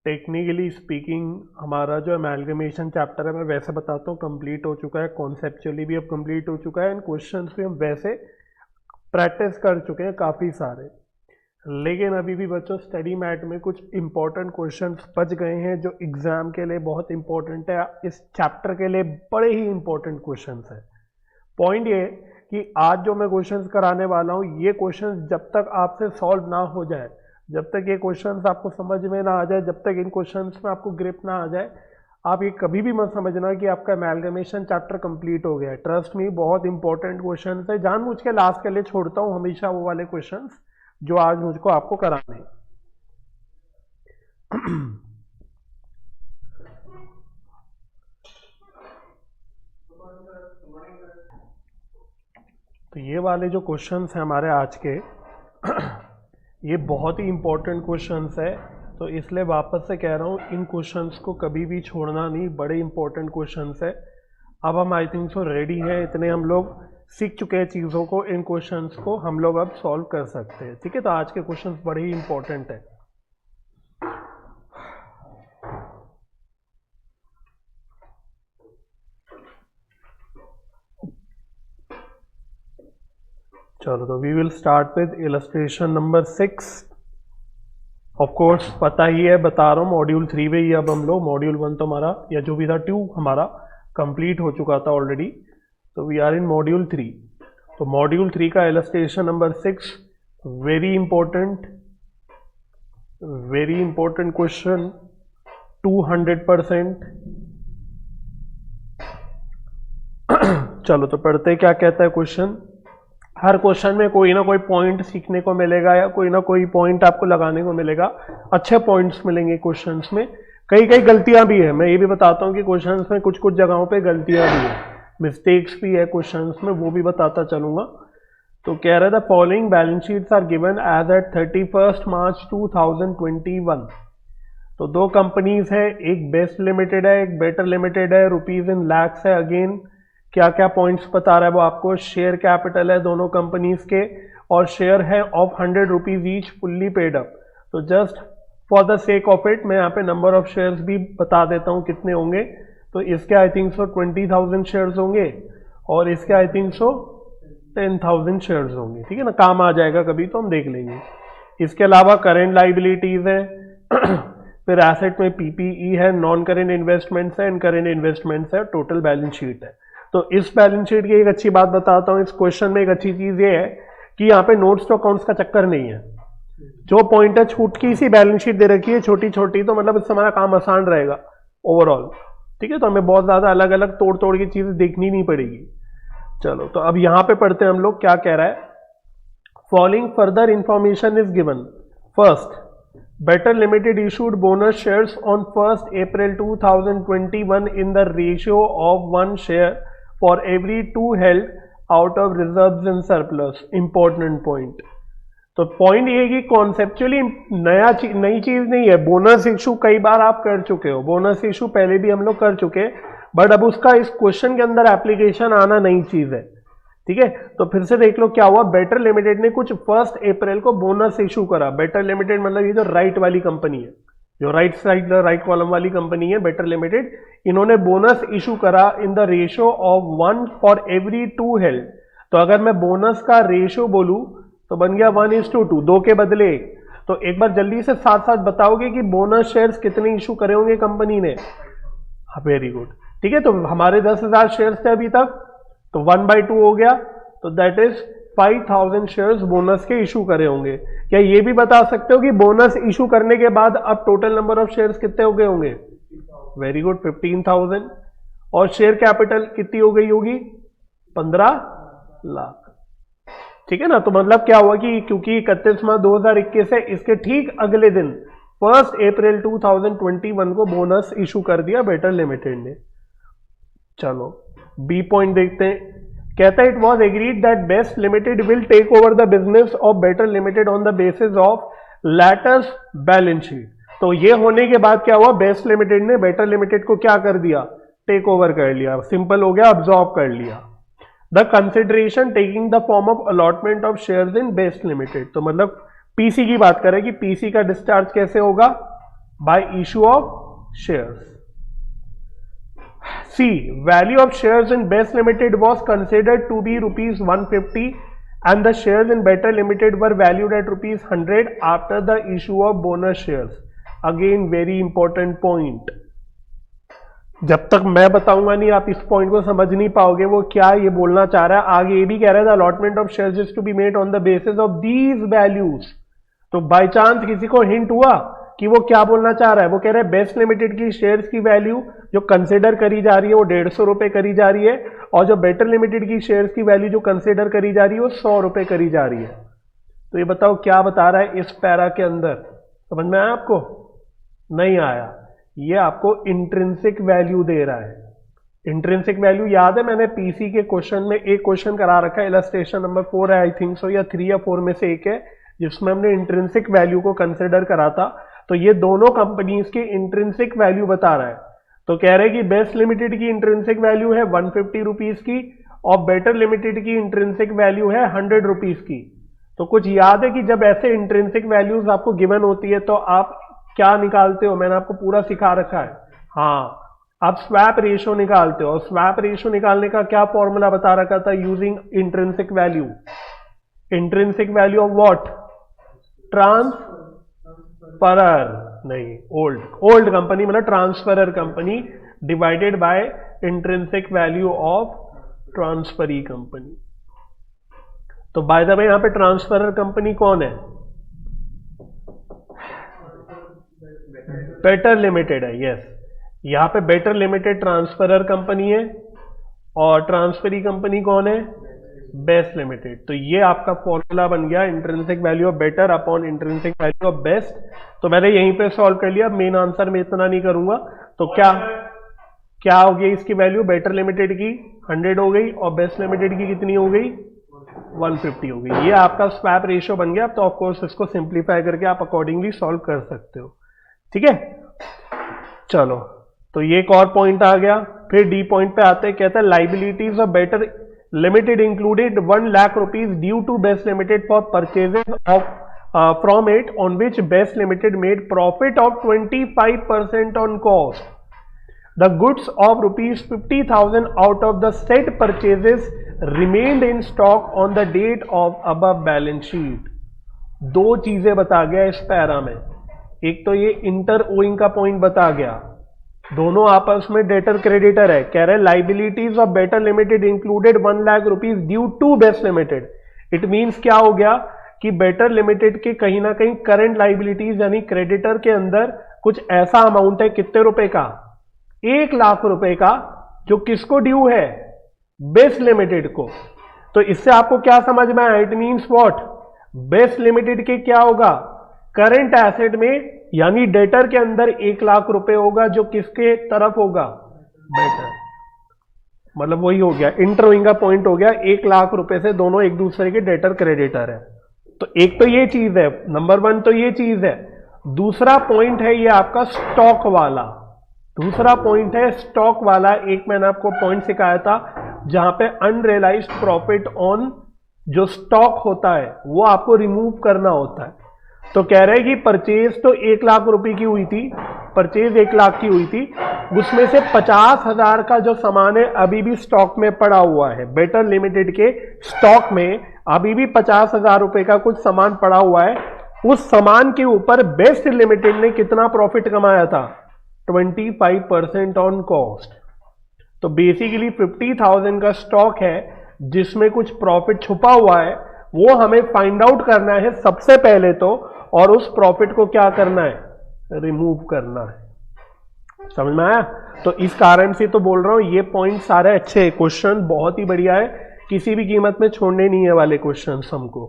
Technically speaking हमारा जो amalgamation chapter है मैं वैसे बताता हूँ कंप्लीट हो चुका है, कॉन्सेप्चुअली भी अब कंप्लीट हो चुका है एंड क्वेश्चंस भी हम वैसे प्रैक्टिस कर चुके हैं काफ़ी सारे। लेकिन अभी भी बच्चों स्टडी मैट में कुछ इंपॉर्टेंट क्वेश्चंस बच गए हैं जो एग्जाम के लिए बहुत इंपॉर्टेंट है, इस चैप्टर के लिए बड़े ही इंपॉर्टेंट क्वेश्चंस है। पॉइंट ये कि आज जो मैं क्वेश्चंस कराने वाला हूँ ये क्वेश्चंस जब तक आपसे सॉल्व ना हो जाए, जब तक ये क्वेश्चंस आपको समझ में ना आ जाए, जब तक इन क्वेश्चंस में आपको ग्रिप ना आ जाए, आप ये कभी भी मत समझना कि आपका अमेलगमेशन चैप्टर कंप्लीट हो गया है। ट्रस्ट मी, बहुत इंपॉर्टेंट क्वेश्चंस है, जानबूझ के लास्ट के लिए छोड़ता हूँ हमेशा वो वाले क्वेश्चंस जो आज मुझको आपको कराने हैं। तो ये वाले जो क्वेश्चंस हैं हमारे आज के ये बहुत ही इंपॉर्टेंट क्वेश्चंस है, तो इसलिए वापस से कह रहा हूँ इन क्वेश्चंस को कभी भी छोड़ना नहीं, बड़े इंपॉर्टेंट क्वेश्चंस है। अब हम आई थिंक सो रेडी हैं, इतने हम लोग सीख चुके हैं चीज़ों को, इन क्वेश्चंस को हम लोग अब सॉल्व कर सकते हैं। ठीक है, तो आज के क्वेश्चंस बड़े ही इंपॉर्टेंट है। चलो, तो we will start with illustration number 6। Of course पता ही है, बता रहा हूँ मॉड्यूल 3 में ही अब हम लोग, मॉड्यूल 1 तो हमारा या जो भी था 2 हमारा कंप्लीट हो चुका था ऑलरेडी, तो वी आर इन मॉड्यूल 3। तो मॉड्यूल 3 का illustration number 6, very important question, 200%। चलो तो पढ़ते क्या कहता है क्वेश्चन। हर क्वेश्चन में कोई ना कोई पॉइंट सीखने को मिलेगा या कोई ना कोई पॉइंट आपको लगाने को मिलेगा, अच्छे पॉइंट्स मिलेंगे क्वेश्चंस में। कई गलतियां भी है, मैं ये भी बताता हूँ कि क्वेश्चंस में कुछ जगहों पे गलतियां भी है, मिस्टेक्स भी है क्वेश्चंस में, वो भी बताता चलूंगा। तो कह रहा था following balance sheets are given as at 31 March 2021। तो दो कंपनीज है, एक बेस्ट लिमिटेड है, एक बेटर लिमिटेड है, रुपीज इन लैक्स है। अगेन क्या क्या पॉइंट्स बता रहा है वो आपको, शेयर कैपिटल है दोनों कंपनीज के, और शेयर है of 100 rupees each fully paid up. तो just for the sake of it मैं यहाँ पे नंबर ऑफ शेयर्स भी बता देता हूँ कितने होंगे। तो इसके आई थिंक सो 20,000 शेयर्स होंगे और इसके आई थिंक सो 10,000 शेयर्स होंगे। ठीक है ना, काम आ जाएगा कभी तो हम देख लेंगे। इसके अलावा करेंट लाइबिलिटीज है फिर एसेट में पीपीई है, नॉन करेंट इन्वेस्टमेंट्स है, एंड करेंट इन्वेस्टमेंट्स है, टोटल बैलेंस शीट है। तो इस बैलेंस शीट की एक अच्छी बात बताता हूँ, इस क्वेश्चन में एक अच्छी चीज ये है कि यहाँ पे नोट्स टू अकाउंट्स का चक्कर नहीं है। जो पॉइंट है छूट की सी बैलेंस शीट दे रखी है छोटी छोटी, तो मतलब इससे हमारा काम आसान रहेगा ओवरऑल। ठीक है, तो हमें बहुत ज्यादा अलग अलग तोड़ की चीजें देखनी नहीं पड़ेगी। चलो तो अब यहाँ पे पढ़ते हैं हम लोग क्या कह रहा है। Following further information is given. First, Better Limited issued bonus shares on 1st April 2021 in the ratio of 1 share for every 2 held out of reserves and surplus. Important point. तो पॉइंट ये है कि कॉन्सेप्चुअली नई चीज नहीं है। Bonus issue कई बार आप कर चुके हो, बोनस इशू पहले भी हम लोग कर चुके, बट अब उसका इस क्वेश्चन के अंदर एप्लीकेशन आना नई चीज है। ठीक है, तो फिर से देख लो क्या हुआ। बेटर लिमिटेड ने कुछ 1 अप्रैल को बोनस इशू करा। बेटर लिमिटेड मतलब ये जो राइट वाली कंपनी है, जो राइट कॉलम वाली कंपनी है बेटर लिमिटेड, इन्होंने बोनस इशू करा in the ratio of 1 for every 2 held. तो अगर मैं बोनस का रेशियो बोलूं तो बन गया 1:2, 2 के बदले। तो एक बार जल्दी से साथ साथ बताओगे कि बोनस शेयर्स कितने इशू करे होंगे कंपनी ने। हाँ, वेरी गुड। ठीक है, तो हमारे 10,000 शेयर्स थे अभी तक, तो 1/2 हो गया, तो दैट इज 5,000 शेयर्स बोनस के इशू करे होंगे। क्या ये भी बता सकते हो कि बोनस इशू करने के बाद अब टोटल नंबर ऑफ शेयर्स कितने हो गए होंगे? Very good, 15,000। और शेयर कैपिटल कितनी हो गई होगी? 15 लाख। ठीक है ना, तो मतलब क्या हुआ कि क्योंकि 31 मार्च 2021 है, इसके ठीक अगले दिन 1 अप्रैल 2021 को बोनस इशू कर दिया बेटर लिमिटेड ने। चलो बी पॉइंट देखते हैं। कहता है it was agreed that Best Limited will take over the business of better Limited on the basis of latest balance sheet. तो ये होने के बाद क्या हुआ, बेस्ट लिमिटेड ने बेटर लिमिटेड को क्या कर दिया? टेक ओवर कर लिया। सिंपल हो गया, अब्सॉर्ब कर लिया। The consideration taking the form of allotment of shares in best Limited. तो मतलब पीसी की बात करें कि पीसी का डिस्चार्ज कैसे होगा? By issue of shares. See, value of shares in best Limited was considered to be ₹150 and the shares in Better Limited were valued at ₹100 after the issue of bonus shares. Again very important point. जब तक मैं बताऊंगा नहीं आप इस point को समझ नहीं पाओगे वो क्या ये बोलना चाह रहा है। आगे ये भी कह रहा था allotment of shares is to be made on the basis of these values. तो बाय चांस किसी को हिंट हुआ कि वो क्या बोलना चाह रहा है, वो कह रहा है बेस्ट लिमिटेड की शेयर्स की वैल्यू जो कंसिडर करी जा रही है वो 150 रुपए करी जा रही है और जो बेटर लिमिटेड की शेयर्स की वैल्यू जो कंसिडर करी जा रही है वो 100 रुपए करी जा रही है। तो ये बताओ क्या बता रहा है इस पैरा के अंदर, समझ में आया आपको? नहीं आया। ये आपको इंट्रिंसिक वैल्यू दे रहा है। इंट्रिंसिक वैल्यू याद है मैंने पीसी के क्वेश्चन में एक क्वेश्चन करा रखा है, इलस्ट्रेशन नंबर 4 है आई थिंक सो, या 3 या 4 में से एक है, जिसमें हमने इंट्रिंसिक वैल्यू को कंसिडर करा था। तो ये दोनों कंपनीज की इंट्रिंसिक वैल्यू बता रहा है। तो कह रहे हैं कि बेस्ट लिमिटेड की इंट्रिंसिक वैल्यू है 150 रुपीज की और बेटर लिमिटेड की इंट्रिंसिक वैल्यू है 100 रुपीज की। तो कुछ याद है कि जब ऐसे इंट्रिंसिक वैल्यूज आपको गिवन होती है तो आप क्या निकालते हो? मैंने आपको पूरा सिखा रखा है। हाँ, आप स्वैप रेशियो निकालते हो और स्वैप रेशियो निकालने का क्या फॉर्मूला बता रखा था? Using intrinsic value. Intrinsic value of what? Transferor नहीं, ओल्ड कंपनी मतलब transferor company divided by intrinsic value of transferee company. तो बाय द वे यहां पे ट्रांसफरर कंपनी कौन है? बेटर लिमिटेड है। यस, यहां पे बेटर लिमिटेड ट्रांसफरर कंपनी है और ट्रांसफरी कंपनी कौन है? Best Limited. तो ये आपका फॉर्मूला बन गया intrinsic value of better upon intrinsic value of best. तो मैंने यहीं पे सॉल्व कर लिया, मेन आंसर में इतना नहीं करूंगा। तो क्या हो गई इसकी वैल्यू? बेटर लिमिटेड की 100 हो गई और बेस्ट लिमिटेड की कितनी हो गई? 150 हो गई। ये आपका स्वैप रेशियो बन गया। तो ऑफकोर्स इसको सिंप्लीफाई करके आप अकॉर्डिंगली सॉल्व कर सकते हो। ठीक है, चलो तो ये एक और पॉइंट आ गया। फिर डी पॉइंट पे आते हैं, कहता है liabilities of better Limited included 1 lakh rupees due to Best Limited for purchases of from it on which Best Limited made profit of 25% on cost. The goods of ₹50,000 out of the set purchases remained in stock on the date of above balance sheet. दो चीजें बता गया इस para में। एक तो ये inter owing का पॉइंट बता गया, दोनों आपस में डेटर क्रेडिटर है। कह रहे liabilities of better Limited included 1 lakh rupees due to Best Limited. It means क्या हो गया कि बेटर लिमिटेड के कहीं ना कहीं करंट लाइबिलिटीज यानी क्रेडिटर के अंदर कुछ ऐसा अमाउंट है, कितने रुपए का? 1 लाख रुपए का, जो किसको ड्यू है? बेस्ट लिमिटेड को। तो इससे आपको क्या समझ में आया? It means what? Best limited के क्या होगा? करंट एसेट में यानी डेटर के अंदर 1 लाख रुपए होगा, जो किसके तरफ होगा? बेटर। मतलब वही हो गया, इंटरविंग का पॉइंट हो गया। 1 लाख रुपए से दोनों एक दूसरे के डेटर क्रेडिटर है। तो एक तो ये चीज है, नंबर 1 तो ये चीज है। दूसरा पॉइंट है ये आपका स्टॉक वाला। दूसरा पॉइंट है स्टॉक वाला। एक मैंने आपको पॉइंट सिखाया था जहां पे अनरियलाइज्ड प्रॉफिट ऑन जो स्टॉक होता है वो आपको रिमूव करना होता है। तो कह रहे हैं कि परचेज तो 1 लाख रुपए की हुई थी, परचेज 1 लाख की हुई थी, उसमें से 50,000 का जो सामान है अभी भी स्टॉक में पड़ा हुआ है। बेटर लिमिटेड के स्टॉक में अभी भी 50,000 रुपए का कुछ सामान पड़ा हुआ है। उस सामान के ऊपर बेस्ट लिमिटेड ने कितना प्रॉफिट कमाया था? 25% ऑन कॉस्ट। तो बेसिकली 50,000 का स्टॉक है जिसमें कुछ प्रॉफिट छुपा हुआ है, वो हमें फाइंड आउट करना है सबसे पहले तो, और उस प्रॉफिट को क्या करना है? रिमूव करना है। समझ में आया? तो इस कारण से तो बोल रहा हूं ये पॉइंट सारे अच्छे, क्वेश्चन बहुत ही बढ़िया है, किसी भी कीमत में छोड़ने नहीं है वाले क्वेश्चन हमको।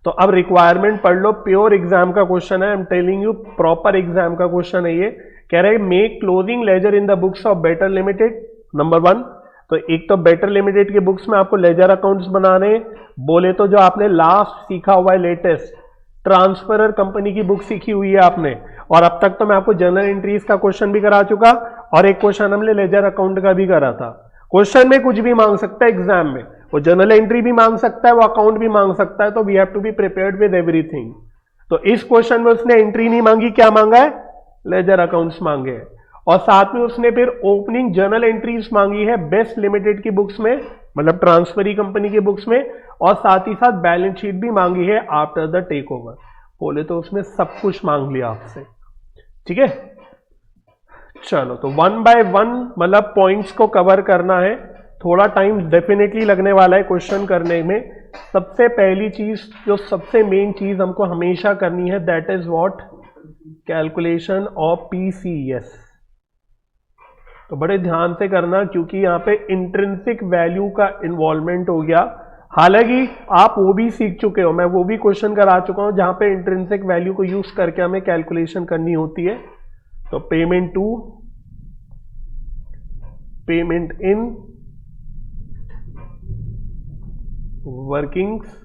तो अब रिक्वायरमेंट पढ़ लो, प्योर एग्जाम का क्वेश्चन है, I am telling you proper exam का क्वेश्चन है ये। कह रहे make closing ledger in the books of better Limited, number 1। तो एक तो बेटर लिमिटेड के बुक्स में आपको लेजर अकाउंट्स बनाने, बोले तो जो आपने लास्ट सीखा हुआ है लेटेस्ट ट्रांसफरर कंपनी की बुक सीखी हुई है आपने, और अब तक तो मैं आपको जर्नल एंट्रीज का क्वेश्चन भी करा चुका और एक क्वेश्चन हमने लेजर अकाउंट का भी करा था। क्वेश्चन में कुछ भी मांग सकता है एग्जाम में, वो जर्नल एंट्री भी मांग सकता है, वो अकाउंट भी मांग सकता है। तो we have to be prepared with everything. तो इस क्वेश्चन में उसने एंट्री नहीं मांगी, क्या मांगा है? लेजर अकाउंट्स मांगे हैं, और साथ में उसने फिर ओपनिंग जर्नल एंट्रीज मांगी है बेस्ट लिमिटेड की बुक्स में, मतलब ट्रांसफरी कंपनी की बुक्स में, और साथ ही साथ बैलेंस शीट भी मांगी है आफ्टर द टेक ओवर। बोले तो उसने सब कुछ मांग लिया आपसे, ठीक है। चलो तो 1 बाय 1 मतलब पॉइंट्स को कवर करना है, थोड़ा टाइम डेफिनेटली लगने वाला है क्वेश्चन करने में। सबसे पहली चीज, जो सबसे मेन चीज हमको हमेशा करनी है, that is what, calculation of PCS. तो बड़े ध्यान से करना, क्योंकि यहाँ पे इंट्रिंसिक वैल्यू का इन्वॉल्वमेंट हो गया। हालांकि आप वो भी सीख चुके हो, मैं वो भी क्वेश्चन करा चुका हूं जहां पे इंट्रिंसिक वैल्यू को यूज करके हमें कैलकुलेशन करनी होती है। तो payment to, payment in, workings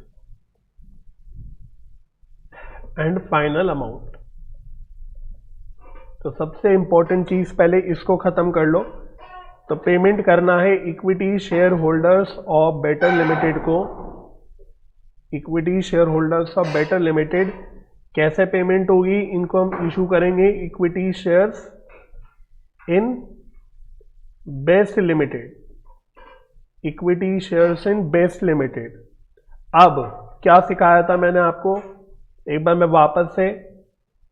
and final amount. तो सबसे इंपॉर्टेंट चीज पहले इसको खत्म कर लो। तो पेमेंट करना है equity share holders of better limited को, equity share holders of better limited. कैसे पेमेंट होगी, इनको हम इशू करेंगे equity shares in best limited, equity shares in best limited. अब क्या सिखाया था मैंने आपको, एक बार मैं वापस से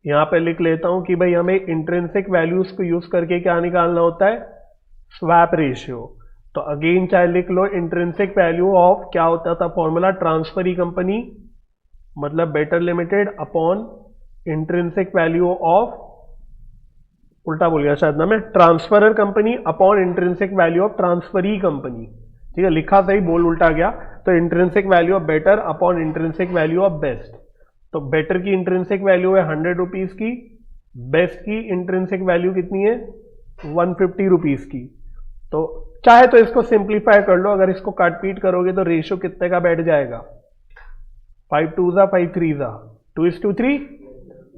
यहां पे लिख लेता हूं कि भाई हमें इंट्रिंसिक वैल्यूज को यूज करके क्या निकालना होता है, स्वैप रेशियो। तो अगेन चाहे लिख लो, इंट्रिंसिक वैल्यू ऑफ क्या होता था फॉर्मूला, ट्रांसफरी कंपनी मतलब better limited upon intrinsic value of, उल्टा बोल गया शायद ना मैं, transferor company upon intrinsic value of transferee company. ठीक है, लिखा सही, बोल उल्टा गया। तो intrinsic value of better upon intrinsic value of best. तो बेटर की इंट्रिंसिक वैल्यू है 100 रुपीज की, बेस्ट की इंट्रिंसिक वैल्यू कितनी है 150 रुपीज की। तो चाहे तो इसको सिंप्लीफाई कर लो, अगर इसको काट पीट करोगे तो रेशियो कितने का बैठ जाएगा, 5 2 5 3 2:3।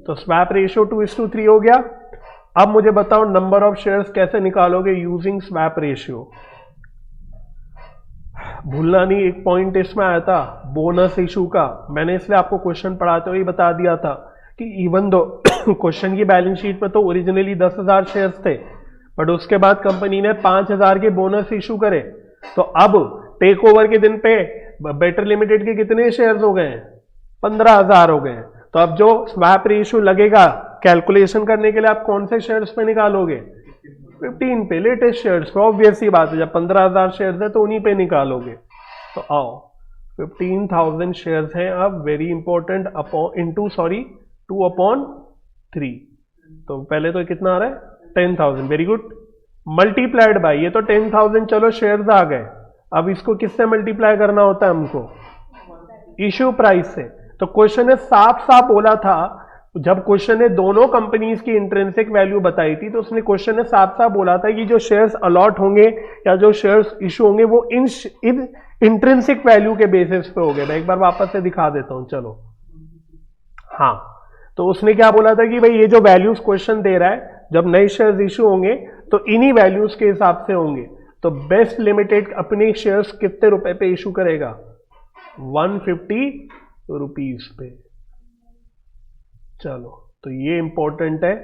तो स्वैप रेशियो 2:3 हो गया। अब मुझे बताओ नंबर ऑफ शेयर्स कैसे निकालोगे यूजिंग स्वैप रेशियो। भूलना नहीं, एक पॉइंट इसमें आया था बोनस इशू का, मैंने इसलिए आपको क्वेश्चन पढ़ाते हुए बता दिया था कि इवन दो क्वेश्चन की बैलेंस शीट में तो ओरिजिनली 10,000 शेयर्स थे, बट उसके बाद कंपनी ने 5,000 के बोनस इशू करे। तो अब टेक ओवर के दिन पे बेटर लिमिटेड के कितने शेयर्स हो गए हैं, 15,000 हो गए हैं। तो अब जो स्वैप रेशियो लगेगा कैलकुलेशन करने के लिए, आप कौन से शेयर्स पे निकालोगे, 15 पे, लेटेस्ट शेयर्स पे। ऑब्वियस ही बात है, जब 15,000 शेयर्स है तो उन्हीं पे निकालोगे। तो आओ 15,000 शेयर्स हैं अब, वेरी इंपॉर्टेंट, अपॉन इंटू 2/3। तो पहले तो कितना आ रहा है 10,000, वेरी गुड, मल्टीप्लाइड बाय, ये तो 10,000 चलो शेयर्स आ गए। अब इसको किससे मल्टीप्लाई करना होता है हमको, इश्यू प्राइस से। तो क्वेश्चन ने साफ साफ बोला था, जब क्वेश्चन ने दोनों कंपनीज की इंट्रिंसिक वैल्यू बताई थी, तो उसने क्वेश्चन ने साफ साफ बोला था कि जो शेयर्स अलॉट होंगे या जो शेयर्स इशू होंगे वो इन इंट्रिंसिक वैल्यू के बेसिस पे होंगे। मैं एक बार वापस से दिखा देता हूं, चलो। हाँ, तो उसने क्या बोला था कि भाई ये जो वैल्यूज क्वेश्चन दे रहा है, जब नए शेयर्स इशू होंगे तो इन्हीं वैल्यूज के हिसाब से होंगे। तो बेस्ट लिमिटेड अपने शेयर्स कितने रुपए पे इशू करेगा, 150 रुपीज पे। चलो, तो ये इंपॉर्टेंट है।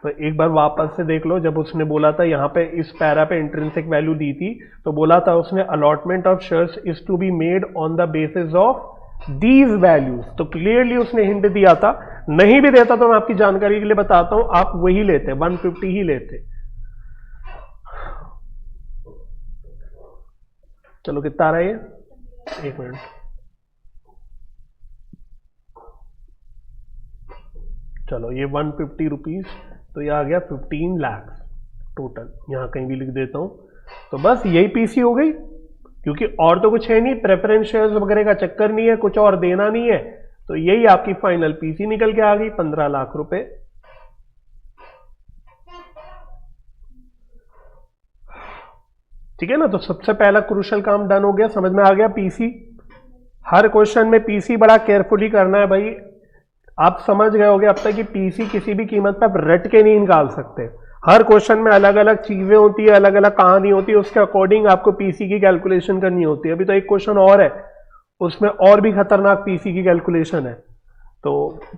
तो एक बार वापस से देख लो, जब उसने बोला था यहां पे इस पैरा पे इंट्रिंसिक वैल्यू दी थी, तो बोला था उसने allotment of shares is to be made on the basis of these values. तो क्लियरली उसने हिंट दिया था, नहीं भी देता तो मैं आपकी जानकारी के लिए बताता हूं, आप वही लेते, 150 ही लेते। चलो, कितना आ रहा है ये, एक मिनट, चलो ये 150 रुपीज, तो ये आ गया 15 लाख टोटल। यहां कहीं भी लिख देता हूं। तो बस यही पीसी हो गई, क्योंकि और तो कुछ है नहीं, प्रेफरेंस शेयर्स वगैरह का चक्कर नहीं है, कुछ और देना नहीं है। तो यही आपकी फाइनल पीसी निकल के आ गई, 15 लाख रुपए। ठीक है ना। तो सबसे पहला क्रूशियल काम डन हो गया, समझ में आ गया पीसी। हर क्वेश्चन में पीसी बड़ा केयरफुली करना है भाई। आप समझ गए होगे अब तक कि पीसी किसी भी कीमत पर आप रट के नहीं निकाल सकते। हर क्वेश्चन में अलग अलग चीजें होती है, अलग अलग कहानी होती है, उसके अकॉर्डिंग आपको पीसी की कैलकुलेशन करनी होती है। अभी तो एक क्वेश्चन और है, उसमें और भी खतरनाक पीसी की कैलकुलेशन है। तो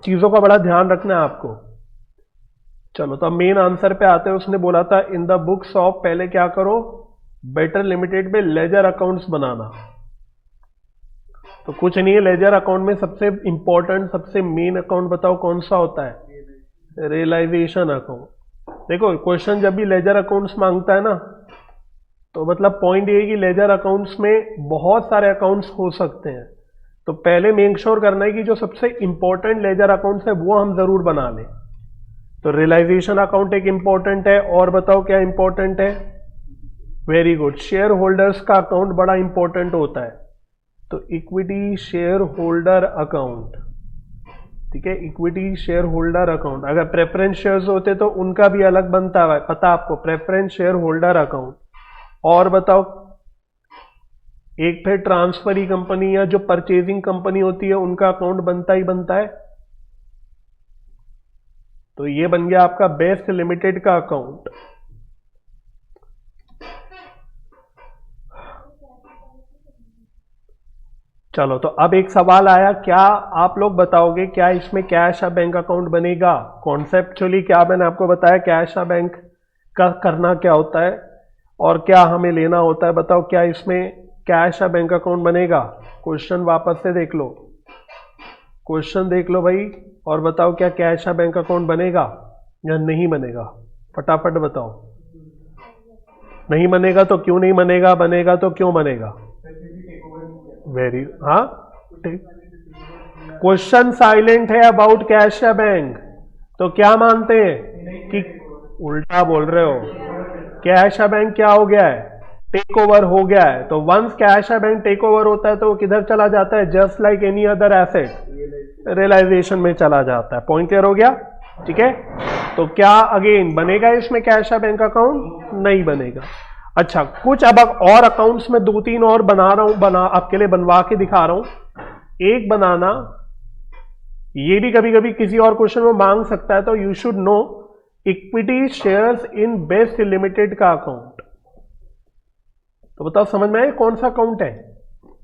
चीजों का बड़ा ध्यान रखना है आपको। चलो तो अब मेन आंसर पे आते हैं। उसने बोला था इन द बुक्स ऑफ, पहले क्या करो, बेटर लिमिटेड में लेजर अकाउंट्स बनाना। तो कुछ नहीं है, लेजर अकाउंट में सबसे इंपॉर्टेंट, सबसे मेन अकाउंट बताओ कौन सा होता है? Realisation account. देखो क्वेश्चन जब भी लेजर अकाउंट्स मांगता है ना, तो मतलब पॉइंट ये है कि लेजर अकाउंट्स में बहुत सारे अकाउंट्स हो सकते हैं, तो पहले मेक श्योर करना है कि जो सबसे इंपॉर्टेंट लेजर अकाउंट्स है वो हम जरूर बना लें। तो रियलाइजेशन अकाउंट एक इंपॉर्टेंट है, और बताओ क्या इंपॉर्टेंट है? वेरी गुड, शेयर होल्डर्स का अकाउंट बड़ा इंपॉर्टेंट होता है। तो इक्विटी शेयर होल्डर अकाउंट, ठीक है, इक्विटी शेयर होल्डर अकाउंट। अगर प्रेफरेंस शेयर्स होते तो उनका भी अलग बनता है, पता आपको, प्रेफरेंस शेयर होल्डर अकाउंट। और बताओ, एक फिर ट्रांसफरी कंपनी या जो परचेजिंग कंपनी होती है उनका अकाउंट बनता ही बनता है। तो ये बन गया आपका बेस्ट लिमिटेड का अकाउंट। चलो तो अब एक सवाल आया, क्या आप लोग बताओगे क्या इसमें कैश या बैंक अकाउंट बनेगा? कॉन्सेप्चुअली क्या मैंने आपको बताया, कैश या बैंक का करना क्या होता है और क्या हमें लेना होता है, बताओ क्या इसमें कैश या बैंक अकाउंट बनेगा? क्वेश्चन वापस से देख लो, क्वेश्चन देख लो भाई, और बताओ क्या कैश या बैंक अकाउंट बनेगा या नहीं बनेगा? फटाफट बताओ। नहीं बनेगा तो क्यों नहीं बनेगा, बनेगा तो क्यों बनेगा? वेरी, हाँ, क्वेश्चन साइलेंट है अबाउट कैश या बैंक, तो क्या मानते हैं कि उल्टा बोल रहे हो? कैश या बैंक क्या हो गया है? टेक ओवर हो गया है। तो वंस कैश या बैंक टेक ओवर होता है तो वो किधर चला जाता है? Just like any other asset, realisation में चला जाता है। पॉइंट क्लियर हो गया? ठीक है, तो क्या अगेन बनेगा इसमें कैश या बैंक अकाउंट? नहीं बनेगा। अच्छा, कुछ अब और अकाउंट्स में 2-3 और बना रहा हूं, आपके लिए बनवा के दिखा रहा हूं। एक बनाना, ये भी कभी कभी किसी और क्वेश्चन में मांग सकता है, तो you should know equity shares in best limited का अकाउंट। तो बताओ समझ में आए कौन सा अकाउंट है?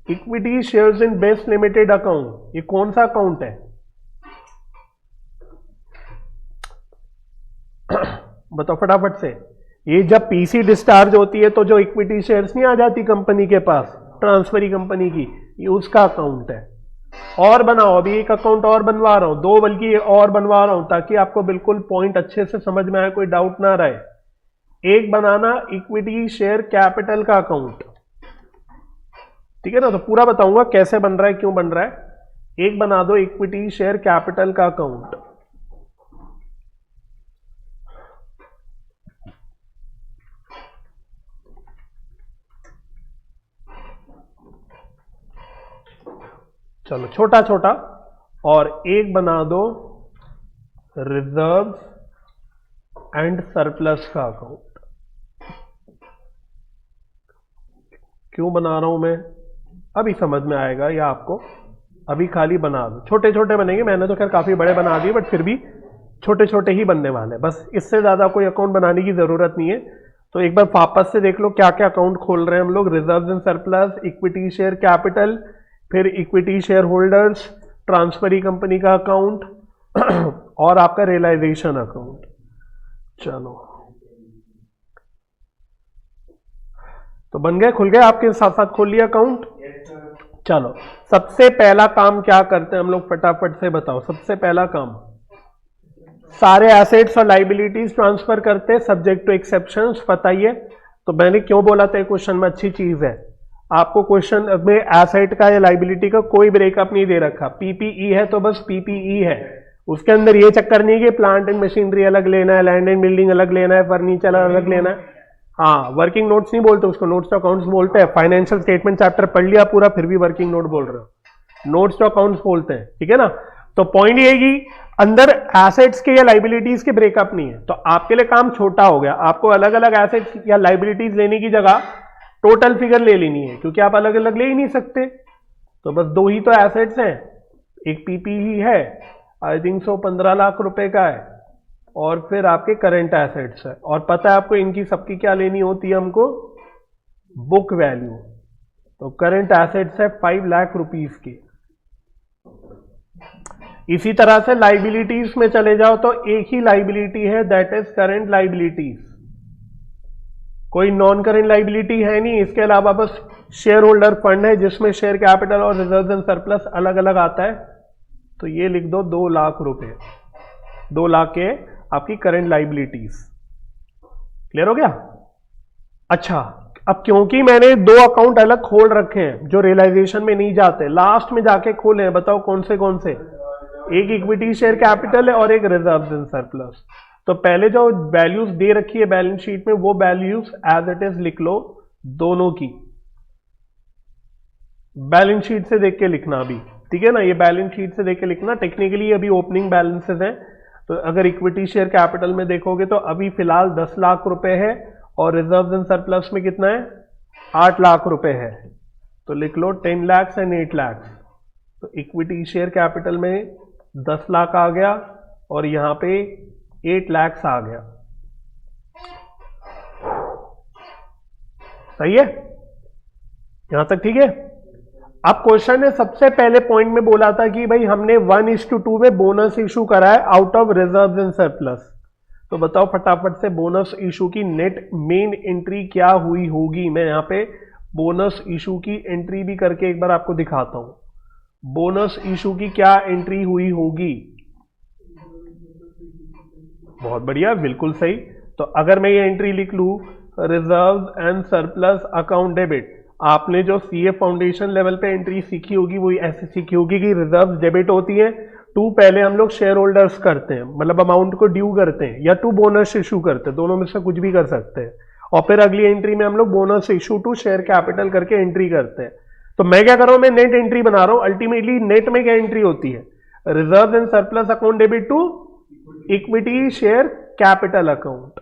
Equity shares in best limited account, ये कौन सा अकाउंट है? बताओ फटाफट से। ये जब पीसी डिस्चार्ज होती है तो जो इक्विटी शेयर्स नहीं आ जाती कंपनी के पास, ट्रांसफरी कंपनी की, ये उसका अकाउंट है। और बनाओ, अभी एक अकाउंट और बनवा रहा हूं, 2 बल्कि और बनवा रहा हूं, ताकि आपको बिल्कुल पॉइंट अच्छे से समझ में आए, कोई डाउट ना रहे। एक बनाना इक्विटी शेयर कैपिटल का अकाउंट, ठीक है ना? तो पूरा बताऊंगा कैसे बन रहा है, क्यों बन रहा है। एक बना दो इक्विटी शेयर कैपिटल का अकाउंट। चलो छोटा छोटा। और एक बना दो रिजर्व एंड सरप्लस का अकाउंट। क्यों बना रहा हूं मैं, अभी समझ में आएगा, या आपको अभी खाली बना दो। छोटे छोटे बनेंगे, मैंने तो खैर काफी बड़े बना दिए, बट फिर भी छोटे छोटे ही बनने वाले हैं, बस इससे ज्यादा कोई अकाउंट बनाने की जरूरत नहीं है। तो एक बार वापस से देख लो क्या क्या अकाउंट खोल रहे हैं हम लोग। Reserve and surplus, equity share capital, फिर equity share holders, transferee company का अकाउंट और आपका रियलाइजेशन अकाउंट। चलो तो बन गए, खुल गए, आपके साथ साथ खोल लिया अकाउंट। चलो सबसे पहला काम क्या करते हैं हम लोग, फटाफट से बताओ। सबसे पहला काम, सारे एसेट्स और लाइबिलिटीज ट्रांसफर करते हैं सब्जेक्ट टू एक्सेप्शंस। बताइए, तो मैंने क्यों बोला था क्वेश्चन में अच्छी चीज है, आपको क्वेश्चन में एसेट का या लाइबिलिटी का कोई ब्रेकअप नहीं दे रखा। पीपीई है तो बस पीपीई है, उसके अंदर ये चक्कर नहीं है कि प्लांट एंड मशीनरी अलग लेना है, लैंड एंड बिल्डिंग अलग लेना है, फर्नीचर अलग लेना है। हाँ, वर्किंग नोट्स नहीं बोलते उसको, नोट्स टू अकाउंट्स बोलते हैं। फाइनेंशियल स्टेटमेंट चैप्टर पढ़ लिया पूरा, फिर भी वर्किंग नोट बोल रहे हो, नोट्स टू अकाउंट्स बोलते हैं, ठीक है ना? तो पॉइंट ये है कि अंदर एसेट्स के या लाइबिलिटीज के ब्रेकअप नहीं है, तो आपके लिए काम छोटा हो गया। आपको अलग अलग एसेट्स या लाइबिलिटीज लेने की जगह टोटल फिगर ले लेनी है, क्योंकि आप अलग अलग ले ही नहीं सकते। तो बस 2 ही तो एसेट्स हैं, एक पीपीई है, आई थिंक 15 लाख रुपए का है, और फिर आपके करंट एसेट्स है। और पता है आपको इनकी सबकी क्या लेनी होती है हमको, बुक वैल्यू। तो करंट एसेट्स है 5 लाख रुपीस की। इसी तरह से लाइबिलिटीज में चले जाओ तो एक ही लाइबिलिटी है, दैट इज करंट लाइबिलिटीज, कोई नॉन करंट लाइबिलिटी है नहीं। इसके अलावा बस शेयर होल्डर फंड है जिसमें शेयर कैपिटल और रिजर्व एंड सरप्लस अलग अलग आता है, तो ये लिख दो 2 लाख रुपए, 2 लाख के आपकी करंट लाइबिलिटीज। क्लियर हो गया? अच्छा, अब क्योंकि मैंने 2 अकाउंट अलग खोल रखे हैं जो रियलाइजेशन में नहीं जाते, लास्ट में जाके खोले हैं, बताओ कौन से? एक इक्विटी शेयर कैपिटल है और एक रिजर्व एंड सरप्लस। तो पहले जो वैल्यूज दे रखी है बैलेंस शीट में वो वैल्यूज एज इट इज लिख लो, दोनों की बैलेंस शीट से देख के लिखना अभी, ठीक है ना? ये बैलेंस शीट से देख के लिखना, टेक्निकली अभी ओपनिंग बैलेंसेस हैं। तो अगर इक्विटी शेयर कैपिटल में देखोगे तो अभी फिलहाल 10 लाख रुपए है और रिजर्व एंड सरप्लस में कितना है? 8 लाख रुपए है। तो लिख लो 10 lakhs एंड 8 lakhs। तो इक्विटी शेयर कैपिटल में 10 लाख आ गया और यहां पे 8 lakhs आ गया। सही है? यहां तक ठीक है? अब क्वेश्चन ने सबसे पहले पॉइंट में बोला था कि भाई हमने 1:2 में बोनस इशू करा है out of reserve and surplus. तो बताओ फटाफट से बोनस इशू की नेट मेन एंट्री क्या हुई होगी। मैं यहां पे बोनस इशू की एंट्री भी करके एक बार आपको दिखाता हूं। बोनस इशू की क्या एंट्री हुई होगी? बहुत बढ़िया, बिल्कुल सही। तो अगर मैं ये एंट्री लिख लूं, reserve and surplus account debit, आपने जो सीए फाउंडेशन लेवल पे एंट्री सीखी होगी वो ऐसे सीखी होगी कि रिजर्व डेबिट होती है, 2 पहले हम लोग शेयर होल्डर्स करते हैं, मतलब अमाउंट को ड्यू करते हैं, या 2 बोनस इशू करते हैं, दोनों में से कुछ भी कर सकते हैं। और फिर अगली एंट्री में हम लोग bonus issue to share capital करके एंट्री करते हैं। तो मैं क्या कर रहा हूं, मैं नेट एंट्री बना रहा हूं। अल्टीमेटली नेट में क्या एंट्री होती है? Reserve and surplus account debit to equity share capital account.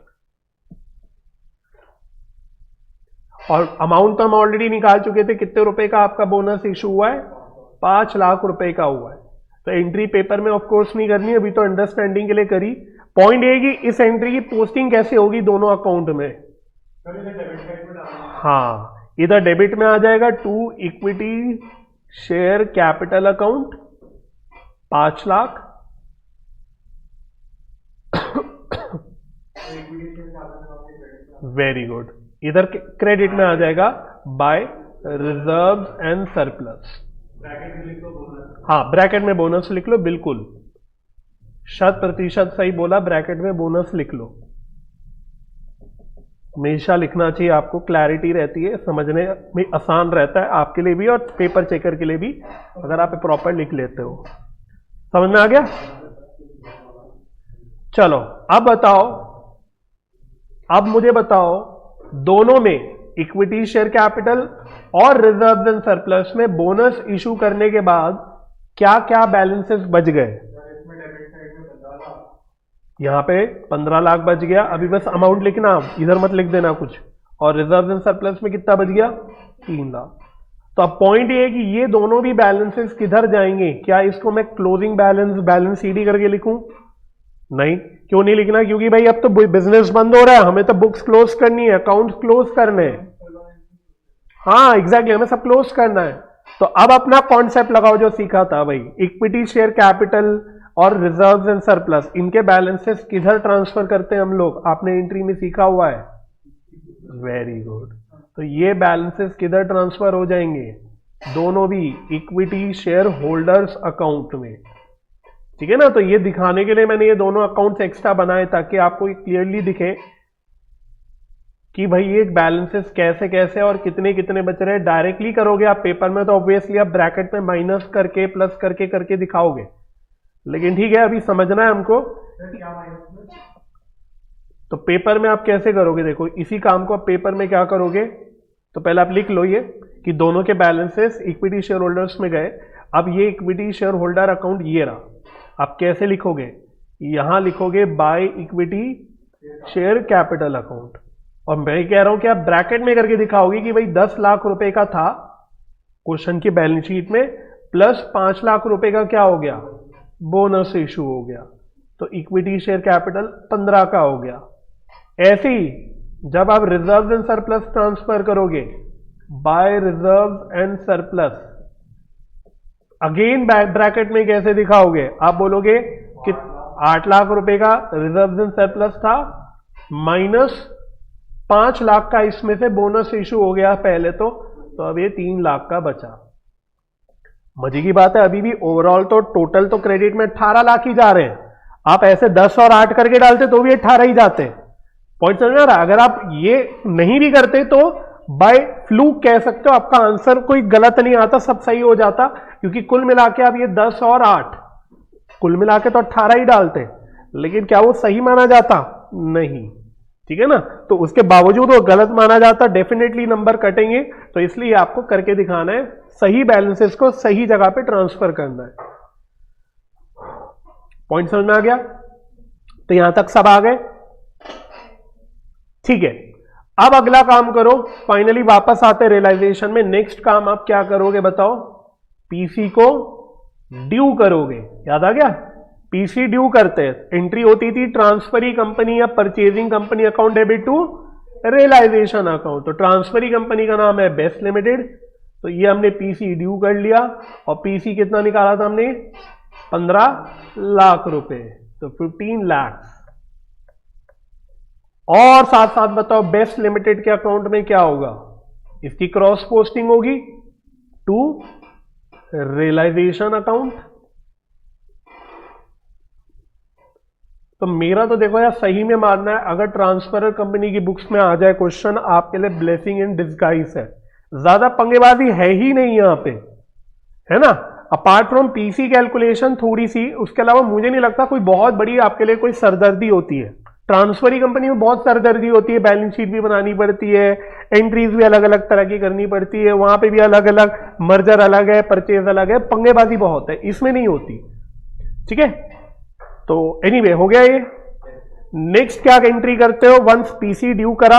और अमाउंट तो हम ऑलरेडी निकाल चुके थे, कितने रुपए का आपका बोनस इशू हुआ है? 5 लाख रुपए का हुआ है। तो एंट्री पेपर में ऑफ कोर्स नहीं करनी, अभी तो अंडरस्टैंडिंग के लिए करी। पॉइंट ये कि इस एंट्री की पोस्टिंग कैसे होगी दोनों अकाउंट में? हाँ, इधर डेबिट में आ जाएगा to equity share capital account 5 lakh, very good. इधर क्रेडिट में आ जाएगा बाय रिजर्व एंड सरप्लस। हाँ, ब्रैकेट में बोनस लिख लो, बिल्कुल 100% सही बोला, ब्रैकेट में बोनस लिख लो। हमेशा लिखना चाहिए आपको, क्लैरिटी रहती है, समझने में आसान रहता है आपके लिए भी और पेपर चेकर के लिए भी, अगर आप प्रॉपर लिख लेते हो। समझ में आ गया? चलो अब बताओ, अब मुझे बताओ दोनों में इक्विटी शेयर कैपिटल और रिजर्व एंड सरप्लस में बोनस इशू करने के बाद क्या क्या बैलेंसेस बच गए? यहां पे 15 लाख बच गया। अभी बस अमाउंट लिखना, इधर मत लिख देना कुछ। और रिजर्व एंड सरप्लस में कितना बच गया? 3 लाख। तो अब पॉइंट ये है कि ये दोनों भी बैलेंसेस किधर जाएंगे? क्या इसको मैं क्लोजिंग बैलेंस सीडी करके लिखूं? नहीं। क्यों नहीं लिखना? क्योंकि भाई अब तो बिजनेस बंद हो रहा है, हमें तो बुक्स क्लोज करनी है, अकाउंट क्लोज करने हैं। हाँ एग्जैक्टली, हमें सब क्लोज करना है। तो अब अपना कॉन्सेप्ट लगाओ जो सीखा था भाई, इक्विटी शेयर कैपिटल और रिजर्व एंड सरप्लस, इनके बैलेंसेस किधर ट्रांसफर करते हैं हम लोग? आपने एंट्री में सीखा हुआ है, वेरी गुड। तो ये बैलेंसेस किधर ट्रांसफर हो जाएंगे? दोनों भी इक्विटी शेयर होल्डर्स अकाउंट में, ठीक है ना? तो ये दिखाने के लिए मैंने ये दोनों अकाउंट्स एक्स्ट्रा बनाए ताकि आपको क्लियरली दिखे कि भाई ये बैलेंसेस कैसे कैसे और कितने कितने बच रहे हैं। डायरेक्टली करोगे आप पेपर में तो ऑब्वियसली आप ब्रैकेट में माइनस करके प्लस करके दिखाओगे, लेकिन ठीक है अभी समझना है हमको। तो पेपर में आप कैसे करोगे? देखो इसी काम को आप पेपर में क्या करोगे, तो पहले आप लिख लो ये कि दोनों के बैलेंसेस इक्विटी शेयर होल्डर्स में गए। अब ये इक्विटी शेयर होल्डर अकाउंट ये रहा, आप कैसे लिखोगे? यहां लिखोगे by equity share capital account. और मैं कह रहा हूं कि आप ब्रैकेट में करके दिखाओगे कि भाई 10 लाख रुपए का था क्वेश्चन की बैलेंस शीट में, प्लस 5 लाख रुपए का क्या हो गया? बोनस इशू हो गया। तो इक्विटी शेयर कैपिटल 15 का हो गया। ऐसे ही जब आप रिजर्व एंड सरप्लस ट्रांसफर करोगे, by reserve and surplus, again bracket में कैसे दिखाओगे, आप बोलोगे कि 8 लाख रुपए का रिजर्व एंड सरप्लस था, माइनस 5 लाख का इसमें से बोनस इशू हो गया पहले तो अब ये 3 लाख का बचा। मजे की बात है, अभी भी ओवरऑल तो टोटल तो क्रेडिट में 18 लाख ही जा रहे हैं। आप ऐसे 10 और 8 करके डालते तो भी 18 ही जाते। पॉइंट समझ आ रहा है? अगर आप ये नहीं भी करते तो बाय फ्लूक कह सकते हो, आपका आंसर कोई गलत नहीं आता, सब सही हो जाता, क्योंकि कुल मिला के आप ये 10 और 8 कुल मिला के तो 18 ही डालते, लेकिन क्या वो सही माना जाता? नहीं, ठीक है ना। तो उसके बावजूद वो गलत माना जाता, डेफिनेटली नंबर कटेंगे। तो इसलिए आपको करके दिखाना है, सही बैलेंसेस को सही जगह पे ट्रांसफर करना है। पॉइंट समझ में आ गया? तो यहां तक सब आ गए, ठीक है। अब अगला काम करो, फाइनली वापस आते रियलाइजेशन में। नेक्स्ट काम आप क्या करोगे बताओ? पीसी को ड्यू करोगे, याद आ गया? पीसी ड्यू करते हैं, एंट्री होती थी ट्रांसफरी कंपनी या purchasing company account debit to realisation account. तो ट्रांसफरी कंपनी का नाम है बेस्ट लिमिटेड, तो ये हमने पीसी ड्यू कर लिया, और पीसी कितना निकाला था हमने? 15 लाख रुपए, तो 15 लाख। और साथ साथ बताओ बेस्ट लिमिटेड के अकाउंट में क्या होगा? इसकी क्रॉस पोस्टिंग होगी टू रियलाइजेशन अकाउंट। तो मेरा तो देखो यार सही में मानना है, अगर ट्रांसफरर कंपनी की बुक्स में आ जाए क्वेश्चन, आपके लिए ब्लेसिंग इन डिस्गाइज है। ज्यादा पंगेबाजी है ही नहीं यहां पे, है ना। अपार्ट फ्रॉम पीसी कैलकुलेशन थोड़ी सी, उसके अलावा मुझे नहीं लगता कोई बहुत बड़ी आपके लिए कोई सरदर्दी होती है। ट्रांसफरी कंपनी में बहुत सरदर्दी होती है, बैलेंस शीट भी बनानी पड़ती है, एंट्रीज भी अलग अलग तरह की करनी पड़ती है, वहां पे भी अलग अलग, मर्जर अलग है, परचेज अलग है, पंगेबाजी बहुत है, इसमें नहीं होती, ठीक है। तो एनीवे हो गया ये। नेक्स्ट क्या एंट्री करते हो? वंस पीसी ड्यू करा,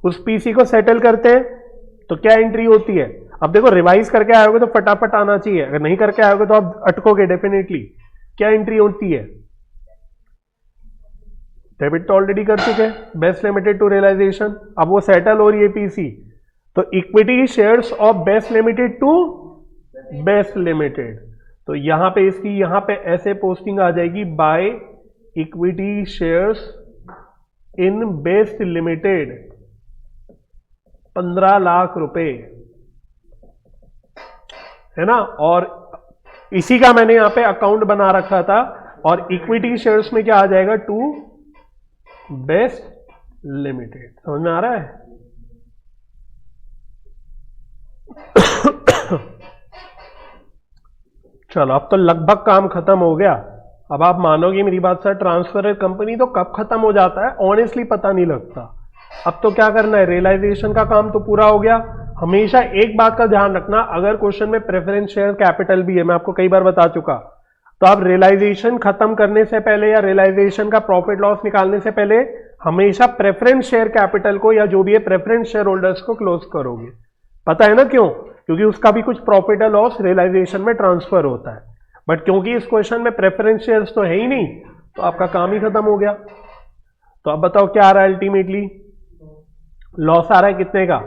उस पीसी को सेटल करते हैं, तो क्या एंट्री होती है? अब देखो रिवाइज करके आयोगे तो फटाफट आना चाहिए, अगर नहीं करके आयोगे तो आप अटकोगे डेफिनेटली। क्या एंट्री होती है? डेबिट तो ऑलरेडी कर चुके, बेस्ट लिमिटेड टू रियलाइजेशन, अब वो सेटल हो रही है पीसी, तो equity shares of Best Limited to Best Limited. तो यहां पे इसकी यहां पे ऐसे पोस्टिंग आ जाएगी, bye equity shares in best limited 15 lakh रुपए, है ना। और इसी का मैंने यहां पे अकाउंट बना रखा था, और इक्विटी शेयर्स में क्या आ जाएगा? To Best Limited. समझ में आ रहा है? चलो अब तो लगभग काम खत्म हो गया। अब आप मानोगे मेरी बात सर, ट्रांसफर कंपनी तो कब खत्म हो जाता है ऑनेस्टली पता नहीं लगता। अब तो क्या करना है, रियलाइजेशन का काम तो पूरा हो गया। हमेशा एक बात का ध्यान रखना, अगर क्वेश्चन में प्रेफरेंस शेयर कैपिटल भी है, मैं आपको कई बार बता चुका, तो आप रियलाइजेशन खत्म करने से पहले या रियलाइजेशन का प्रॉफिट लॉस निकालने से पहले हमेशा प्रेफरेंस शेयर कैपिटल को या जो भी है प्रेफरेंस शेयर होल्डर्स को क्लोज करोगे। पता है ना क्यों? क्योंकि उसका भी कुछ प्रॉफिट या लॉस रियलाइजेशन में ट्रांसफर होता है, बट क्योंकि इस क्वेश्चन में प्रेफरेंस शेयर्स तो है ही नहीं, तो आपका काम ही खत्म हो गया। तो अब बताओ क्या आ रहा है अल्टीमेटली? लॉस आ रहा है कितने का?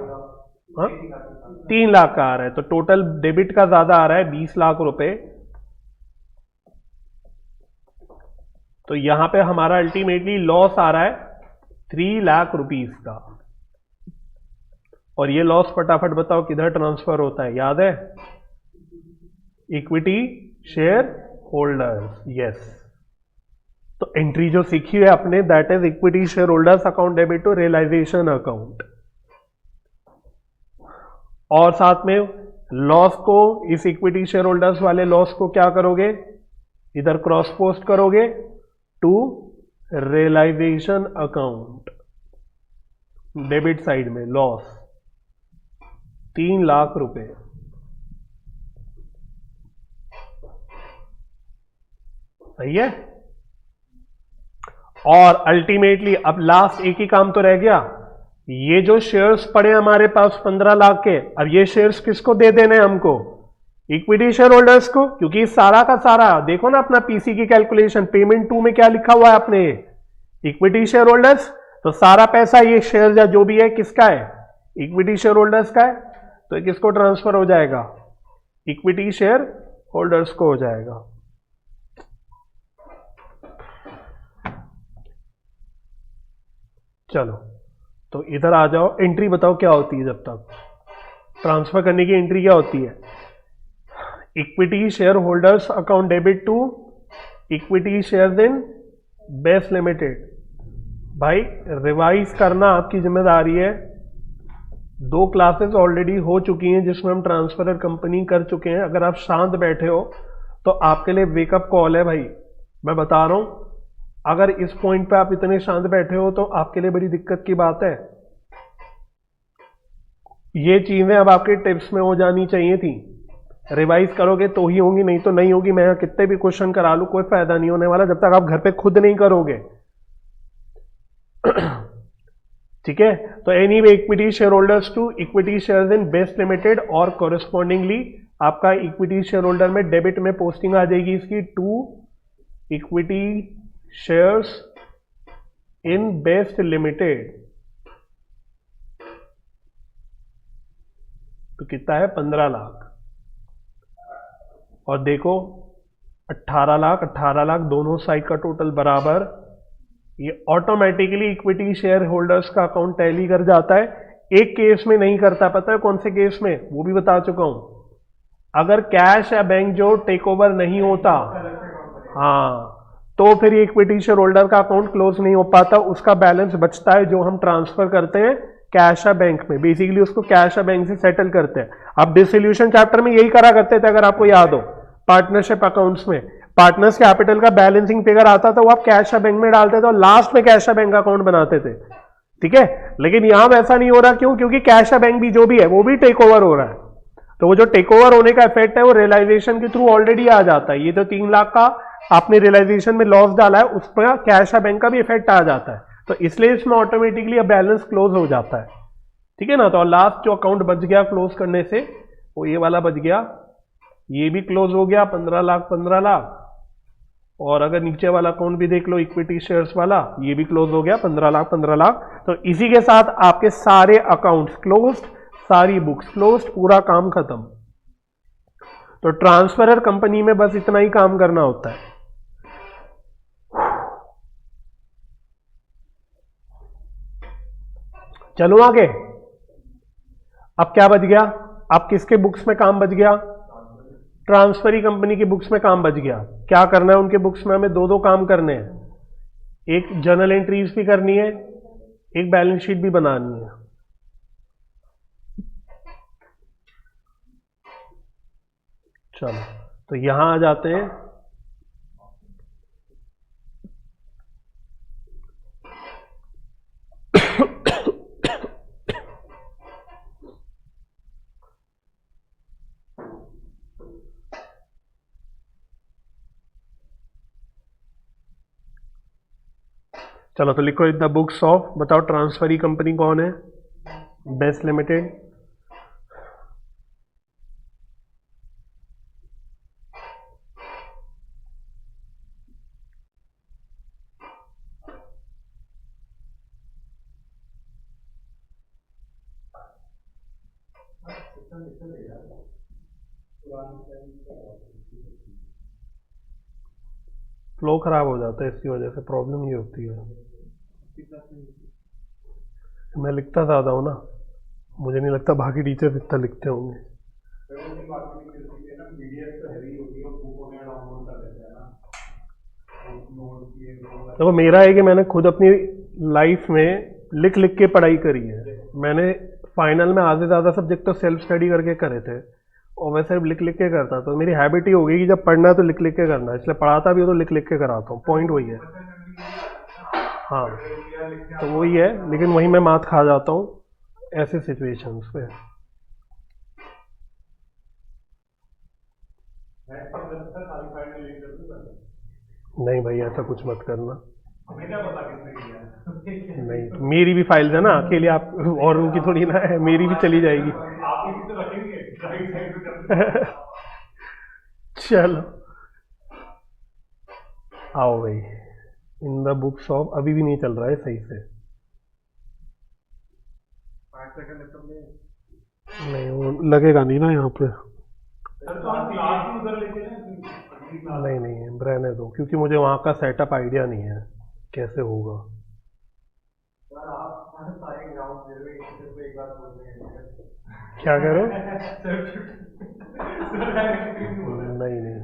3 लाख का आ रहा है। तो टोटल डेबिट का ज्यादा आ रहा है 20 लाख रुपए। तो यहां पे हमारा अल्टीमेटली लॉस आ रहा है 3 लाख रुपीस का। और ये लॉस फटाफट बताओ किधर ट्रांसफर होता है? याद है? Equity share holders, yes. तो एंट्री जो सीखी है अपने, that is equity share holders account debit to realisation account. और साथ में लॉस को, इस इक्विटी शेयर होल्डर्स वाले लॉस को क्या करोगे? इधर क्रॉस पोस्ट करोगे to realisation account, debit side में लॉस 3 लाख रुपए। सही है। और अल्टीमेटली अब लास्ट एक ही काम तो रह गया, ये जो शेयर्स पड़े हमारे पास 15 लाख के, अब ये शेयर्स किसको दे देने हमको? इक्विटी शेयर होल्डर्स को, क्योंकि सारा का सारा देखो ना अपना पीसी की कैलकुलेशन, पेमेंट 2 में क्या लिखा हुआ है आपने? Equity share holders. तो सारा पैसा ये शेयर या जो भी है किसका है? इक्विटी शेयर होल्डर्स का है। तो किसको ट्रांसफर हो जाएगा? इक्विटी शेयर होल्डर्स को हो जाएगा। चलो तो इधर आ जाओ, एंट्री बताओ क्या होती है। जब तक ट्रांसफर करने की एंट्री क्या होती है? Equity share holders account debit to equity shares in Base Limited. भाई रिवाइज करना आपकी जिम्मेदारी है। 2 क्लासेस ऑलरेडी हो चुकी हैं जिसमें हम ट्रांसफर कंपनी कर चुके हैं। अगर आप शांत बैठे हो तो आपके लिए वेकअप कॉल है भाई, मैं बता रहा हूं। अगर इस पॉइंट पे आप इतने शांत बैठे हो तो आपके लिए बड़ी दिक्कत की बात है। ये चीजें अब आपके टिप्स में हो जानी चाहिए थी। रिवाइज करोगे तो ही होंगी, नहीं तो नहीं होगी। मैं कितने भी क्वेश्चन करा लूं कोई फायदा नहीं होने वाला जब तक आप घर पे खुद नहीं करोगे। ठीक है, तो anyway equity share holders to equity shares in best Limited और कोरिस्पॉन्डिंगली आपका इक्विटी शेयर होल्डर में डेबिट में पोस्टिंग आ जाएगी इसकी to equity shares in best Limited. तो कितना है? 15 लाख। और देखो 18 लाख 18 लाख दोनों साइड का टोटल बराबर। ये ऑटोमेटिकली इक्विटी शेयर होल्डर्स का अकाउंट टैली कर जाता है। एक केस में नहीं करता, पता है कौन से केस में? वो भी बता चुका हूं। अगर कैश या बैंक जो टेक ओवर नहीं होता, हाँ, तो फिर ये इक्विटी शेयर होल्डर का अकाउंट क्लोज नहीं हो पाता। उसका बैलेंस बचता है जो हम ट्रांसफर करते हैं कैश या बैंक में। बेसिकली उसको कैश या बैंक से सेटल करते हैं। अब डिसोल्यूशन चैप्टर में यही करा करते थे, अगर आपको याद हो। पार्टनरशिप अकाउंट्स में पार्टनर्स कैपिटल का बैलेंसिंग फिगर आता था, वो आप कैश या बैंक में डालते थे और लास्ट में कैश या बैंक अकाउंट बनाते थे। ठीक है, लेकिन यहां वैसा नहीं हो रहा। क्यों? क्योंकि कैश या बैंक भी जो भी है वो भी टेक ओवर हो रहा है। तो वो जो टेक ओवर होने का इफेक्ट है वो रियलाइजेशन के थ्रू ऑलरेडी आ जाता है। ये तो 3 लाख का आपने रियलाइजेशन में लॉस डाला है, उस पर कैश या बैंक का भी इफेक्ट आ जाता है। तो इसलिए इसमें ऑटोमेटिकली अब बैलेंस क्लोज हो जाता है। ठीक है ना। तो लास्ट जो अकाउंट बच गया क्लोज करने से वो ये वाला बच गया, ये भी क्लोज हो गया 15 लाख 15 लाख। और अगर नीचे वाला अकाउंट भी देख लो इक्विटी शेयर्स वाला, ये भी क्लोज हो गया 15 लाख 15 लाख। तो इसी के साथ आपके सारे अकाउंट्स क्लोज्ड, सारी बुक्स क्लोज्ड, पूरा काम खत्म। तो ट्रांसफरर कंपनी में बस इतना ही काम करना होता है। चलो आगे। अब क्या बच गया? अब किसके बुक्स में काम बच गया? ट्रांसफरी कंपनी की बुक्स में काम बच गया। क्या करना है उनके बुक्स में? हमें 2 काम करने हैं। एक जर्नल एंट्रीज भी करनी है, एक बैलेंस शीट भी बनानी है। चलो तो यहां आ जाते हैं। चलो तो लिखो इन द बुक्स ऑफ, बताओ ट्रांसफरी कंपनी कौन है? Best limited. फ्लो खराब हो जाता है, इसकी वजह से प्रॉब्लम ये होती है। मैं लिखता ज्यादा हूं ना, मुझे नहीं लगता बाकी टीचर इतना लिखते होंगे। तो मेरा है कि मैंने खुद अपनी लाइफ में लिख लिख के पढ़ाई करी है। मैंने फाइनल में आधे ज्यादा सब्जेक्ट तो सेल्फ स्टडी करके करे थे और मैं सिर्फ लिख लिख के करता। तो मेरी हैबिट ही हो गई कि जब पढ़ना है तो लिख लिख के करना है, इसलिए पढ़ाता भी हो तो लिख लिख के कराता हूँ। पॉइंट वही है। हाँ तो वही है, लेकिन वही मैं मात खा जाता हूँ ऐसे सिचुएशंस पे। नहीं भाई ऐसा कुछ मत करना। नहीं मेरी भी फाइल्स है ना, अकेले आप और उनकी थोड़ी ना है, मेरी भी चली जाएगी। चलो आओ भाई, इन द बुक्स ऑफ अभी भी नहीं चल रहा है सही से। नहीं वो लगेगा नहीं ना यहाँ पे। नहीं नहीं रहने दो, क्योंकि मुझे वहाँ का सेटअप आइडिया नहीं है कैसे होगा। क्या कह रहे हो? नहीं नहीं,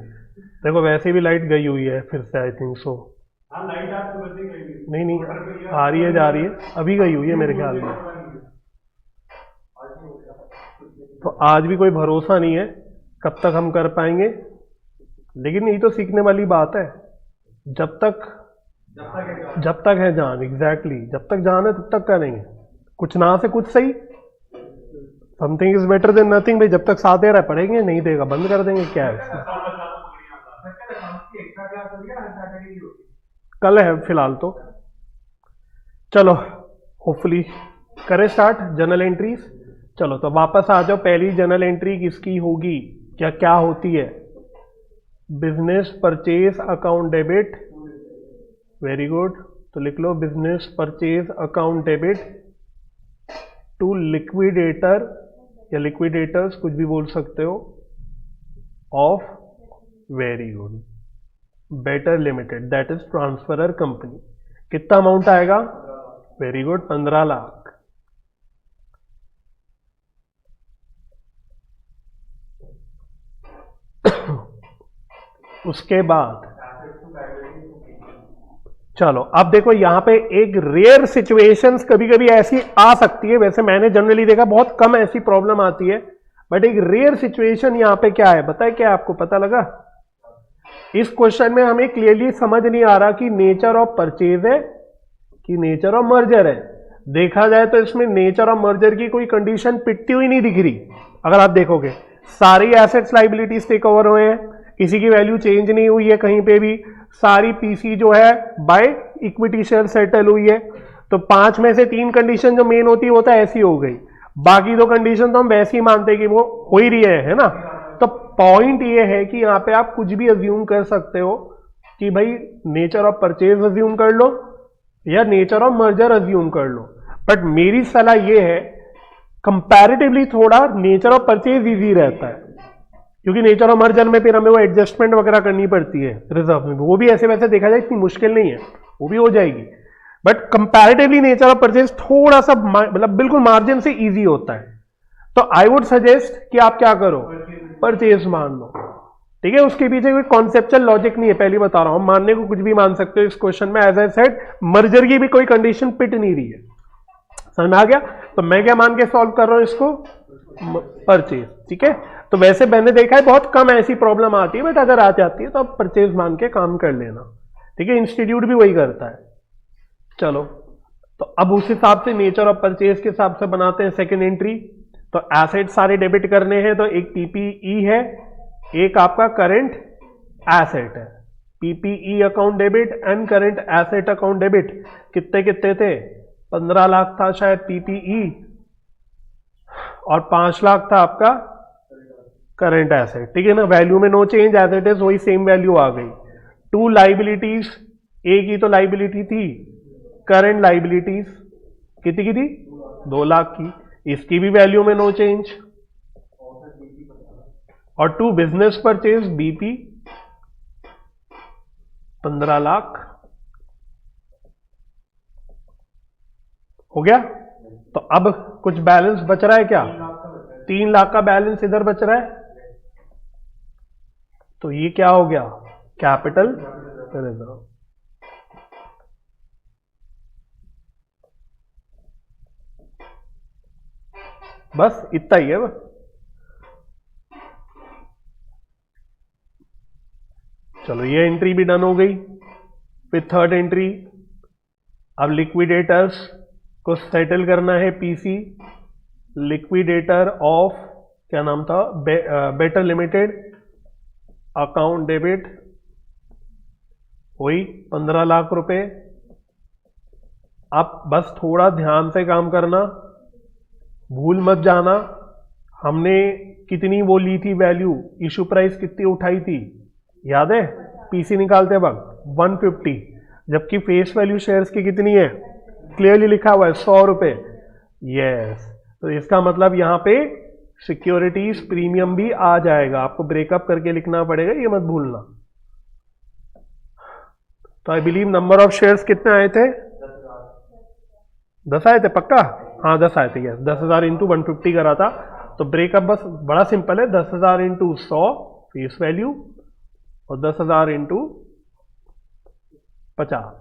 देखो वैसे भी लाइट गई हुई है फिर से, आई थिंक सो। नहीं नहीं, आ रही है जा रही है, अभी गई हुई है मेरे ख्याल में। तो आज भी कोई भरोसा नहीं है कब तक हम कर पाएंगे, लेकिन यही तो सीखने वाली बात है। जब तक है जान, एग्जैक्टली जब तक जान है तब तक करेंगे, कुछ ना से कुछ सही। Something is better than nothing भाई, जब तक साथ दे रहा है पढ़ेंगे, नहीं देगा बंद कर देंगे, क्या है इसमें। कल है फिलहाल तो। चलो होपफुली करें स्टार्ट जर्नल एंट्रीज। चलो तो वापस आ जाओ, पहली जर्नल एंट्री किसकी होगी, क्या क्या होती है? Business purchase account debit, very good. तो लिख लो business purchase account debit to liquidator या लिक्विडेटर्स, कुछ भी बोल सकते हो, of, very good, better limited, that is transferor company. कितना अमाउंट आएगा? Very good, 15 lakh. उसके बाद चलो अब देखो यहां पे एक रेयर सिचुएशंस कभी कभी ऐसी आ सकती है, वैसे मैंने जनरली देखा बहुत कम ऐसी प्रॉब्लम आती है, बट एक रेयर सिचुएशन यहां पे क्या है बताए, क्या आपको पता लगा? इस क्वेश्चन में हमें क्लियरली समझ नहीं आ रहा कि नेचर ऑफ परचेज है कि नेचर ऑफ मर्जर है। देखा जाए तो इसमें नेचर ऑफ मर्जर की कोई कंडीशन पिटती हुई नहीं दिख रही। अगर आप देखोगे सारी एसेट्स लाइबिलिटीज टेक ओवर हुए हैं, किसी की वैल्यू चेंज नहीं हुई है कहीं पे भी, सारी पीसी जो है बाय इक्विटी शेयर सेटल हुई है। तो 5 में से 3 कंडीशन जो मेन होती है वो तो ऐसी हो गई, बाकी 2 कंडीशन तो हम वैसे ही मानते हैं कि वो हो ही रही है ना। तो पॉइंट ये है कि यहां पे आप कुछ भी अज्यूम कर सकते हो कि भाई नेचर ऑफ परचेज अज्यूम कर लो या नेचर ऑफ मर्जर अज्यूम कर लो, बट मेरी सलाह ये है कंपैरेटिवली थोड़ा नेचर ऑफ परचेज इजी रहता है, क्योंकि नेचर ऑफ मर्जर में फिर हमें वो एडजस्टमेंट वगैरह करनी पड़ती है रिजर्व में, वो भी ऐसे वैसे देखा जाए इतनी मुश्किल नहीं है, वो भी हो जाएगी। But comparatively nature of purchase थोड़ा सा मतलब बिल्कुल मार्जिन से इजी होता है। तो आई वुड सजेस्ट कि आप क्या करो, परचेज मान लो, ठीक है। उसके पीछे कोई कॉन्सेप्चुअल लॉजिक नहीं है, पहले बता रहा हूं, मानने को कुछ भी मान सकते हो इस क्वेश्चन में। एज आई सेड मर्जर की भी कोई कंडीशन पिट नहीं रही है, समझ में आ गया? तो मैं क्या मान के सॉल्व कर रहा हूं इसको, परचेज, ठीक है। तो वैसे मैंने देखा है बहुत कम ऐसी प्रॉब्लम आती है, बट अगर आ जाती है तो आप परचेज मान के काम कर लेना, ठीक है। इंस्टीट्यूट भी वही करता है। चलो तो अब उस हिसाब से नेचर ऑफ परचेज के हिसाब से बनाते हैं सेकेंड एंट्री। तो एसेट सारे डेबिट करने हैं, तो एक पीपीई है, एक आपका करंट एसेट है। PPE account debit and current asset account debit कितने कितने थे? 15 लाख था शायद पीपीई और 5 लाख था आपका करंट एसेट, ठीक है ना। वैल्यू में no change, as it is वही सेम वैल्यू आ गई। 2 लाइबिलिटीज, एक ही तो लाइबिलिटी थी करंट लाइबिलिटीज, कितनी की थी? 2 लाख की, इसकी भी वैल्यू में नो चेंज। और 2 बिजनेस परचेज बीपी 15 लाख हो गया। तो अब कुछ बैलेंस बच रहा है क्या? 3 लाख का बैलेंस इधर बच रहा है, तो ये क्या हो गया? Capital reserve. बस इतना ही है। चलो ये एंट्री भी डन हो गई। फिर थर्ड एंट्री, अब लिक्विडेटर्स को सेटल करना है पीसी, लिक्विडेटर ऑफ क्या नाम था, बेटर लिमिटेड अकाउंट डेबिट, वही 15 लाख रुपए। अब बस थोड़ा ध्यान से काम करना, भूल मत जाना, हमने कितनी वो ली थी वैल्यू, इशू प्राइस कितनी उठाई थी याद है? पीसी निकालते वक्त 150, जबकि फेस वैल्यू शेयर्स की कितनी है? क्लियरली लिखा हुआ है 100 रुपए। यस, तो इसका मतलब यहां पे सिक्योरिटीज प्रीमियम भी आ जाएगा, आपको ब्रेकअप करके लिखना पड़ेगा, ये मत भूलना। तो I believe number of shares कितने आए थे? 10 आए थे पक्का? हाँ 10 आए थे, यस। 10,000 इंटू 150 करा था। तो ब्रेकअप बस बड़ा सिंपल है, 10,000 इंटू 100 फेस वैल्यू और 10,000 इंटू 50,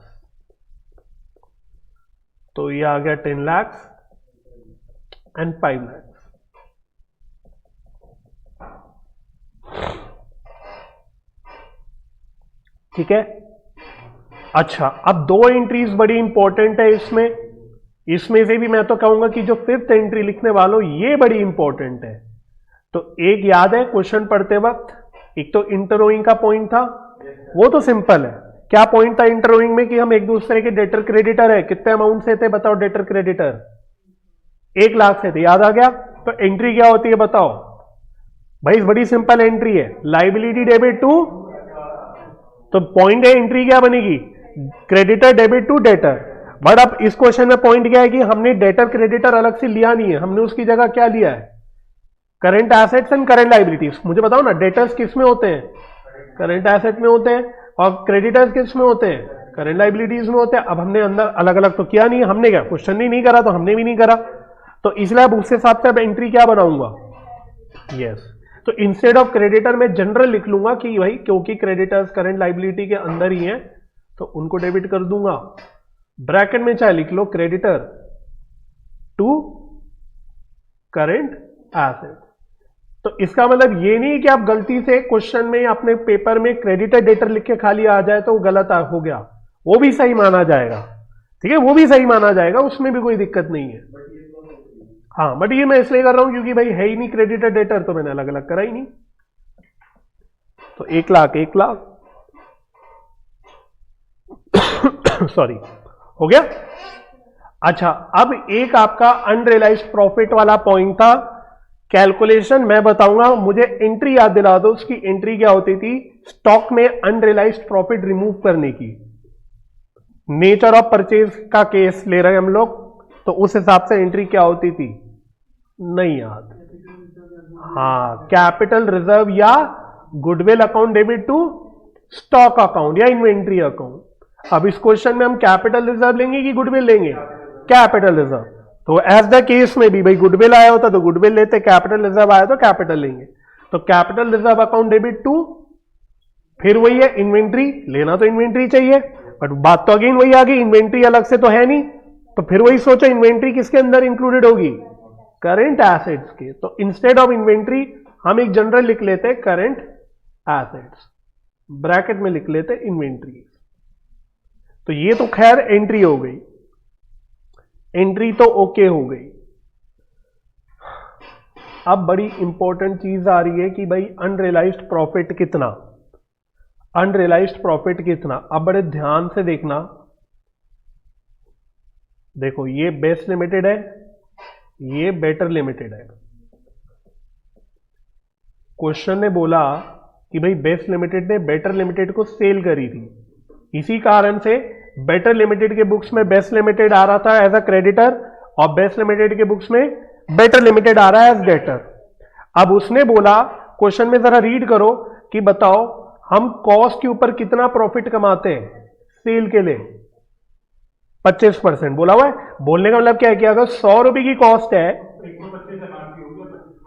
तो ये आ गया 10 लाख एंड 5 लाख। ठीक है। अच्छा, अब 2 एंट्रीज बड़ी इंपॉर्टेंट है इसमें से भी मैं तो कहूंगा कि जो 5th एंट्री लिखने वालों ये बड़ी इंपॉर्टेंट है। तो एक याद है क्वेश्चन पढ़ते वक्त, एक तो इंटररोइंग का पॉइंट था, वो तो सिंपल है। क्या पॉइंट था इंटररोइंग में कि हम एक दूसरे के डेटर क्रेडिटर है। कितने अमाउंट से थे बताओ डेटर क्रेडिटर? 1 लाख से थे, याद आ गया। तो एंट्री क्या होती है बताओ भाई? बड़ी सिंपल एंट्री है, लाइबिलिटी डेबिट टू, तो पॉइंट है एंट्री क्या बनेगी? Creditor debit to debtor. But अब इस क्वेश्चन में पॉइंट क्या है कि हमने डेटर क्रेडिटर अलग से लिया नहीं है, हमने उसकी जगह क्या लिया है? Current assets and current liabilities. मुझे बताओ ना, डेटर्स किस में होते हैं? करंट एसेट में होते हैं, और क्रेडिटर्स किस में होते हैं? करंट लाइबिलिटीज में होते हैं। अब हमने अंदर अलग अलग तो किया नहीं, हमने क्या क्वेश्चन ही नहीं करा, तो हमने भी नहीं करा, तो इसलिए अब उस हिसाब से अब एंट्री क्या बनाऊंगा? यस। तो इंस्टेड ऑफ क्रेडिटर में जनरल लिख लूंगा कि भाई क्योंकि क्रेडिटर्स करंट लाइबिलिटी के अंदर ही हैं तो उनको डेबिट कर दूंगा। ब्रैकेट में चाहे लिख लो क्रेडिटर टू करंट एसेट। तो इसका मतलब ये नहीं कि आप गलती से क्वेश्चन में अपने पेपर में क्रेडिटर डेटर लिख के खाली आ जाए तो गलत हो गया, वो भी सही माना जाएगा। ठीक है, वो भी सही माना जाएगा, उसमें भी कोई दिक्कत नहीं है। हाँ, बट ये मैं इसलिए कर रहा हूं क्योंकि भाई है ही नहीं क्रेडिटर डेटर, तो मैंने अलग अलग करा ही नहीं। तो 1 लाख सॉरी, हो गया। अच्छा, अब एक आपका अनरियलाइज्ड प्रॉफिट वाला पॉइंट था। कैलकुलेशन मैं बताऊंगा, मुझे एंट्री याद दिला दो। उसकी एंट्री क्या होती थी? स्टॉक में अनरियलाइज्ड प्रॉफिट रिमूव करने की। नेचर ऑफ परचेज का केस ले रहे हैं हम लोग, तो उस हिसाब से एंट्री क्या होती थी? नहीं याद? हाँ, कैपिटल रिजर्व या goodwill account debit to stock account या इन्वेंट्री अकाउंट। अब इस क्वेश्चन में हम कैपिटल रिजर्व लेंगे कि गुडविल लेंगे? Capital reserve. तो एज द केस में भी भाई गुडविल आया होता तो गुडविल लेते, कैपिटल रिजर्व आया तो कैपिटल लेंगे। तो capital reserve account debit to, फिर वही है इन्वेंट्री, लेना तो इन्वेंट्री चाहिए, बट बात तो अगेन वही आ गई, इन्वेंट्री अलग से तो है नहीं, तो फिर वही सोचो इन्वेंट्री किसके अंदर इंक्लूडेड होगी? करंट एसेट्स के। तो इंस्टेड ऑफ इन्वेंट्री हम एक जनरल लिख लेते करंट एसेट्स, ब्रैकेट में लिख लेते इन्वेंट्री। तो ये तो खैर एंट्री हो गई, एंट्री तो ओके हो गई। अब बड़ी इंपॉर्टेंट चीज आ रही है कि भाई अनरियलाइज्ड प्रॉफिट कितना, अनरियलाइज्ड प्रॉफिट कितना। अब बड़े ध्यान से देखना, देखो ये बेस्ट लिमिटेड है, ये बेटर लिमिटेड है। क्वेश्चन ने बोला कि भाई बेस्ट लिमिटेड ने बेटर लिमिटेड को सेल करी थी, इसी कारण से बेटर लिमिटेड के बुक्स में बेस्ट लिमिटेड आ रहा था एज अ क्रेडिटर और बेस्ट लिमिटेड के बुक्स में बेटर लिमिटेड आ रहा है एज डेटर। अब उसने बोला क्वेश्चन में जरा रीड करो कि बताओ हम कॉस्ट के ऊपर कितना प्रॉफिट कमाते हैं सेल के लिए? 25% बोला हुआ है। बोलने का मतलब क्या है कि अगर 100 रुपए की कॉस्ट है,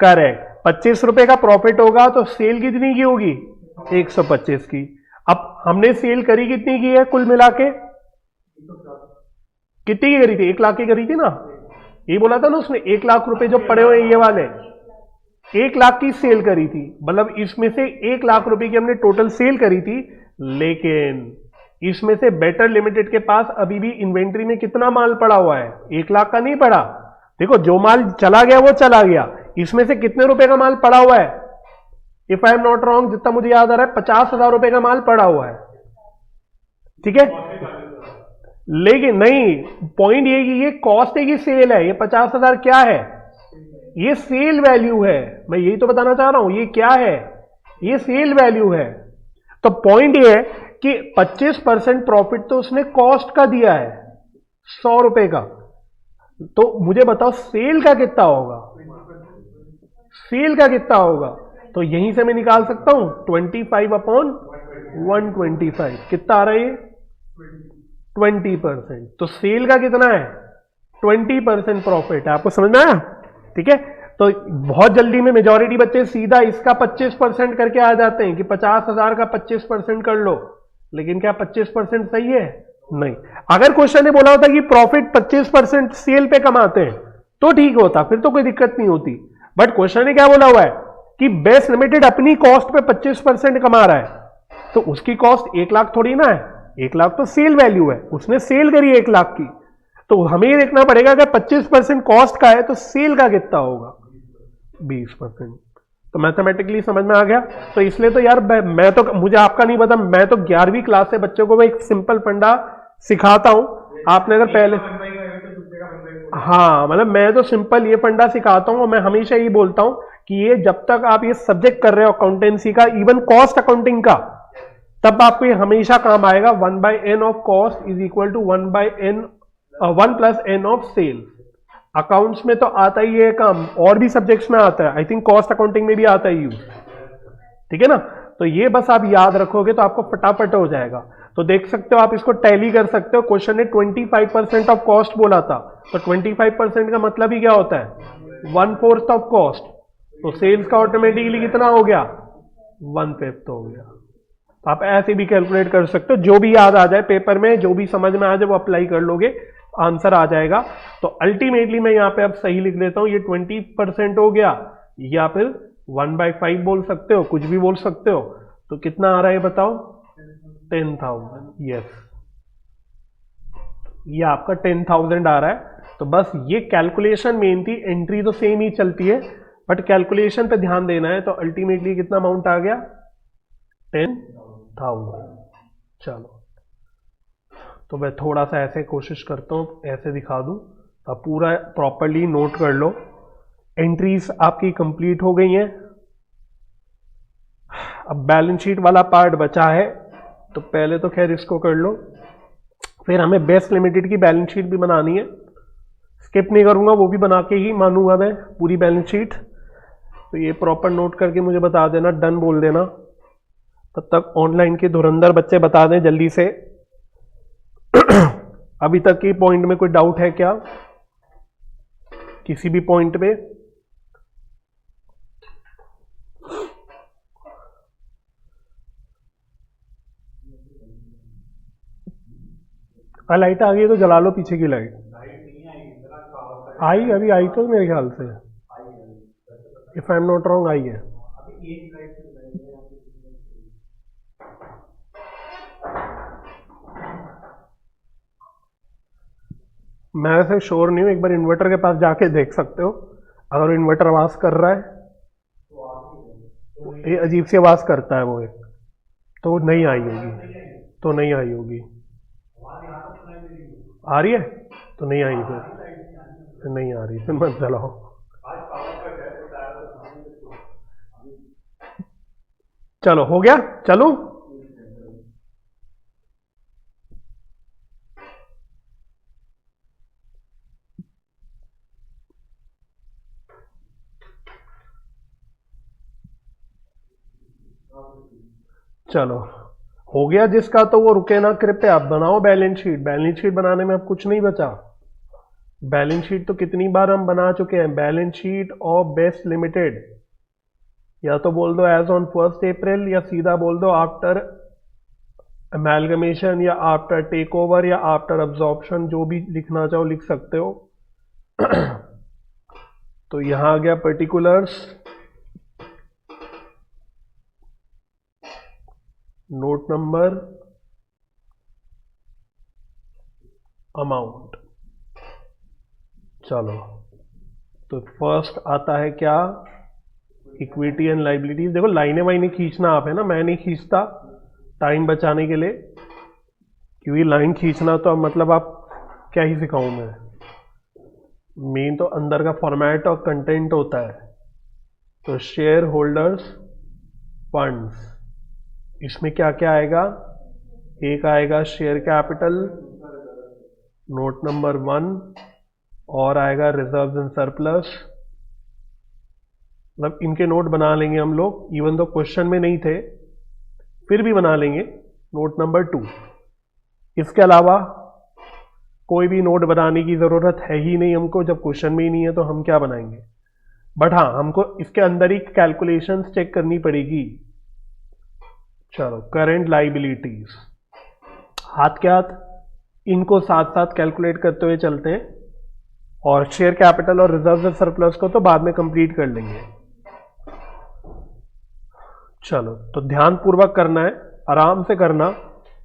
करेक्ट, 25 रुपए का प्रॉफिट होगा तो सेल कितनी की होगी? 125 की। अब हमने सेल करी कितनी की है कुल मिला के? कितनी की करी थी? 1 लाख की करी थी ना, ये बोला था ना उसने। 1 लाख रुपए जो पड़े हुए ये वाले 1 लाख की सेल करी थी, मतलब इसमें से 1 लाख रुपए की हमने टोटल सेल करी थी। लेकिन इसमें से बेटर लिमिटेड के पास अभी भी इन्वेंट्री में कितना माल पड़ा हुआ है? 1 लाख का नहीं पड़ा। देखो जो माल चला गया वो चला गया, इसमें से कितने रुपए का माल पड़ा हुआ है? If I am not wrong, जितना मुझे याद आ रहा है 50,000 रुपए का माल पड़ा हुआ है। ठीक है, लेकिन नहीं, पॉइंट ये कि ये कॉस्ट है कि सेल है? ये 50,000 क्या है? ये सेल वैल्यू है। मैं यही तो बताना चाह रहा हूं, ये क्या है? ये सेल वैल्यू है। तो पॉइंट ये है कि 25% प्रॉफिट तो उसने कॉस्ट का दिया है 100 रुपए का, तो मुझे बताओ सेल का कितना होगा? सेल का कितना होगा, तो यहीं से मैं निकाल सकता हूं 25/125 कितना आ रहा है ये 20%। तो सेल का कितना है 20% प्रॉफिट है, आपको समझ में आया? ठीक है, तो बहुत जल्दी में मेजॉरिटी बच्चे सीधा इसका 25% करके आ जाते हैं कि 50,000 का 25% कर लो, लेकिन क्या 25% सही है? नहीं। अगर क्वेश्चन ने बोला होता कि प्रॉफिट 25% सेल पे कमाते हैं तो ठीक होता, फिर तो कोई दिक्कत नहीं होती। बट क्वेश्चन ने क्या बोला हुआ है कि बेस्ट लिमिटेड अपनी कॉस्ट पे 25% कमा रहा है, तो उसकी कॉस्ट 1 लाख थोड़ी ना है, 1 लाख तो सेल वैल्यू है, उसने सेल करी 1 लाख की, तो हमें ये देखना पड़ेगा अगर 25% कॉस्ट का है तो सेल का कितना होगा 20%। तो मैथमेटिकली समझ में आ गया। तो इसलिए तो यार मैं तो, मुझे आपका नहीं पता, मैं तो 11वीं क्लास से बच्चों को मैं एक सिंपल फंडा सिखाता हूं। आपने अगर पहले, हाँ मतलब मैं तो सिंपल ये फंडा सिखाता हूं, मैं हमेशा ये बोलता हूं कि ये जब तक आप ये सब्जेक्ट कर रहे हो अकाउंटेंसी का, इवन कॉस्ट अकाउंटिंग का, तब आपको ये हमेशा काम आएगा। 1/n of cost is equal to 1+n of sale. Accounts में तो आता ही है काम, और भी सब्जेक्ट्स में आता है, आई थिंक कॉस्ट अकाउंटिंग में भी आता है यूज, ठीक है ना। तो ये बस आप याद रखोगे तो आपको फटाफट हो जाएगा। तो देख सकते हो आप इसको टैली कर सकते हो। क्वेश्चन ने 25% ऑफ कॉस्ट बोला था, तो 25% का मतलब ही क्या होता है 1/4 ऑफ कॉस्ट, तो सेल्स का ऑटोमेटिकली कितना हो गया 1/5 हो गया। तो आप ऐसे भी कैलकुलेट कर सकते हो, जो भी याद आ जाए पेपर में, जो भी समझ में आ जाए वो अप्लाई कर लोगे, आंसर आ जाएगा। तो अल्टीमेटली मैं यहां पे अब सही लिख लेता हूं, ये 20% हो गया, या फिर 1/5 बोल सकते हो, कुछ भी बोल सकते हो। तो कितना आ रहा है बताओ 10,000। यस, ये आपका 10,000 आ रहा है। तो बस ये कैलकुलेशन मेन थी, एंट्री तो सेम ही चलती है बट कैलकुलेशन पे ध्यान देना है। तो अल्टीमेटली कितना अमाउंट आ गया 10,000। चलो, तो मैं थोड़ा सा ऐसे कोशिश करता हूं ऐसे दिखा दूं, तो आप पूरा प्रॉपरली नोट कर लो। एंट्रीज आपकी कंप्लीट हो गई हैं। अब बैलेंस शीट वाला पार्ट बचा है, तो पहले तो खैर इसको कर लो, फिर हमें बेस्ट लिमिटेड की बैलेंस शीट भी बनानी है। स्किप नहीं करूंगा, वो भी बना के ही मानूंगा मैं पूरी बैलेंस शीट। तो ये प्रॉपर नोट करके मुझे बता देना, डन बोल देना। तब तक ऑनलाइन के धुरंधर बच्चे बता दें जल्दी से अभी तक की पॉइंट में कोई डाउट है क्या, किसी भी पॉइंट पे? लाइट आ गई तो जला लो पीछे की लाइट। आई, अभी आई तो मेरे ख्याल से, if I am not wrong I है। मैं वैसे श्योर नहीं हूं, एक बार इन्वर्टर के पास जाके देख सकते हो। अगर इन्वर्टर आवाज कर रहा है, ये अजीब सी आवाज करता है वो एक, तो नहीं आई होगी, तो नहीं आई होगी। आ रही है तो नहीं आई, फिर नहीं आ रही, फिर मत जलाओ। चलो हो गया, चलो चलो हो गया जिसका, तो वो रुके ना कृपया, आप बनाओ बैलेंस शीट। बैलेंस शीट बनाने में अब कुछ नहीं बचा। बैलेंस शीट तो कितनी बार हम बना चुके हैं। Balance sheet of Best limited, या तो बोल दो एज ऑन 1 अप्रैल, या सीधा बोल दो आफ्टर अमेलगमेशन, या आफ्टर टेक ओवर, या आफ्टर अब्जॉर्प्शन, जो भी लिखना चाहो लिख सकते हो। तो यहां आ गया पर्टिकुलर्स, नोट नंबर, अमाउंट। चलो, तो फर्स्ट आता है क्या, इक्विटी एंड लाइबिलिटीज। देखो लाइनें वाइनें खींचना आप है ना, मैं नहीं खींचता टाइम बचाने के लिए, क्योंकि लाइन खींचना तो अब मतलब आप क्या ही सिखाऊं मैं। मेन तो अंदर का फॉर्मेट और कंटेंट होता है। तो शेयर होल्डर्स फंड्स, इसमें क्या क्या आएगा, एक आएगा शेयर कैपिटल, नोट नंबर 1, और आएगा रिजर्व्स एंड सरप्लस, मतलब इनके नोट बना लेंगे हम लोग, इवन दो क्वेश्चन में नहीं थे फिर भी बना लेंगे। नोट नंबर 2, इसके अलावा कोई भी नोट बनाने की जरूरत है ही नहीं हमको, जब क्वेश्चन में ही नहीं है तो हम क्या बनाएंगे। बट हाँ, हमको इसके अंदर ही कैलकुलेशंस चेक करनी पड़ेगी। चलो, करंट लाइबिलिटीज, हाथ के हाथ इनको साथ साथ कैलकुलेट करते हुए चलते हैं, और शेयर कैपिटल और रिजर्व एंड सरप्लस को तो बाद में कंप्लीट कर लेंगे। चलो, तो ध्यान पूर्वक करना है, आराम से करना।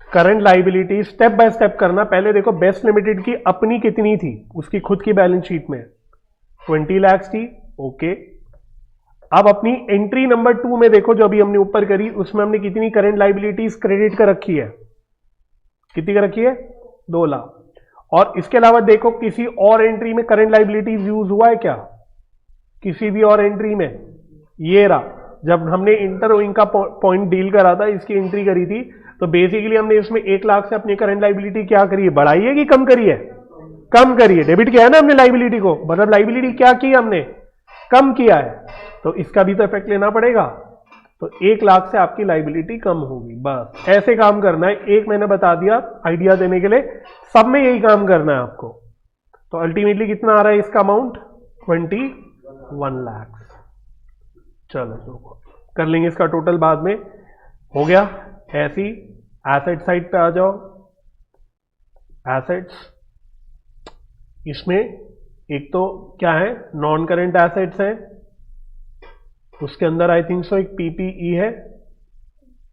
Current liability step by step करना। पहले देखो बेस्ट लिमिटेड की अपनी कितनी थी, उसकी खुद की बैलेंस शीट में 20 लाख थी, ओके। अब अपनी एंट्री नंबर 2 में देखो, जो अभी हमने ऊपर करी, उसमें हमने कितनी करंट लाइबिलिटीज क्रेडिट कर रखी है, कितनी कर रखी है, 2 लाख। और इसके अलावा देखो किसी और एंट्री में करंट लाइबिलिटीज यूज हुआ है क्या, किसी भी और एंट्री में। ये रहा, जब हमने इंटर का पॉइंट डील करा था, इसकी एंट्री करी थी, तो बेसिकली हमने इसमें 1 लाख से अपनी करंट लाइबिलिटी क्या करी है, बढ़ाई है कि कम करी है, कम करी है। डेबिट किया है ना हमने लाइबिलिटी को, मतलब लाइबिलिटी क्या की हमने, कम किया है, तो इसका भी तो इफेक्ट लेना पड़ेगा। तो 1 लाख से आपकी लाइबिलिटी कम होगी, बस ऐसे काम करना है। एक मैंने बता दिया आइडिया देने के लिए, सब में यही काम करना है आपको। तो अल्टीमेटली कितना आ रहा है इसका अमाउंट, 21 लाख। चलो कर लेंगे इसका टोटल बाद में, हो गया। ऐसी एसेट साइड पे आ जाओ, एसेट्स, इसमें एक तो क्या है, नॉन करेंट एसेट्स है, उसके अंदर आई थिंक सो एक पीपीई है,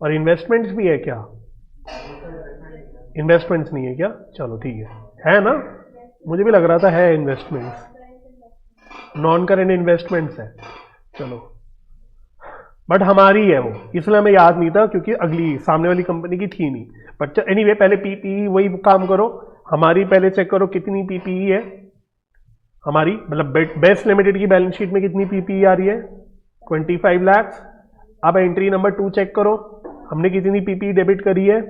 और इन्वेस्टमेंट्स भी है क्या, इन्वेस्टमेंट्स नहीं है क्या, चलो ठीक है ना, मुझे भी लग रहा था है इन्वेस्टमेंट्स, नॉन करेंट इन्वेस्टमेंट्स है, चलो। बट हमारी है वो, इसलिए हमें याद नहीं था क्योंकि अगली सामने वाली कंपनी की थी नहीं। बट एनीवे पहले पीपीई वही काम करो, हमारी पहले चेक करो कितनी पीपीई है हमारी, मतलब बेस्ट लिमिटेड की बैलेंस शीट में कितनी पीपीई आ रही है, 25 लाख। अब एंट्री नंबर 2 चेक करो, हमने कितनी पीपीई डेबिट करी है,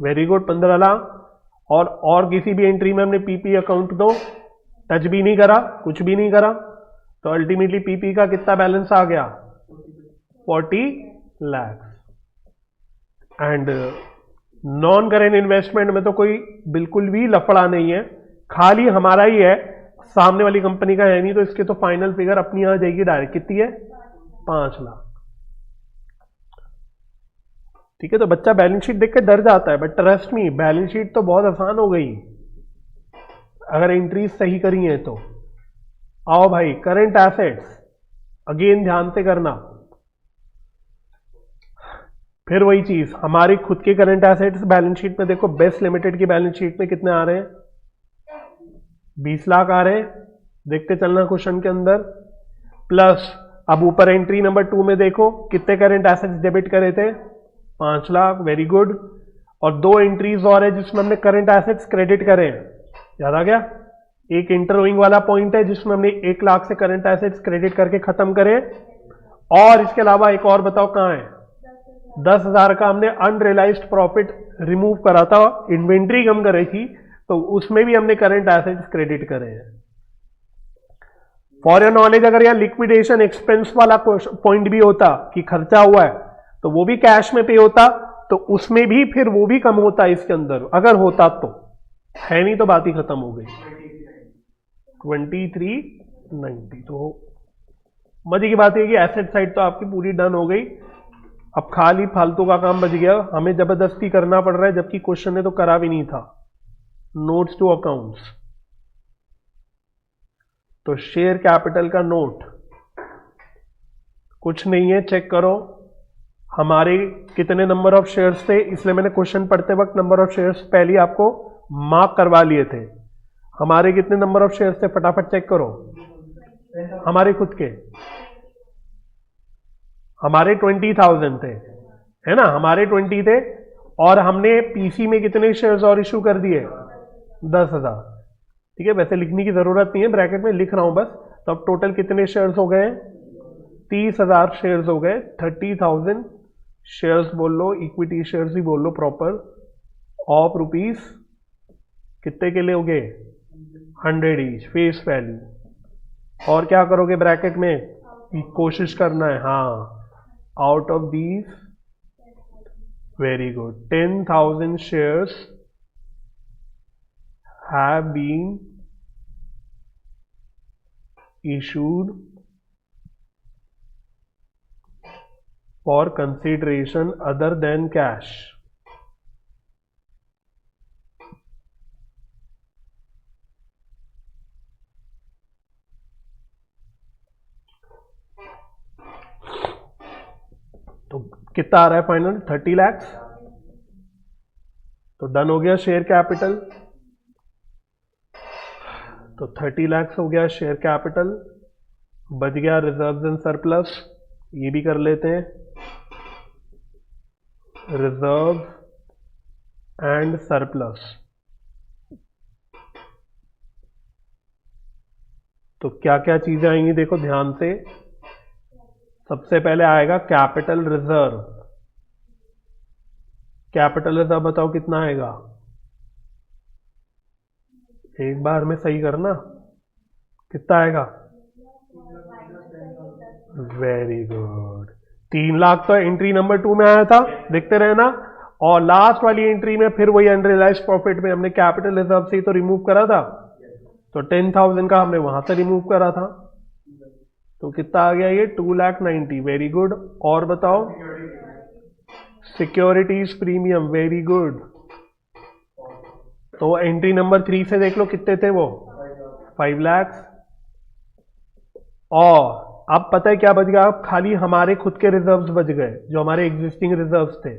वेरी गुड, 15 लाख। और किसी भी एंट्री में हमने पीपीई अकाउंट दो टच भी नहीं करा, कुछ भी नहीं करा, तो अल्टीमेटली पीपीई का कितना बैलेंस आ गया, 40 lakh. And non current investment में तो कोई बिल्कुल भी लफड़ा नहीं है, खाली हमारा ही है, सामने वाली कंपनी का है नहीं, तो इसके तो फाइनल फिगर अपनी आ जाएगी डायरेक्ट, कितनी है, 5 लाख। ठीक है, तो बच्चा बैलेंस शीट देख के डर जाता है, but trust me balance sheet तो बहुत आसान हो गई अगर एंट्रीज सही करी है तो। आओ भाई, करंट एसेट्स अगेन ध्यान से करना, फिर वही चीज, हमारी खुद के करंट एसेट्स बैलेंस शीट में देखो, बेस्ट लिमिटेड की बैलेंस शीट में कितने आ रहे हैं, 20 लाख आ रहे हैं, देखते चलना क्वेश्चन के अंदर। प्लस अब ऊपर एंट्री नंबर 2 में देखो कितने करंट एसेट्स डेबिट करे थे, 5 लाख, वेरी गुड। और 2 एंट्रीज और है जिसमें हमने करंट एसेट्स क्रेडिट करे हैं, याद आ गया। एक इंटरव्यूइंग वाला पॉइंट है जिसमें हमने 1 लाख से करंट एसेट्स क्रेडिट करके खत्म करे, और इसके अलावा एक और बताओ कहां है, 10,000 का हमने अनरियलाइज्ड प्रॉफिट रिमूव करा था, इन्वेंट्री कम कर रही थी, तो उसमें भी हमने करंट एसेट्स क्रेडिट करे हैं। फॉर योर नॉलेज, अगर यह लिक्विडेशन एक्सपेंस वाला पॉइंट भी होता कि खर्चा हुआ है, तो वो भी कैश में पे होता, तो उसमें भी फिर वो भी कम होता इसके अंदर, अगर होता तो, है नहीं तो बात ही खत्म हो गई। 2390, तो मजे की बात है कि एसेट साइड तो आपकी पूरी डन हो गई, अब खाली फालतू का काम बच गया, हमें जबरदस्ती करना पड़ रहा है, जबकि क्वेश्चन ने तो करा भी नहीं था। नोट्स टू अकाउंट्स, तो शेयर कैपिटल का नोट कुछ नहीं है, चेक करो हमारे कितने नंबर ऑफ शेयर्स थे, इसलिए मैंने क्वेश्चन पढ़ते वक्त नंबर ऑफ शेयर्स पहले आपको मार्क करवा लिए थे। हमारे कितने नंबर ऑफ शेयर्स थे, फटाफट चेक करो, हमारे खुद के, हमारे 20,000 थे, है ना, हमारे 20 थे, और हमने पीसी में कितने शेयर्स और इशू कर दिए, 10,000। ठीक है, वैसे लिखने की जरूरत नहीं है, ब्रैकेट में लिख रहा हूं बस। तो अब टोटल कितने शेयर्स हो गए, 30,000 शेयर्स हो गए, 30,000 शेयर्स बोल लो, इक्विटी शेयर्स ही बोल लो प्रॉपर, ऑफ रुपीज कितने के लिए हो गए, 100 ईच फेस वैल्यू। और क्या करोगे ब्रैकेट में, कोशिश करना है, हाँ। Out of these, very good, 10,000 shares have been issued for consideration other than cash. तो कितना आ रहा है फाइनल? 30 लाख। तो डन हो गया शेयर कैपिटल। तो 30 लाख हो गया शेयर कैपिटल, बच गया रिजर्व्स एंड सरप्लस। ये भी कर लेते हैं, रिजर्व एंड सरप्लस। तो क्या क्या चीजें आएंगी देखो ध्यान से। सबसे पहले आएगा कैपिटल रिजर्व। कैपिटल रिजर्व बताओ कितना आएगा? एक बार में सही करना, कितना आएगा? वेरी गुड, 3 लाख तो एंट्री नंबर 2 में आया था, देखते रहना। और लास्ट वाली एंट्री में फिर वही अनरियलाइज्ड प्रॉफिट में हमने कैपिटल रिजर्व से ही तो रिमूव करा था, तो 10,000 का हमने वहां से रिमूव करा था। तो कितना आ गया ये? 2,90,000। Very good. और बताओ, सिक्योरिटीज प्रीमियम, वेरी गुड। तो एंट्री नंबर 3 से देख लो कितने थे वो? 5 लाख। और अब पता है क्या बच गया? अब खाली हमारे खुद के रिजर्व्स बच गए, जो हमारे एग्जिस्टिंग रिजर्व्स थे।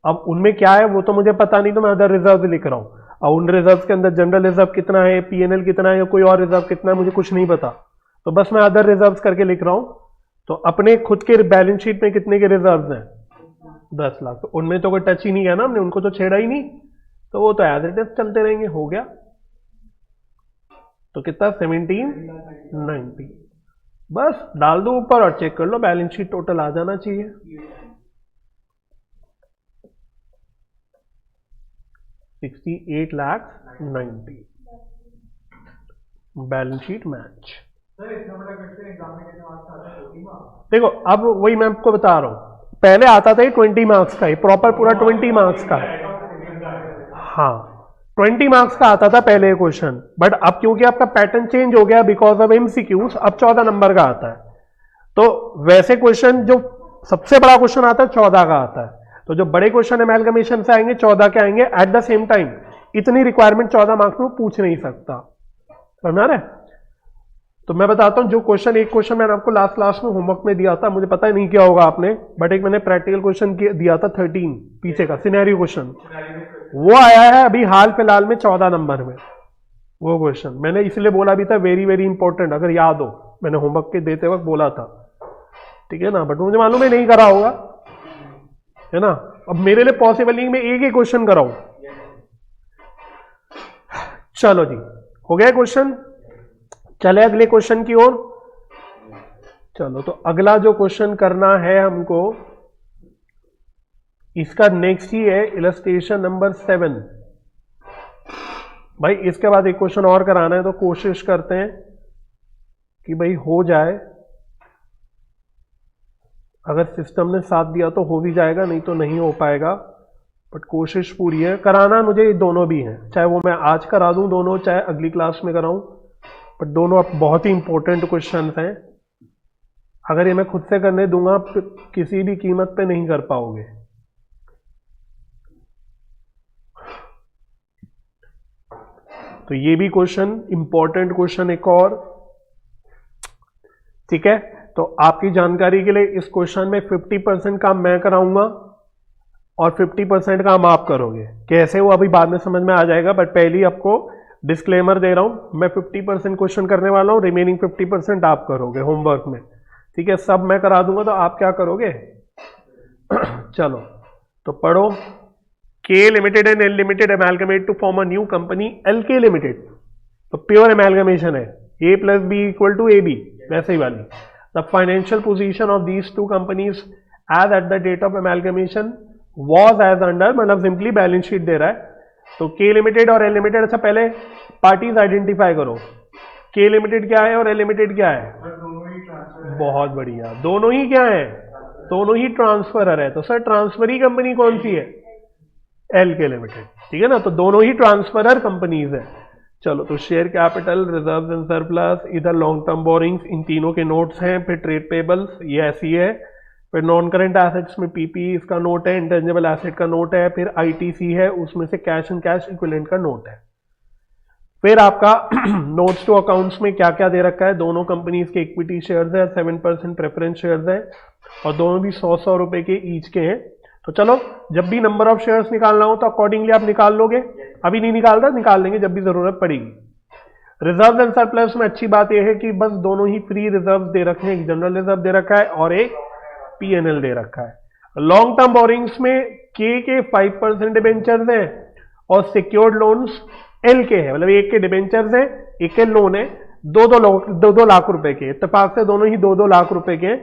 अब उनमें क्या है वो तो मुझे पता नहीं, तो मैं अदर रिजर्व लिख रहा हूं। और उन रिजर्व्स के अंदर जनरल रिजर्व कितना है, पीएनएल कितना है, या कोई और रिजर्व कितना है, मुझे कुछ नहीं पता। तो बस मैं अदर रिजर्व्स करके लिख रहा हूं। तो अपने खुद के बैलेंस शीट में कितने के रिजर्व्स हैं? 10 लाख। तो उनमें तो कोई टच ही नहीं किया ना हमने, उनको तो छेड़ा ही नहीं, तो वो तो एज इट इज चलते रहेंगे। हो गया। तो कितना? 1790। बस डाल दो ऊपर और चेक कर लो, बैलेंस शीट टोटल आ जाना चाहिए। $68,90,000 बैलेंस शीट मैच। देखो अब वही मैं आपको बता रहा हूं, पहले आता था 20 मार्क्स का, प्रॉपर पूरा 20 मार्क्स का। हाँ 20 मार्क्स का आता था पहले क्वेश्चन, बट अब क्योंकि आपका पैटर्न चेंज हो गया बिकॉज ऑफ एमसीक्यूज, अब 14 नंबर का आता है। तो वैसे क्वेश्चन जो सबसे बड़ा क्वेश्चन आता है 14 का आता है, तो जो बड़े क्वेश्चन एमैल्गमेशन से आएंगे 14 के आएंगे। एट द सेम टाइम इतनी रिक्वायरमेंट 14 मार्क्स में पूछ नहीं सकता, समझ रहे? तो मैं बताता हूं, जो क्वेश्चन, एक क्वेश्चन मैंने आपको लास्ट में होमवर्क में दिया था, मुझे पता नहीं क्या होगा आपने, बट एक मैंने प्रैक्टिकल क्वेश्चन दिया था 13 पीछे का सिनेरियो क्वेश्चन, वो आया है अभी हाल फिलहाल में 14 नंबर में। वो क्वेश्चन मैंने इसलिए बोला भी था वेरी वेरी इंपॉर्टेंट, अगर याद हो, मैंने होमवर्क के देते वक्त बोला था, ठीक है ना, बट मुझे मालूम है नहीं करा होगा, है ना। अब मेरे लिए पॉसिबल नहीं मैं एक ही क्वेश्चन कराऊं। चलो जी, हो गया क्वेश्चन। चले अगले क्वेश्चन की ओर। चलो तो अगला जो क्वेश्चन करना है हमको, इसका नेक्स्ट ही है इलस्ट्रेशन नंबर 7। भाई इसके बाद एक क्वेश्चन और कराना है, तो कोशिश करते हैं कि भाई हो जाए। अगर सिस्टम ने साथ दिया तो हो भी जाएगा, नहीं तो नहीं हो पाएगा, बट कोशिश पूरी है। कराना मुझे दोनों भी है, चाहे वो मैं आज करा दूं दोनों, चाहे अगली क्लास में कराऊं, बट दोनों अब बहुत ही इंपॉर्टेंट क्वेश्चन हैं। अगर ये मैं खुद से करने दूंगा किसी भी कीमत पे नहीं कर पाओगे। तो ये भी क्वेश्चन इंपॉर्टेंट क्वेश्चन एक और, ठीक है। तो आपकी जानकारी के लिए इस क्वेश्चन में 50% काम मैं कराऊंगा और 50% काम आप करोगे। कैसे वो अभी बाद में समझ में आ जाएगा, बट पहले ही आपको डिस्क्लेमर दे रहा हूं, मैं 50% क्वेश्चन करने वाला हूं, रिमेनिंग 50% आप करोगे होमवर्क में, ठीक है। सब मैं करा दूंगा, तो आप क्या करोगे? चलो तो पढ़ो। K limited and L limited amalgamate to form a new company L K limited. तो प्योर एमैल्गमेशन है, A plus B equal to A B, वैसे ही वाली। The financial position of these two companies as at the date of amalgamation was as under, मतलब simply balance sheet दे रहा है। तो के लिमिटेड और एल लिमिटेड, अच्छा पहले पार्टीज आइडेंटिफाई करो। के लिमिटेड क्या है और एल लिमिटेड क्या है? बहुत बढ़िया, दोनों ही क्या है, दोनों ही ट्रांसफरर है। तो सर ट्रांसफरी कंपनी कौन सी है, एलके लिमिटेड, ठीक है ना। तो दोनों ही ट्रांसफरर कंपनीज है। चलो तो share capital, reserve and surplus, इधर लॉन्ग टर्म बोरिंग्स, इन तीनों के नोट्स हैं। फिर ट्रेड पेबल्स ये ऐसी है। फिर नॉन करेंट एसेट्स में पीपी इसका नोट है, इंटेंजिबल एसेट का नोट है। फिर आईटीसी है, उसमें से कैश एंड कैश इक्विवेलेंट का नोट है। फिर आपका नोट्स टू अकाउंट्स में क्या क्या दे रखा है, दोनों कंपनीज के इक्विटी शेयर्स है, 7% प्रेफरेंस शेयर्स है और दोनों भी 100 रुपए के ईच के हैं। तो चलो जब भी नंबर ऑफ शेयर्स निकालना हो तो अकॉर्डिंगली आप निकाल लोगे, अभी नहीं निकाल रहा, निकाल लेंगे जब भी जरूरत पड़ेगी। रिजर्व एंड सरप्लस में अच्छी बात यह है कि बस दोनों ही फ्री रिजर्व दे रखे हैं, एक जनरल रिजर्व दे रखा है और एक पीएनएल दे रखा है। लॉन्ग टर्म बोरिंग्स में के 5% डिबेंचर्स हैं और सिक्योर्ड लोन्स एल के है, मतलब एक के डिबेंचर्स है, एक के लोन है, 2 लाख रुपए के, इत्तेफाक से दोनों ही 2 लाख रुपए के।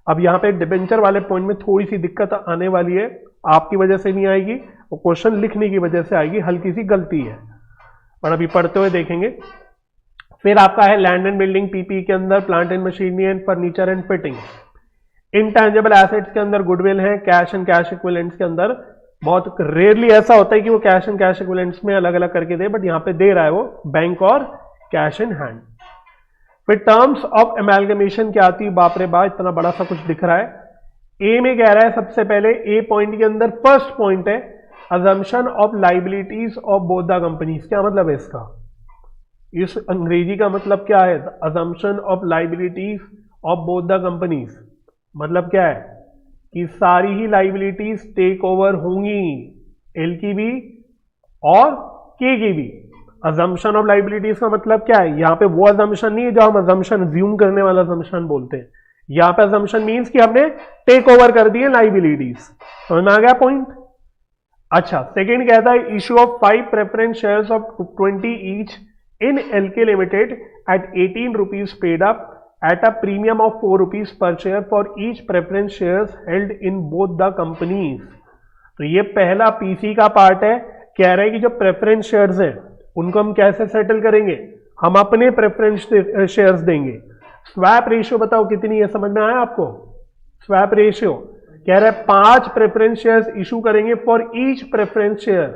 अब यहां पे डिबेंचर वाले पॉइंट में थोड़ी सी दिक्कत आने वाली है, आपकी वजह से नहीं आएगी, वो क्वेश्चन लिखने की वजह से आएगी, हल्की सी गलती है, पर अभी पढ़ते हुए देखेंगे। फिर आपका है लैंड एंड बिल्डिंग पीपी के अंदर, plant and machinery and furniture and fitting. Intangible assets के अंदर गुडविल है, कैश एंड कैश इक्विवेलेंट्स के अंदर बहुत रेयरली ऐसा होता है कि वो कैश एंड कैश इक्विवेलेंट्स में अलग अलग करके दे, बट यहां पे दे रहा है वो बैंक और कैश इन हैंड। फिर टर्म्स ऑफ एमैल्गमेशन क्या आती है, बाप रे बाप इतना बड़ा सा कुछ दिख रहा है। ए में कह रहा है सबसे पहले, ए पॉइंट के अंदर फर्स्ट पॉइंट है assumption of liabilities of both the companies. क्या मतलब है इसका, इस अंग्रेजी का मतलब क्या है, assumption of liabilities of both the companies, मतलब क्या है कि सारी ही लाइबिलिटीज टेक ओवर होंगी, एल की भी और के की भी। अजम्पशन ऑफ लाइबिलिटीज का मतलब क्या है, यहां पे वो अजम्पशन नहीं है जो हम अजम्पशन अज्यूम करने वाला अजम्पशन बोलते हैं, यहां पे अजम्पशन मींस कि हमने टेक ओवर कर दिए लाइबिलिटीज। समझ में आ गया पॉइंट। अच्छा, सेकंड कहता है issue of 5 preference shares of 20 each in LK Limited at 18 rupees paid up at a premium of 4 rupees per share for each preference shares held in both the companies। तो ये पहला PC का part है, कह रहे हैं कि जो प्रेफरेंस शेयर्स हैं उनको हम कैसे सेटल करेंगे, हम अपने प्रेफरेंस शेयर्स देंगे। स्वैप रेशियो बताओ कितनी है, समझ में आया आपको। स्वैप रेशियो कह रहे हैं 5 प्रेफरेंस शेयर्स इशू करेंगे फॉर ईच प्रेफरेंस शेयर,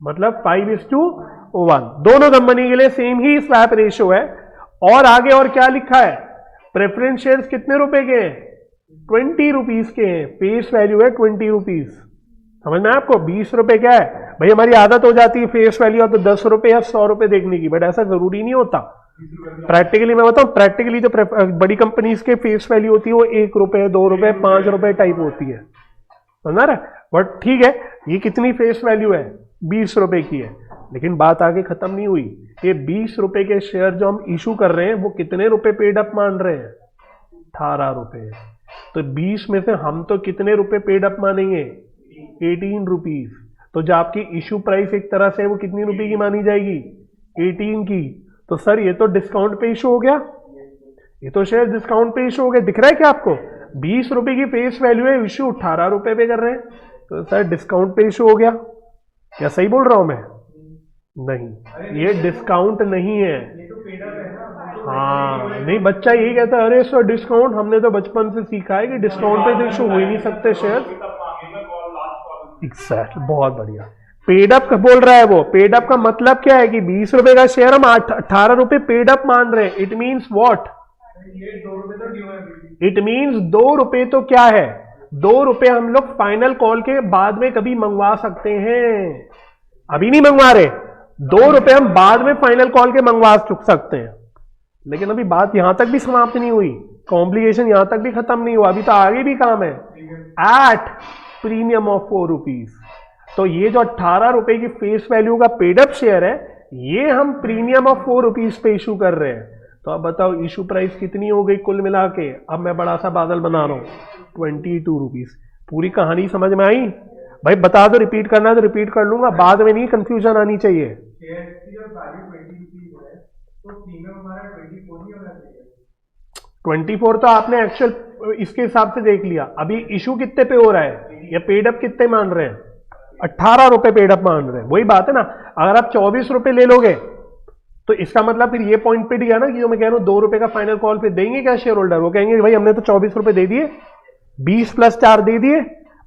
मतलब 5:1। दोनों कंपनी के लिए सेम ही स्वैप रेशियो है। और आगे और क्या लिखा है, प्रेफरेंस शेयर्स कितने रुपए के हैं, 20 रुपीज के हैं, फेस वैल्यू है 20 रुपीज। समझ में आपको, 20 रुपए क्या है भाई, हमारी आदत हो जाती है फेस वैल्यू तो 10 रुपए या 100 रुपए देखने की, बट ऐसा जरूरी नहीं होता। प्रैक्टिकली मैं बताऊं, प्रैक्टिकली जो बड़ी कंपनीज के फेस वैल्यू होती है वो 1 रुपए, 2 रुपए, 5 रुपए टाइप होती है, समझ रहा है। बट ठीक है, ये कितनी फेस वैल्यू है, 20 रुपए की है। लेकिन बात आगे खत्म नहीं हुई, ये 20 रुपए के शेयर जो हम इशू कर रहे हैं वो कितने रुपए पेड अप मान रहे हैं, 18 रुपए। तो 20 में से हम तो कितने रुपए पेड अप मानेंगे, 18 रुपीज। तो जो आपकी इशू प्राइस एक तरह से वो कितनी रुपए की मानी जाएगी, 18 की। तो सर ये तो डिस्काउंट पे इशू हो गया, ये तो शेयर डिस्काउंट पे इशू हो गया, दिख रहा है क्या आपको, 20 रुपए की फेस वैल्यू है, इशू 18 रुपए पे कर रहे हैं, तो सर डिस्काउंट पे इशू हो गया। क्या सही बोल रहा हूं मैं, नहीं ये डिस्काउंट नहीं है। हाँ नहीं, बच्चा यही कहता है अरे सर डिस्काउंट, हमने तो बचपन से सीखा है कि डिस्काउंट पे तो इशू हो ही नहीं सकते शेयर। एग्जैक्ट, बहुत बढ़िया। पेड अप बोल रहा है वो, पेड अप का मतलब क्या है कि 20 रुपए का शेयर हम 18 रुपए पेड अप मान रहे हैं। It means what, it means 2 रुपए तो क्या है, 2 रुपए हम लोग फाइनल कॉल के बाद में कभी मंगवा सकते हैं, अभी नहीं मंगवा रहे। 2 रुपए हम बाद में फाइनल कॉल के मंगवा चुक सकते हैं। लेकिन अभी बात यहां तक भी समाप्त नहीं हुई, कॉम्प्लिकेशन यहां तक भी खत्म नहीं हुआ, अभी तो आगे भी काम है। एट प्रीमियम ऑफ 4 रुपीज, तो ये जो 18 रुपए की फेस वैल्यू का पेड अप शेयर है, ये हम प्रीमियम ऑफ 4 रुपीज पे इशू कर रहे हैं। तो अब बताओ इशू प्राइस कितनी हो गई कुल मिला के, अब मैं बड़ा सा बादल बना रहा हूं, 22 रुपीज। पूरी कहानी समझ में आई भाई, बता दो, रिपीट करना है तो रिपीट कर लूंगा, बाद में नहीं कंफ्यूजन आनी चाहिए। तो 24 तो आपने एक्चुअल इसके हिसाब से देख लिया। अभी इशू कितने पे हो रहा है या पेड अप कितने मान रहे हैं, 18 रुपए पेड अप मान रहे हैं। वही बात है ना, अगर आप 24 रुपए ले लोगे तो इसका मतलब फिर ये पॉइंट पे दिया ना कि जो मैं कह रहा हूं 2 रुपए का फाइनल कॉल पे देंगे क्या शेयर होल्डर? वो कहेंगे भाई हमने तो 24 रुपए दे दिए, 20 + 4 दे दिए।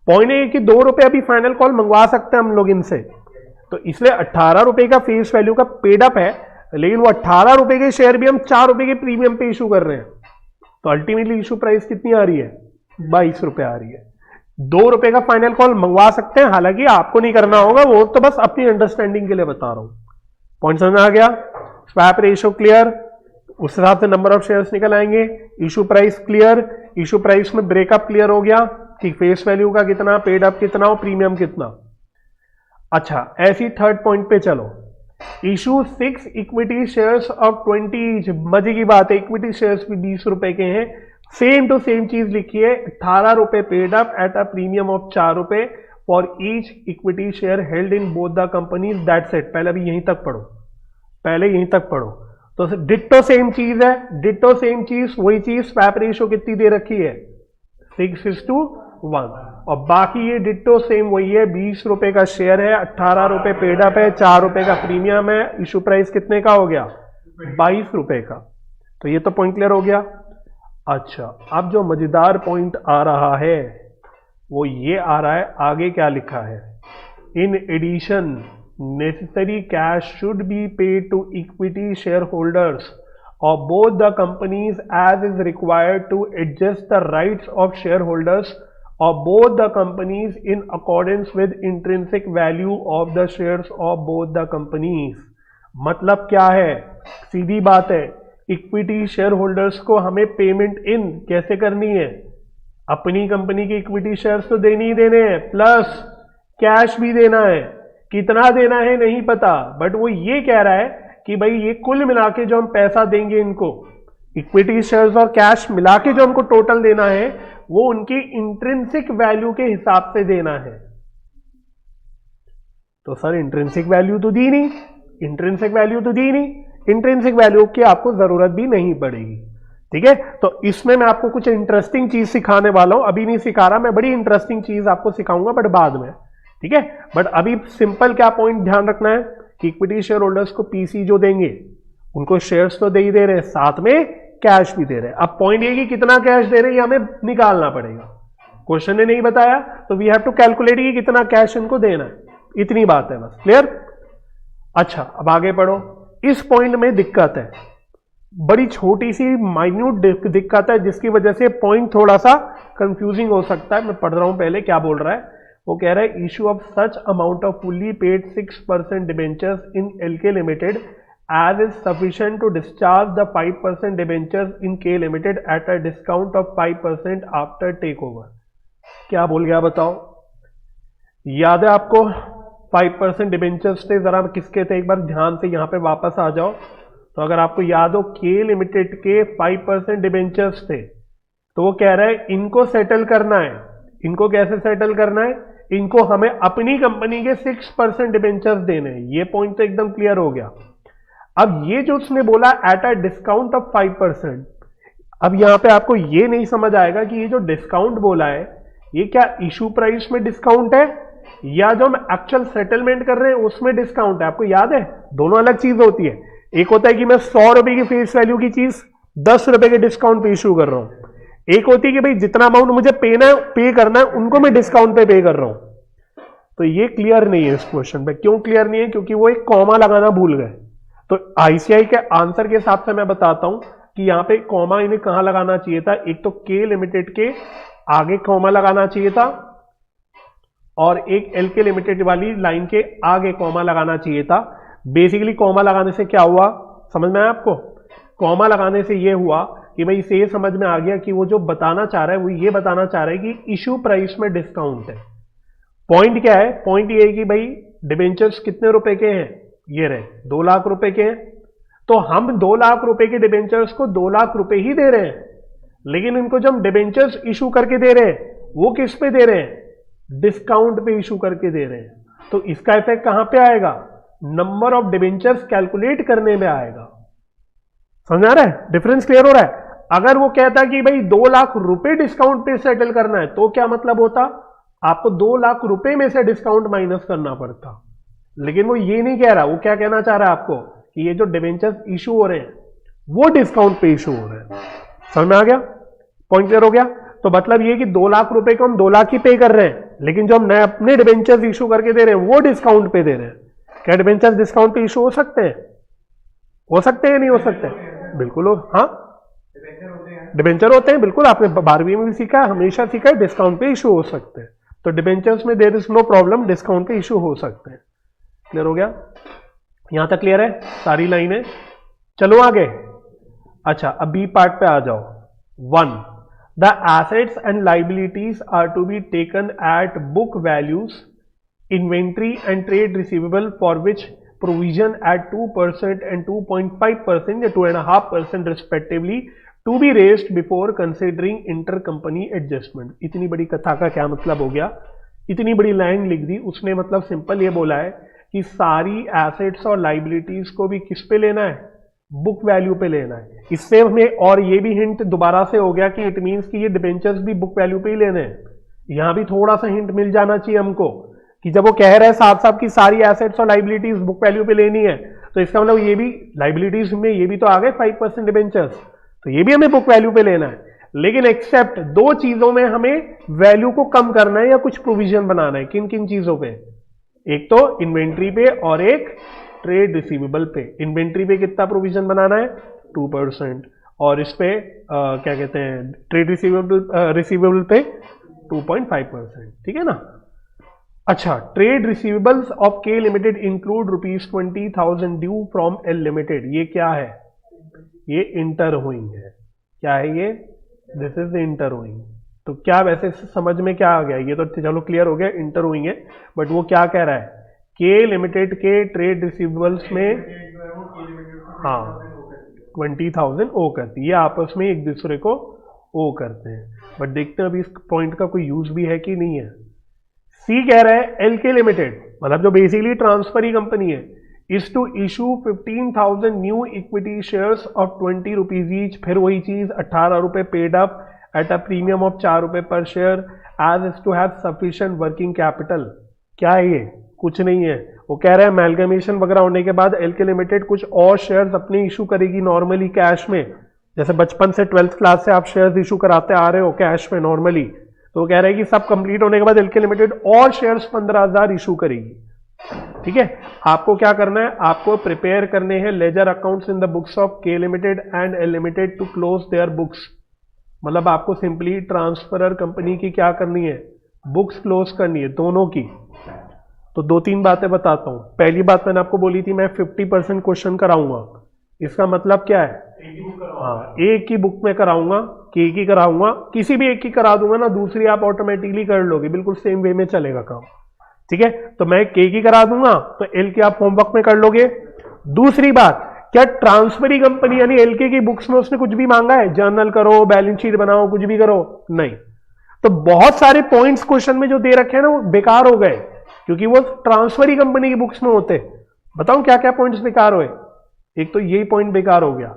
पॉइंट है कि 2 रुपए अभी फाइनल कॉल मंगवा सकते हैं हम लोग इनसे, तो इसलिए 18 रुपए का फेस वैल्यू का पेड अप है, लेकिन वो 18 रुपए के शेयर भी हम 4 रुपए के प्रीमियम पे इशू कर रहे हैं। तो अल्टीमेटली इशू प्राइस कितनी आ रही है? 22 रुपए आ रही है। 2 रुपए का फाइनल कॉल मंगवा सकते हैं, हालांकि आपको नहीं करना होगा, वो तो बस अपनी अंडरस्टैंडिंग के लिए बता रहा हूं। पॉइंट समझ में आ गया? स्वैप रेशियो क्लियर, उस हिसाब से नंबर ऑफ शेयर्स निकल आएंगे। Issue price clear, issue price में ब्रेकअप क्लियर हो गया कि फेस वैल्यू का कितना, पेड अप कितना और प्रीमियम कितना। अच्छा, ऐसी थर्ड पॉइंट पे चलो। Issue 6 equity shares of 20। मजे की बात है, इक्विटी शेयर्स भी 20 रुपए के हैं। सेम टू सेम चीज लिखी है, 18 रुपए paid up at a premium of 4 रुपए for each equity share held in both the companies. That's it. पहले अभी यहीं तक पढ़ो, पहले यहीं तक पढ़ो। तो डिट्टो सेम चीज है, डिट्टो सेम चीज, वही चीज। स्वैप रेशियो कितनी दे रखी है? 6:1। और बाकी ये डिट्टो सेम वही है, 20 रुपए का शेयर है, 18 रुपए पेड अप है, 4 रुपए का प्रीमियम है। इशू प्राइस कितने का हो गया? 22 रुपए का। तो ये तो पॉइंट क्लियर हो गया। अच्छा, अब जो मजेदार पॉइंट आ रहा है वो ये आ रहा है, आगे क्या लिखा है? In addition necessary cash should be paid to equity share holders of both the companies as is required to adjust the rights of shareholders of both the companies in accordance with intrinsic value of the shares of both the companies। मतलब क्या है? सीधी बात है, equity share holders को हमें payment in कैसे करनी है? अपनी कंपनी के इक्विटी शेयर्स तो देने ही देने हैं, प्लस कैश भी देना है। कितना देना है नहीं पता, बट वो ये कह रहा है कि भाई ये कुल मिला के जो हम पैसा देंगे इनको, इक्विटी शेयर्स और कैश मिला के जो हमको टोटल देना है, वो उनकी इंट्रिंसिक वैल्यू के हिसाब से देना है। तो सर इंट्रिंसिक वैल्यू तो दी नहीं, इंट्रिंसिक वैल्यू तो दी नहीं, इंट्रिंसिक वैल्यू की आपको जरूरत भी नहीं पड़ेगी। ठीक है, तो इसमें मैं आपको कुछ इंटरेस्टिंग चीज सिखाने वाला हूं, अभी नहीं सिखा रहा, मैं बड़ी इंटरेस्टिंग चीज आपको सिखाऊंगा बट बाद में। ठीक है, बट अभी सिंपल क्या पॉइंट ध्यान रखना है कि इक्विटी शेयर होल्डर्स को पीसी जो देंगे उनको शेयर्स तो दे ही दे रहे हैं, साथ में कैश भी दे रहे हैं। अब पॉइंट ये कि कितना कैश दे रहे हैं ये हमें निकालना पड़ेगा। क्वेश्चन ने नहीं बताया तो वी हैव टू कैलकुलेट कि कितना कैश इनको देना है, इतनी बात है बस। क्लियर? अच्छा, अब आगे पढ़ो। इस पॉइंट में दिक्कत है, बड़ी छोटी सी माइन्यूट दिक्कत है, जिसकी वजह से पॉइंट थोड़ा सा कंफ्यूजिंग हो सकता है। मैं पढ़ रहा हूं पहले क्या बोल रहा है। वो कह रहा है issue of such amount of fully paid 6% debentures in LK limited as is sufficient to discharge the 5% debentures in K limited at a discount of 5% after take over. क्या बोल गया बताओ? याद है आपको 5% डिबेंचर्स थे, जरा किसके थे एक बार ध्यान से यहां पे वापस आ जाओ। तो अगर आपको याद हो के लिमिटेड के 5% डिबेंचर्स थे, तो वो कह रहा है इनको सेटल करना है। इनको कैसे सेटल करना है? इनको हमें अपनी कंपनी के 6% डिबेंचर्स देने हैं। ये पॉइंट तो एकदम क्लियर हो गया। अब ये जो उसने बोला एट अ डिस्काउंट ऑफ 5%, अब यहां पे आपको ये नहीं समझ आएगा कि ये जो डिस्काउंट बोला है ये क्या इशू प्राइस में डिस्काउंट है या जो हम एक्चुअल सेटलमेंट कर रहे हैं उसमें डिस्काउंट है? आपको याद है, दोनों अलग चीज होती है। एक होता है कि मैं 100 रुपए की फेस वैल्यू की चीज 10 रुपए के डिस्काउंट पे इशू कर रहा हूं। एक होती है कि भाई जितना अमाउंट मुझे पे करना है उनको मैं डिस्काउंट पे कर रहा हूं। तो ये क्लियर नहीं है इस क्वेश्चन पे। क्यों क्लियर नहीं है? क्योंकि वो एक कॉमा लगाना भूल गए। तो आईसीआई के आंसर के हिसाब से मैं बताता हूं कि यहां पे कॉमा इन्हें कहां लगाना चाहिए था। एक तो के लिमिटेड के आगे कॉमा लगाना चाहिए था और एक एल के लिमिटेड वाली लाइन के आगे कॉमा लगाना चाहिए था। बेसिकली कॉमा लगाने से क्या हुआ समझ में आया आपको? कॉमा लगाने से ये हुआ कि भाई इसे ये समझ में आ गया कि वो जो बताना चाह रहा है वो ये बताना चाह रहा है कि इशू प्राइस में डिस्काउंट है। पॉइंट क्या है? पॉइंट ये है कि भाई डिबेंचर्स कितने रुपए के हैं? ये रहे 2 लाख रुपए के हैं। तो हम 2 लाख रुपए के डिबेंचर्स को 2 लाख रुपए ही दे रहे हैं, लेकिन इनको जब हम डिबेंचर्स इशू करके दे रहे हैं वो किस पे दे रहे हैं? डिस्काउंट पे इशू करके दे रहे हैं। तो इसका इफेक्ट कहां पे आएगा? नंबर ऑफ डिबेंचर्स कैलकुलेट करने में आएगा। समझ आ रहा है? डिफरेंस क्लियर हो रहा है? अगर वो कहता कि भाई 2 लाख रुपए डिस्काउंट पे सेटल करना है तो क्या मतलब होता? आपको 2 लाख रुपए में से डिस्काउंट माइनस करना पड़ता। लेकिन वो ये नहीं कह रहा। वो क्या कहना चाह रहा है आपको कि ये जो डिबेंचर्स इशू हो रहे हैं वो डिस्काउंट पे इशू हो रहे हैं। समझ में आ गया? पॉइंट क्लियर हो गया? तो मतलब ये कि 2 लाख रुपए को हम 2 लाख ही पे कर रहे हैं, लेकिन जो हम नए अपने डिबेंचर्स इशू करके दे रहे हैं वो डिस्काउंट पे दे रहे हैं। क्या डिबेंचर्स डिस्काउंट पे इशू हो सकते हैं? हो सकते हैं, नहीं हो सकते? बिल्कुल हो। हाँ, डिबेंचर होते हैं, बिल्कुल। आपने 12वीं में भी सीखा है, हमेशा सीखा है, डिस्काउंट पे इशू हो सकते हैं। तो डिबेंचर्स में there is no problem, discount पे इशू हो सकते हैं। क्लियर हो गया? यहां तक क्लियर है सारी लाइनें? चलो आगे। अच्छा, अब बी पार्ट पे आ जाओ। 1, the assets and liabilities are to be taken at book values, inventory and trade receivable for which provision at 2% and 2.5% या 2.5% respectively to be raised before considering inter company adjustment. इतनी बड़ी कथा का क्या मतलब हो गया? इतनी बड़ी लाइन लिख दी उसने। मतलब सिंपल ये बोला है कि सारी एसेट्स और लाइबिलिटीज को भी किस पे लेना है? बुक वैल्यू पे लेना है। इससे हमें और ये भी हिंट दोबारा से हो गया कि इट मींस कि ये डिबेंचर्स भी बुक वैल्यू पे ही लेने हैं। यहां भी थोड़ा सा हिंट मिल जाना चाहिए हमको कि जब वो कह रहे हैं साफ साफ कि सारी एसेट्स और लाइबिलिटीज बुक वैल्यू पे लेनी है, तो इसका मतलब ये भी लाइबिलिटीज में ये भी तो आ गए 5% डिबेंचर्स, तो ये भी हमें बुक वैल्यू पे लेना है। लेकिन एक्सेप्ट 2 चीजों में हमें वैल्यू को कम करना है या कुछ प्रोविजन बनाना है। किन किन चीजों पे? एक तो इन्वेंट्री पे और एक ट्रेड रिसीवेबल पे। इन्वेंट्री पे कितना प्रोविजन बनाना है? 2%। और इस पे क्या कहते हैं, ट्रेड रिसीवेबल पे 2.5%। ठीक है ना? अच्छा, trade receivables of K limited include ₹20,000 due from L limited. ये क्या है? ये इंटरहोइंग है। क्या है ये? This is interowing. तो क्या वैसे समझ में क्या आ गया? ये तो चलो क्लियर हो गया, इंटरहोइंग है। बट वो क्या कह रहा है? के लिमिटेड के ट्रेड रिसीवेबल्स में, हाँ, 20,000 ओ करती है, ये आपस में एक दूसरे को ओ करते हैं। बट देखते हैं अभी इस पॉइंट का कोई यूज भी है कि नहीं है। सी कह रहा है एल के लिमिटेड, मतलब जो बेसिकली ट्रांसफरी कंपनी है, is to issue 15,000 new equity shares of 20 rupees each. फिर वही चीज 18 रुपए paid up at a premium of 4 रुपए पर share as is to have sufficient working capital. क्या है ये? कुछ नहीं है। वो कह रहा है अमेलगमेशन वगैरह होने के बाद एल के लिमिटेड कुछ और शेयर्स अपने इशू करेगी नॉर्मली कैश में। जैसे बचपन से 12th क्लास से आप शेयर्स इशू कराते आ रहे हो कैश में नॉर्मली, तो वो कह रहे हैं कि सब कंप्लीट होने के बाद एल के लिमिटेड और शेयर्स 15,000 इशू करेगी। ठीक है? आपको क्या करना है? आपको प्रिपेयर करने हैं ledger accounts in the books of K limited and L limited to close their books. मतलब आपको सिंपली ट्रांसफरर कंपनी की क्या करनी है? बुक्स क्लोज करनी है, दोनों की। तो 2-3 बातें बताता हूं। पहली बात मैंने आपको बोली थी मैं 50% क्वेश्चन कराऊंगा। इसका मतलब क्या है? हाँ, एक ही बुक में कराऊंगा कि एक ही कराऊंगा, किसी भी एक ही करा दूंगा ना, दूसरी आप ऑटोमेटिकली कर लोगे, बिल्कुल सेम वे में चलेगा काम। ठीक है? तो मैं के की करा दूंगा तो एल के आप होमवर्क में कर लोगे। दूसरी बात, क्या ट्रांसफरी कंपनी यानी एल के की बुक्स में उसने कुछ भी मांगा है? जर्नल करो, बैलेंस शीट बनाओ, कुछ भी करो? नहीं। तो बहुत सारे पॉइंट्स क्वेश्चन में जो दे रखे हैं ना वो बेकार हो गए, क्योंकि वो ट्रांसफरी कंपनी की बुक्स में होते। बताऊं क्या क्या पॉइंट्स बेकार हुए? एक तो यही पॉइंट बेकार हो गया,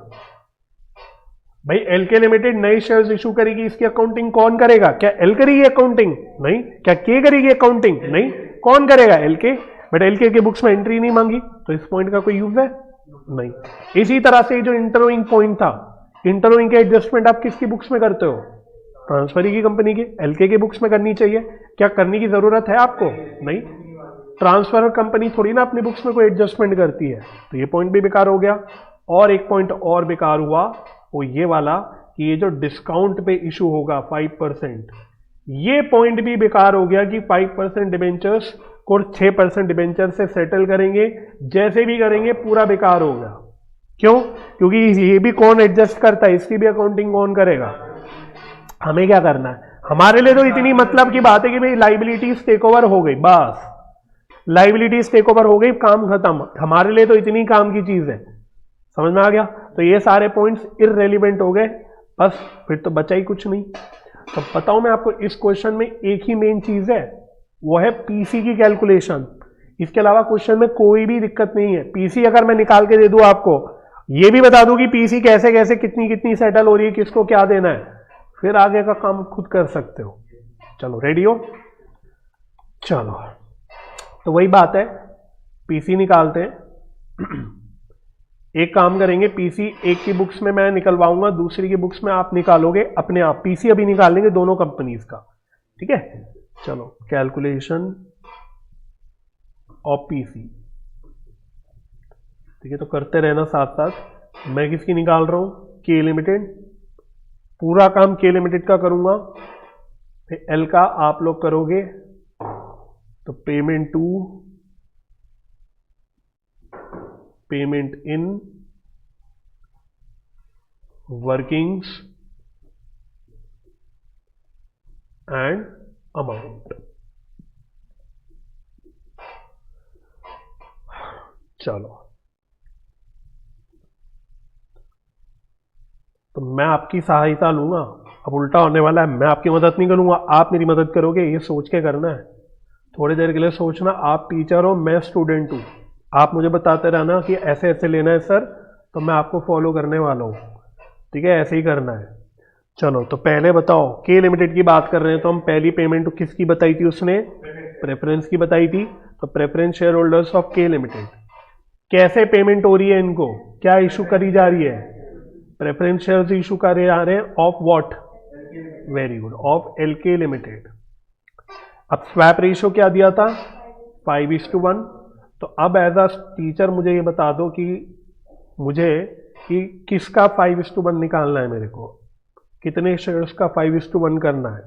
भाई एल के लिमिटेड नए शेयर्स इशू करेगी, इसकी अकाउंटिंग कौन करेगा? क्या एल करेगी अकाउंटिंग? नहीं। क्या के करेगी अकाउंटिंग? नहीं। कौन करेगा? एल के। बट एल के बुक्स में एंट्री नहीं मांगी, तो इस पॉइंट का कोई यूज है? नहीं। इसी तरह से जो इंटरव्यूइंग पॉइंट था, इंटरव्यूइंग के एडजस्टमेंट आप किसकी बुक्स में करते हो? ट्रांसफरी की कंपनी के। एल के बुक्स में करनी चाहिए। क्या करने की जरूरत है आपको? नहीं। ट्रांसफर कंपनी थोड़ी ना अपनी बुक्स में कोई एडजस्टमेंट करती है। तो ये पॉइंट भी बेकार हो गया। और एक पॉइंट और बेकार हुआ, वो ये वाला कि ये जो डिस्काउंट पे इशू होगा 5%, ये पॉइंट भी बेकार हो गया कि 5% डिबेंचर्स को 6% डिबेंचर से सेटल करेंगे, जैसे भी करेंगे पूरा बेकार हो गया। क्यों? क्योंकि ये भी कौन एडजस्ट करता है, इसकी भी अकाउंटिंग कौन करेगा? हमें क्या करना है? हमारे लिए तो इतनी मतलब की बात है कि भाई लाइबिलिटीज टेक ओवर हो गई, बस लाइबिलिटीज टेक ओवर हो गई, काम खत्म। हमारे लिए तो इतनी काम की चीज है। समझ में आ गया? तो ये सारे पॉइंट्स इररेलेवेंट हो गए, बस फिर तो बचा ही कुछ नहीं। तो बताऊं मैं आपको, इस क्वेश्चन में एक ही मेन चीज है, वो है पीसी की कैलकुलेशन। इसके अलावा क्वेश्चन में कोई भी दिक्कत नहीं है। पीसी अगर मैं निकाल के दे दूं आपको, ये भी बता दूं कि पीसी कैसे कैसे कितनी कितनी सेटल हो रही है, किसको क्या देना है, फिर आगे का काम खुद कर सकते हो। चलो रेडी हो? चलो, तो वही बात है, पीसी निकालते हैं। एक काम करेंगे, पीसी एक की बुक्स में मैं निकलवाऊंगा, दूसरी की बुक्स में आप निकालोगे अपने आप। पीसी अभी निकाल लेंगे दोनों कंपनीज का, ठीक है। चलो कैलकुलेशन ऑफ पीसी, ठीक है, तो करते रहना साथ साथ। मैं किसकी निकाल रहा हूं, के लिमिटेड, पूरा काम के लिमिटेड का करूंगा, फिर एल का आप लोग करोगे। तो payment to, payment in, workings and amount. चलो तो मैं आपकी सहायता लूंगा, अब उल्टा होने वाला है, मैं आपकी मदद नहीं करूंगा, आप मेरी मदद करोगे, ये सोच के करना है। थोड़ी देर के लिए सोचना, आप टीचर हो, मैं स्टूडेंट हूं, आप मुझे बताते रहना कि ऐसे ऐसे लेना है सर, तो मैं आपको फॉलो करने वाला हूं, ठीक है, ऐसे ही करना है। चलो तो पहले बताओ, के लिमिटेड की बात कर रहे हैं तो हम पहली पेमेंट किसकी बताई थी उसने, प्रेफरेंस की बताई थी। तो preference share holders of K limited, कैसे पेमेंट हो रही है इनको, क्या इशू करी जा रही है, प्रेफरेंस शेयर्स इशू करे जा रहे हैं of what, very good, of LK Limited. अब स्वैप रेशियो क्या दिया था, 5:1। तो अब एज अ टीचर मुझे ये बता दो कि मुझे कि किसका 5:1 निकालना है, मेरे को कितने शेयर्स का 5:1 करना है,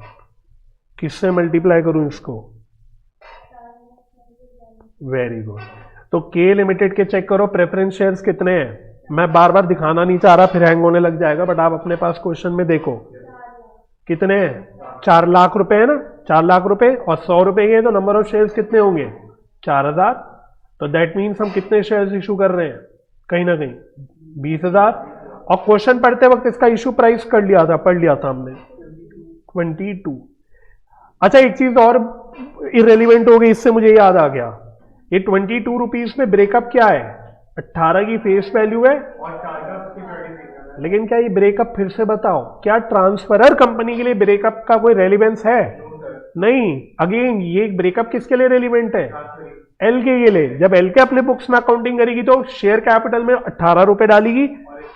किससे मल्टीप्लाई करूं इसको, वेरी गुड। तो के लिमिटेड के चेक करो प्रेफरेंस शेयर्स कितने हैं, मैं बार बार दिखाना नहीं चाह रहा, फिर हैंग होने लग जाएगा, बट आप अपने पास क्वेश्चन में देखो कितने हैं, 4 लाख रुपए है ना, 4 लाख रुपए, और 100 रुपए के तो नंबर ऑफ शेयर्स कितने होंगे, 4000। तो दैट मीन्स हम कितने शेयर्स इशू कर रहे हैं, कहीं ना कहीं 20,000। और क्वेश्चन पढ़ते वक्त इसका इशू प्राइस कर लिया था, पढ़ लिया था हमने 22। अच्छा एक चीज और इरेलीवेंट हो गई, इससे मुझे याद आ गया, ये 22 रुपीज में ब्रेकअप क्या है, 18 की फेस वैल्यू है, लेकिन क्या ये ब्रेकअप फिर से बताओ, क्या ट्रांसफरर कंपनी के लिए ब्रेकअप का कोई रेलिवेंस है, नहीं। अगेन ये ब्रेकअप किसके लिए रेलिवेंट है, एल के लिए। जब एल के अपने बुक्स में अकाउंटिंग करेगी तो शेयर कैपिटल में 18 रुपए डालेगी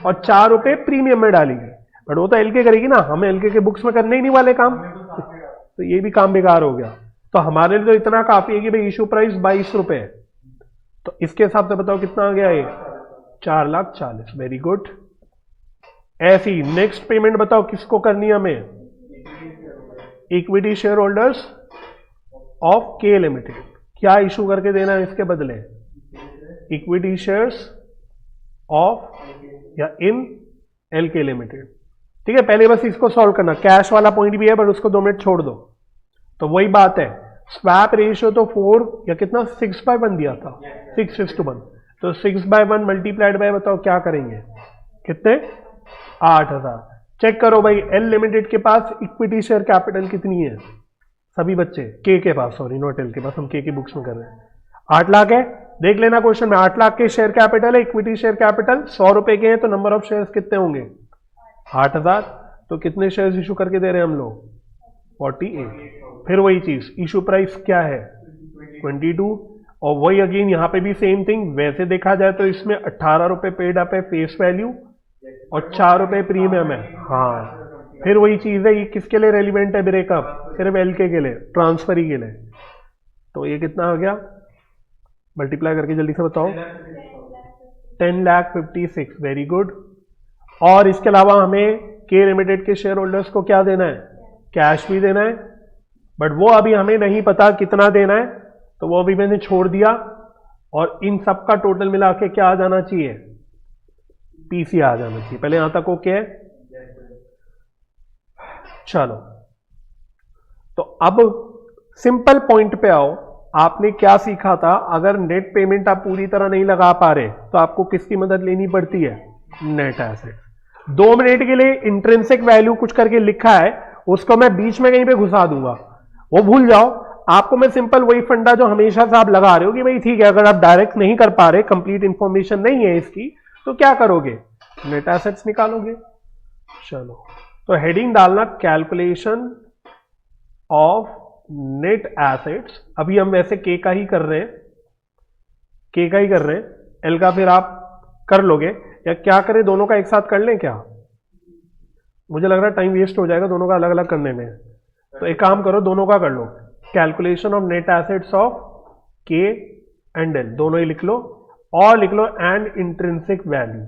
और 4 रुपए प्रीमियम में डालेगी, बट वो तो एल के करेगी ना, हम एल के बुक्स में करने ही नहीं वाले काम, तो ये भी काम बेकार हो गया। तो हमारे लिए तो इतना काफी है कि भाई इशू प्राइस 22 रुपए है, तो इसके हिसाब से बताओ कितना आ गया ये, 4,40,000, वेरी गुड। ऐसी नेक्स्ट पेमेंट बताओ किसको करनी है हमें, equity share holders of K limited. क्या इशू करके देना है इसके बदले, इक्विटी शेयर्स ऑफ या इन एल के लिमिटेड, ठीक है। पहले बस इसको सॉल्व करना, कैश वाला पॉइंट भी है बट उसको 2 मिनट छोड़ दो। तो वही बात है, स्वैप रेशियो तो 4 या कितना 6/1 दिया था, 6:1। तो 6/1 मल्टीप्लाइड बाय बताओ क्या करेंगे, कितने, 8,000। चेक करो भाई एल लिमिटेड के पास इक्विटी शेयर कैपिटल कितनी है, सभी बच्चे के पास, सॉरी नॉट एल के पास, हम के बुक्स में कर रहे हैं, 8 लाख है। देख लेना क्वेश्चन में, 8 लाख के शेयर कैपिटल है, इक्विटी शेयर कैपिटल 100 रुपए के हैं, तो नंबर ऑफ शेयर्स कितने होंगे, 8,000। तो कितने शेयर्स इशू करके दे रहे हैं हम लोग, 48। फिर वही चीज, इशू प्राइस क्या है 22, और वही अगेन यहां पे भी सेम थिंग। वैसे देखा जाए तो इसमें 18 रुपए पेड अप है फेस वैल्यू और 4 रुपए प्रीमियम है, हाँ। फिर वही चीज है, ये किसके लिए रेलिवेंट है ब्रेकअप, सिर्फ एलके के लिए, ट्रांसफरी के लिए। तो ये कितना आ गया, मल्टीप्लाई करके जल्दी से बताओ, 10,56,000, वेरी गुड। और इसके अलावा हमें के लिमिटेड के शेयर होल्डर्स को क्या देना है, कैश भी देना है, बट वो अभी हमें नहीं पता कितना देना है, तो वो अभी मैंने छोड़ दिया। और इन सब का टोटल मिला के क्या आ जाना चाहिए, पीसी आ जाना चाहिए। पहले यहां तक ओके है, चलो तो अब सिंपल पॉइंट पे आओ। आपने क्या सीखा था, अगर नेट पेमेंट आप पूरी तरह नहीं लगा पा रहे तो आपको किसकी मदद लेनी पड़ती है, नेट एसेट। 2 मिनट के लिए इंट्रिंसिक वैल्यू कुछ करके लिखा है, उसको मैं बीच में कहीं पे घुसा दूंगा, वो भूल जाओ। आपको मैं सिंपल वही फंडा जो हमेशा से आप लगा रहे हो कि भाई ठीक है, अगर आप डायरेक्ट नहीं कर पा रहे, कंप्लीट इंफॉर्मेशन नहीं है इसकी, तो क्या करोगे, नेट एसेट्स निकालोगे। चलो तो हेडिंग डालना कैलकुलेशन ऑफ नेट एसेट्स। अभी हम वैसे के का ही कर रहे हैं, के का ही कर रहे हैं, एल का फिर आप कर लोगे, या क्या करें दोनों का एक साथ कर लें क्या? मुझे लग रहा है टाइम वेस्ट हो जाएगा दोनों का अलग अलग करने में। तो एक काम करो, दोनों का कर लो। Calculation of net assets of K and L, दोनों ही लिख लो, और लिख लो एंड इंट्रिंसिक वैल्यू।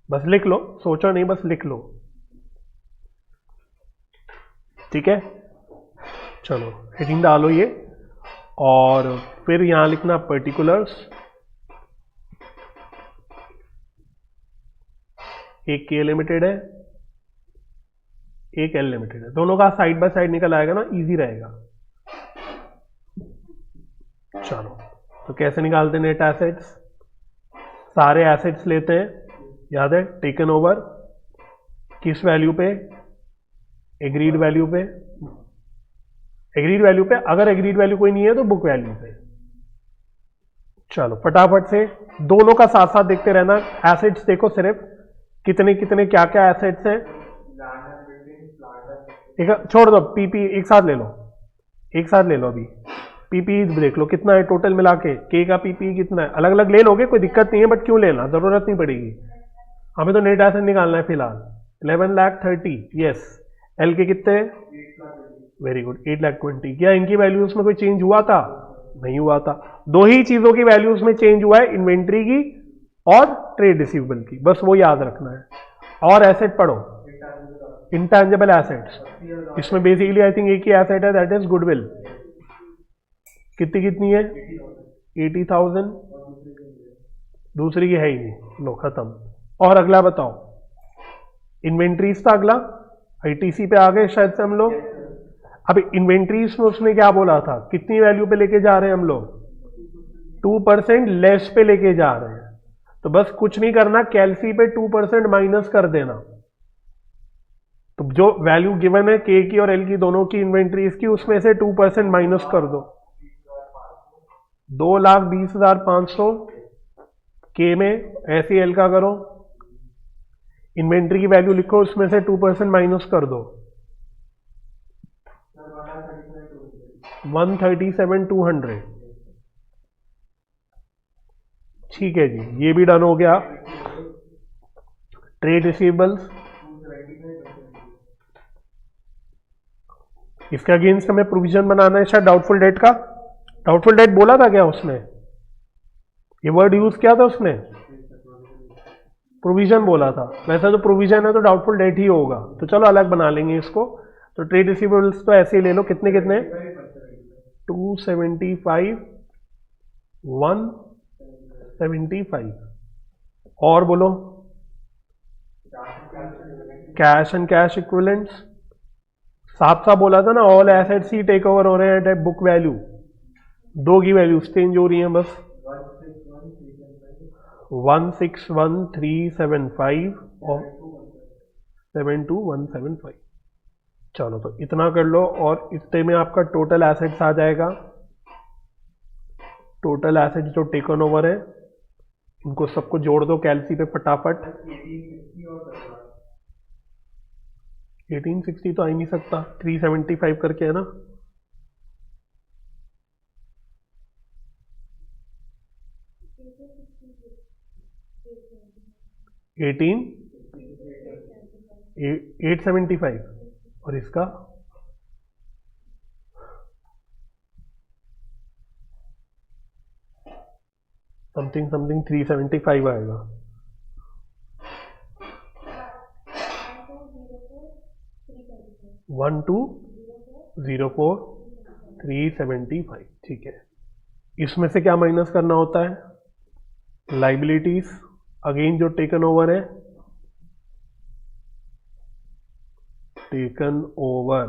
बस लिख लो, सोचो नहीं, बस लिख लो। ठीक है, चलो हेडिंग डालो ये, और फिर यहां लिखना पर्टिकुलर्स। एक के लिमिटेड है, एक एल लिमिटेड है, दोनों का साइड बाय साइड निकल आएगा ना, इजी रहेगा। चलो तो कैसे निकालते हैं नेट एसेट्स? सारे एसेट्स लेते हैं, याद है, टेकन ओवर किस वैल्यू पे? एग्रीड वैल्यू पे। एग्रीड वैल्यू पे, अगर एग्रीड वैल्यू कोई नहीं है तो बुक वैल्यू पे। चलो फटाफट से दोनों का साथ साथ देखते रहना। एसेट्स देखो सिर्फ कितने कितने क्या क्या एसेट्स हैं। छोड़ दो, पीपी एक साथ ले लो, एक साथ ले लो। अभी पीपी देख लो कितना है टोटल मिला के का पीपी कितना है, अलग अलग ले लोगे कोई दिक्कत नहीं है, बट क्यों लेना, जरूरत नहीं पड़ेगी। हमें तो नेट एसेट निकालना है फिलहाल। 11,30,000, यस। एल के कितने? Very good, 8,20,000। क्या इनकी वैल्यूज में कोई चेंज हुआ था? नहीं हुआ था। दो ही चीजों की वैल्यूज में चेंज हुआ है, इन्वेंट्री की और ट्रेड रिसीवेबल की, बस वो याद रखना है। और एसेट पढ़ो, इंटेंजिबल एसेट्स। इसमें बेसिकली आई थिंक एक ही एसेट है, दैट इज गुडविल। कितनी है? 80,000। दूसरी की है ही नहीं, लो खत्म। और अगला बताओ, इन्वेंट्रीज था अगला, आईटीसी पे आ गए शायद से हम लोग। अब इन्वेंट्रीज में उसने क्या बोला था, कितनी वैल्यू पे लेके जा रहे हैं हम लोग? 2% लेस पे लेके जा रहे हैं। तो बस कुछ नहीं करना, कैलसी पे 2% माइनस कर देना। तो जो वैल्यू गिवन है के की और एल की, दोनों की इन्वेंट्रीज की, उसमें से 2% माइनस कर दो। 2,20,500 के में, ऐसे एल का करो, इन्वेंट्री की वैल्यू लिखो, उसमें से 2% माइनस कर दो। 137,200। ठीक है जी, ये भी डन हो गया। ट्रेड रिसीवेबल्स, इसके अगेंस्ट हमें प्रोविजन बनाना है शायद डाउटफुल डेट का। डाउटफुल डेट बोला था क्या उसने? ये वर्ड यूज किया था उसने? प्रोविजन बोला था। वैसे तो प्रोविजन है तो डाउटफुल डेट ही होगा, तो चलो अलग बना लेंगे इसको। तो ट्रेड रिसीवेबल्स तो ऐसे ही ले लो, कितने कितने? 275, 175। और बोलो, कैश एंड कैश इक्विवेलेंट्स। साफ साफ बोला था ना, ऑल एसेट्स ही टेक ओवर हो रहे हैं एट बुक वैल्यू। दो की वैल्यूज चेंज हो रही हैं बस। 161,375 और 72175। चलो तो इतना कर लो, और इतने में आपका टोटल एसेट्स आ जाएगा। टोटल एसेट्स जो टेकन ओवर है, इनको सबको जोड़ दो कैलसी पे फटाफट। 1860 तो आ ही नहीं सकता, 375 करके है ना। एटीन 875 और इसका समथिंग 375 आएगा। 1204,375। ठीक है, इसमें से क्या माइनस करना होता है? लाइबिलिटीज, अगेन जो टेकन ओवर है, taken over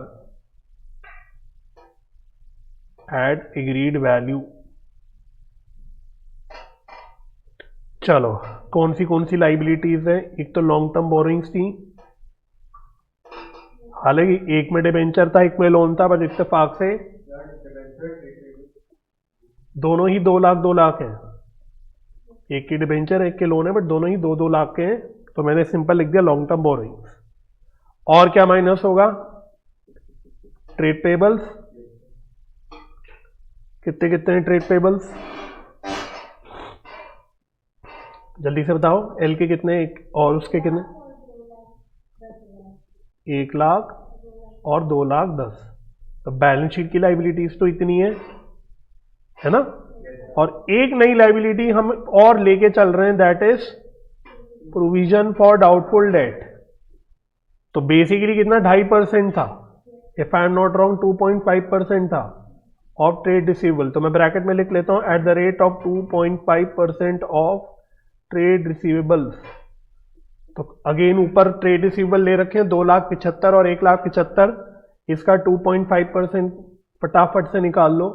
at agreed value. चलो कौन सी लाइबिलिटीज है? एक तो लॉन्ग टर्म बोरोइंग्स थी, हालांकि एक में डिबेंचर था एक में लोन था, पर इत्तेफाक से दोनों ही 2 लाख 2 लाख हैं। एक की डिबेंचर एक के लोन है, बट दोनों ही 2-2 लाख के हैं, तो मैंने सिंपल लिख दिया लॉन्ग टर्म बोरोइंग्स। और क्या माइनस होगा? Trade payables. कितने कितने ट्रेड पेबल्स? जल्दी से बताओ, एल के कितने और उसके कितने? 1 लाख और 2,10,000। तो बैलेंस शीट की लाइबिलिटीज तो इतनी है ना। और एक नई लाइबिलिटी हम और लेके चल रहे हैं, that is provision for doubtful debt. तो बेसिकली कितना 2.5% था, if I am not wrong 2.5% था ऑफ ट्रेड रिसीवेबल। तो मैं ब्रैकेट में लिख लेता हूं at the rate of 2.5% of trade receivables. तो अगेन ऊपर ट्रेड रिसीवेबल ले रखे हैं 2,75,000 और 1,75,000, इसका 2.5% फटाफट से निकाल लो।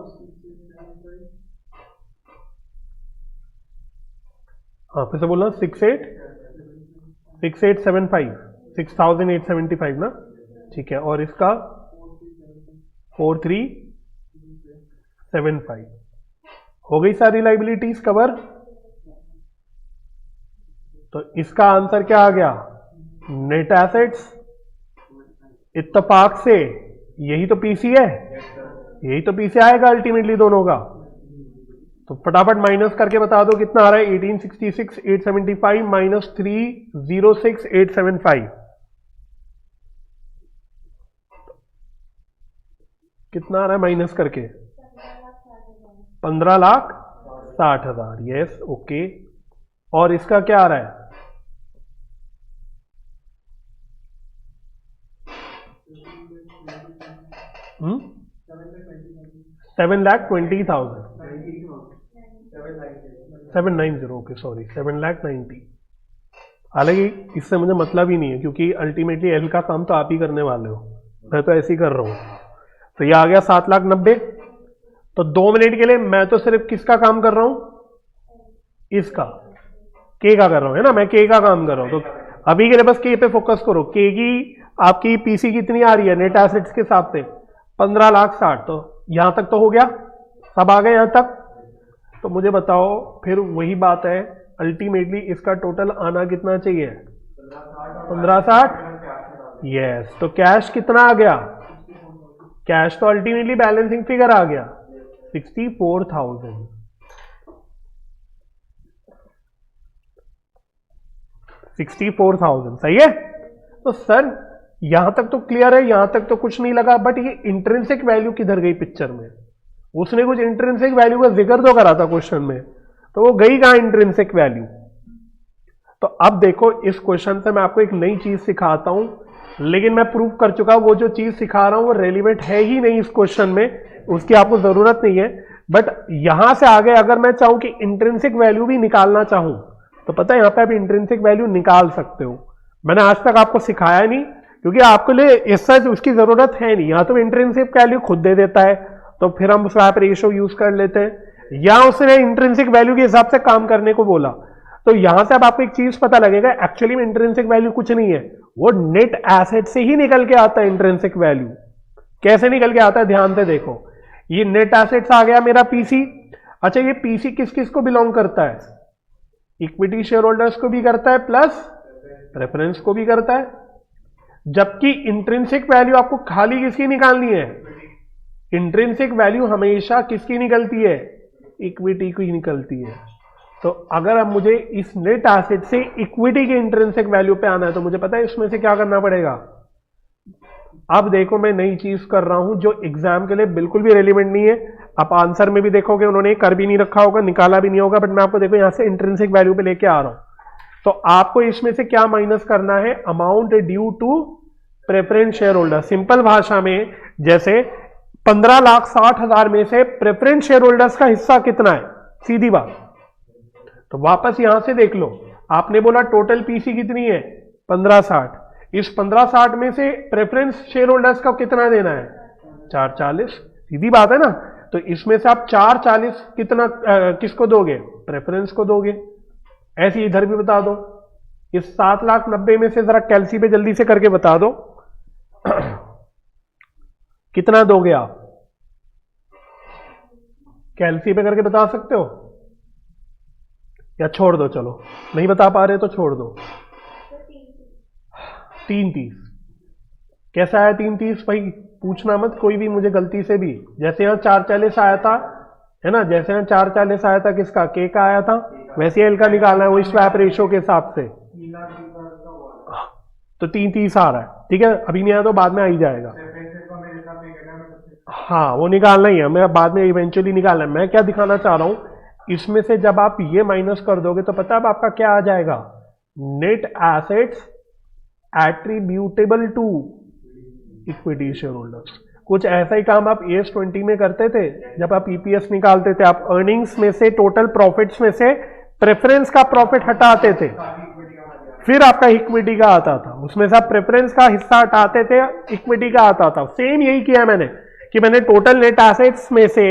हाँ फिर से बोलना, 6,875 6,875 ना, ठीक है। और इसका 4,375 हो गई सारी लाइबिलिटीज कवर। तो इसका आंसर क्या आ गया? Net assets. इत्तेफाक से यही तो पीसी है, यही तो पीसी आएगा अल्टीमेटली दोनों का। तो फटाफट माइनस करके बता दो कितना आ रहा है। 1866,875 माइनस 306,875 कितना आ रहा है माइनस करके? 15,60,000। Yes okay. और इसका क्या आ रहा है? 7,20,000। 790, ओके सॉरी 7,90,000। हालांकि इससे मुझे मतलब ही नहीं है, क्योंकि अल्टीमेटली एल का काम तो आप ही करने वाले हो, मैं तो ऐसे ही कर रहा हूं। तो ये आ गया 7,90,000। तो 2 मिनट के लिए मैं तो सिर्फ किसका काम कर रहा हूं? इसका, के का कर रहा हूं, है ना। मैं के का काम कर रहा हूं। तो अभी के लिए बस के पे फोकस करो। के की आपकी पीसी कितनी आ रही है नेट एसेट्स के हिसाब से? 15,60,000। तो यहां तक तो हो गया, सब आ गए यहां तक। तो मुझे बताओ फिर वही बात है, अल्टीमेटली इसका टोटल आना कितना चाहिए? 15,60। यस। तो कैश कितना आ गया? कैश तो अल्टीमेटली बैलेंसिंग फिगर आ गया 64,000। 64,000 सही है। तो सर यहां तक तो क्लियर है, यहां तक तो कुछ नहीं लगा, बट ये इंट्रिंसिक वैल्यू किधर गई पिक्चर में? उसने कुछ इंट्रिंसिक वैल्यू का जिक्र तो करा था क्वेश्चन में, तो वो गई कहां इंट्रिंसिक वैल्यू? तो अब देखो इस क्वेश्चन से मैं आपको एक नई चीज सिखाता हूं, लेकिन मैं प्रूव कर चुका वो जो चीज सिखा रहा हूं वो रेलिवेंट है ही नहीं इस क्वेश्चन में, उसकी आपको जरूरत नहीं है। बट यहां से आगे अगर मैं चाहूं कि इंट्रिंसिक वैल्यू भी निकालना चाहूं, तो पता है यहां पे आप इंट्रिंसिक वैल्यू निकाल सकते हो। मैंने आज तक आपको सिखाया नहीं, क्योंकि आपके लिए इससे उसकी जरूरत है नहीं। यहां तो इंट्रिंसिक वैल्यू खुद दे देता है, तो फिर हम स्वैप रेशियो यूज कर लेते हैं, या उसने इंट्रिंसिक वैल्यू के हिसाब से काम करने को बोला। तो यहां से अब आपको एक चीज पता लगेगा, एक्चुअली में इंट्रिंसिक वैल्यू कुछ नहीं है, वो नेट एसेट से ही निकल के आता है। इंट्रिंसिक वैल्यू कैसे निकल के आता है ध्यान से देखो। ये नेट एसेट्स आ गया मेरा पीसी। अच्छा ये पीसी किस किस को बिलोंग करता है? इक्विटी शेयर होल्डर्स को भी करता है, प्लस प्रेफरेंस को भी करता है। जबकि इंट्रिंसिक वैल्यू आपको खाली किसकी निकालनी है? इंट्रिंसिक वैल्यू हमेशा किसकी निकलती है? इक्विटी की निकलती है। तो अगर अब मुझे इस नेट एसेट से इक्विटी के इंट्रिंसिक वैल्यू पे आना है, तो मुझे पता है इसमें से क्या करना पड़ेगा। अब देखो मैं नई चीज कर रहा हूं जो एग्जाम के लिए बिल्कुल भी रेलिवेंट नहीं है। आप आंसर में भी देखोगे उन्होंने कर भी नहीं रखा होगा, निकाला भी नहीं होगा, बट मैं आपको देखो यहां से इंट्रिंसिक वैल्यू पे लेके आ रहा हूं। तो आपको इसमें से क्या माइनस करना है? Amount due to preference share holder. Simple भाषा में जैसे 15,60,000 में से प्रेफरेंस शेयर होल्डर्स का हिस्सा कितना है, सीधी बात। तो वापस यहां से देख लो, आपने बोला टोटल पीसी कितनी है? 15,60। इस 15,60 में से प्रेफरेंस शेयर होल्डर्स का कितना देना है? 440। सीधी बात है ना। तो इसमें से आप 440 कितना किसको दोगे? प्रेफरेंस को दोगे। ऐसे इधर भी बता दो। इस 7,90,000 में से जरा कैलसी पे जल्दी से करके बता दो कितना दोगे आप? कैलसी पे करके बता सकते हो या छोड़ दो? चलो नहीं बता पा रहे तो छोड़ दो। 330। कैसा आया 330 भाई? पूछना मत कोई भी मुझे गलती से भी। जैसे यहां 440 आया था, है ना, जैसे यहां 440 आया था किसका? के का आया था, वैसे एल का निकालना है वही स्वैप रेशियो के हिसाब से। तो 330 आ रहा है, ठीक है, अभी नहीं आया तो बाद में आ ही जाएगा। हाँ वो निकालना ही है, मैं बाद में इवेंचुअली निकालना है। मैं क्या दिखाना चाह रहा हूं, इसमें से जब आप ये माइनस कर दोगे तो पता है अब आपका क्या आ जाएगा, net assets attributable to equity share holders. कुछ ऐसा ही काम आप AS20 में करते थे, जब आप EPS निकालते थे, आप अर्निंग्स में से, टोटल प्रॉफिट्स में से प्रेफरेंस का प्रॉफिट हटाते थे, फिर आपका इक्विटी का आता था, उसमें से आप प्रेफरेंस का हिस्सा हटाते थे, इक्विटी का आता था। सेम यही किया मैंने कि मैंने टोटल नेट एसेट्स में से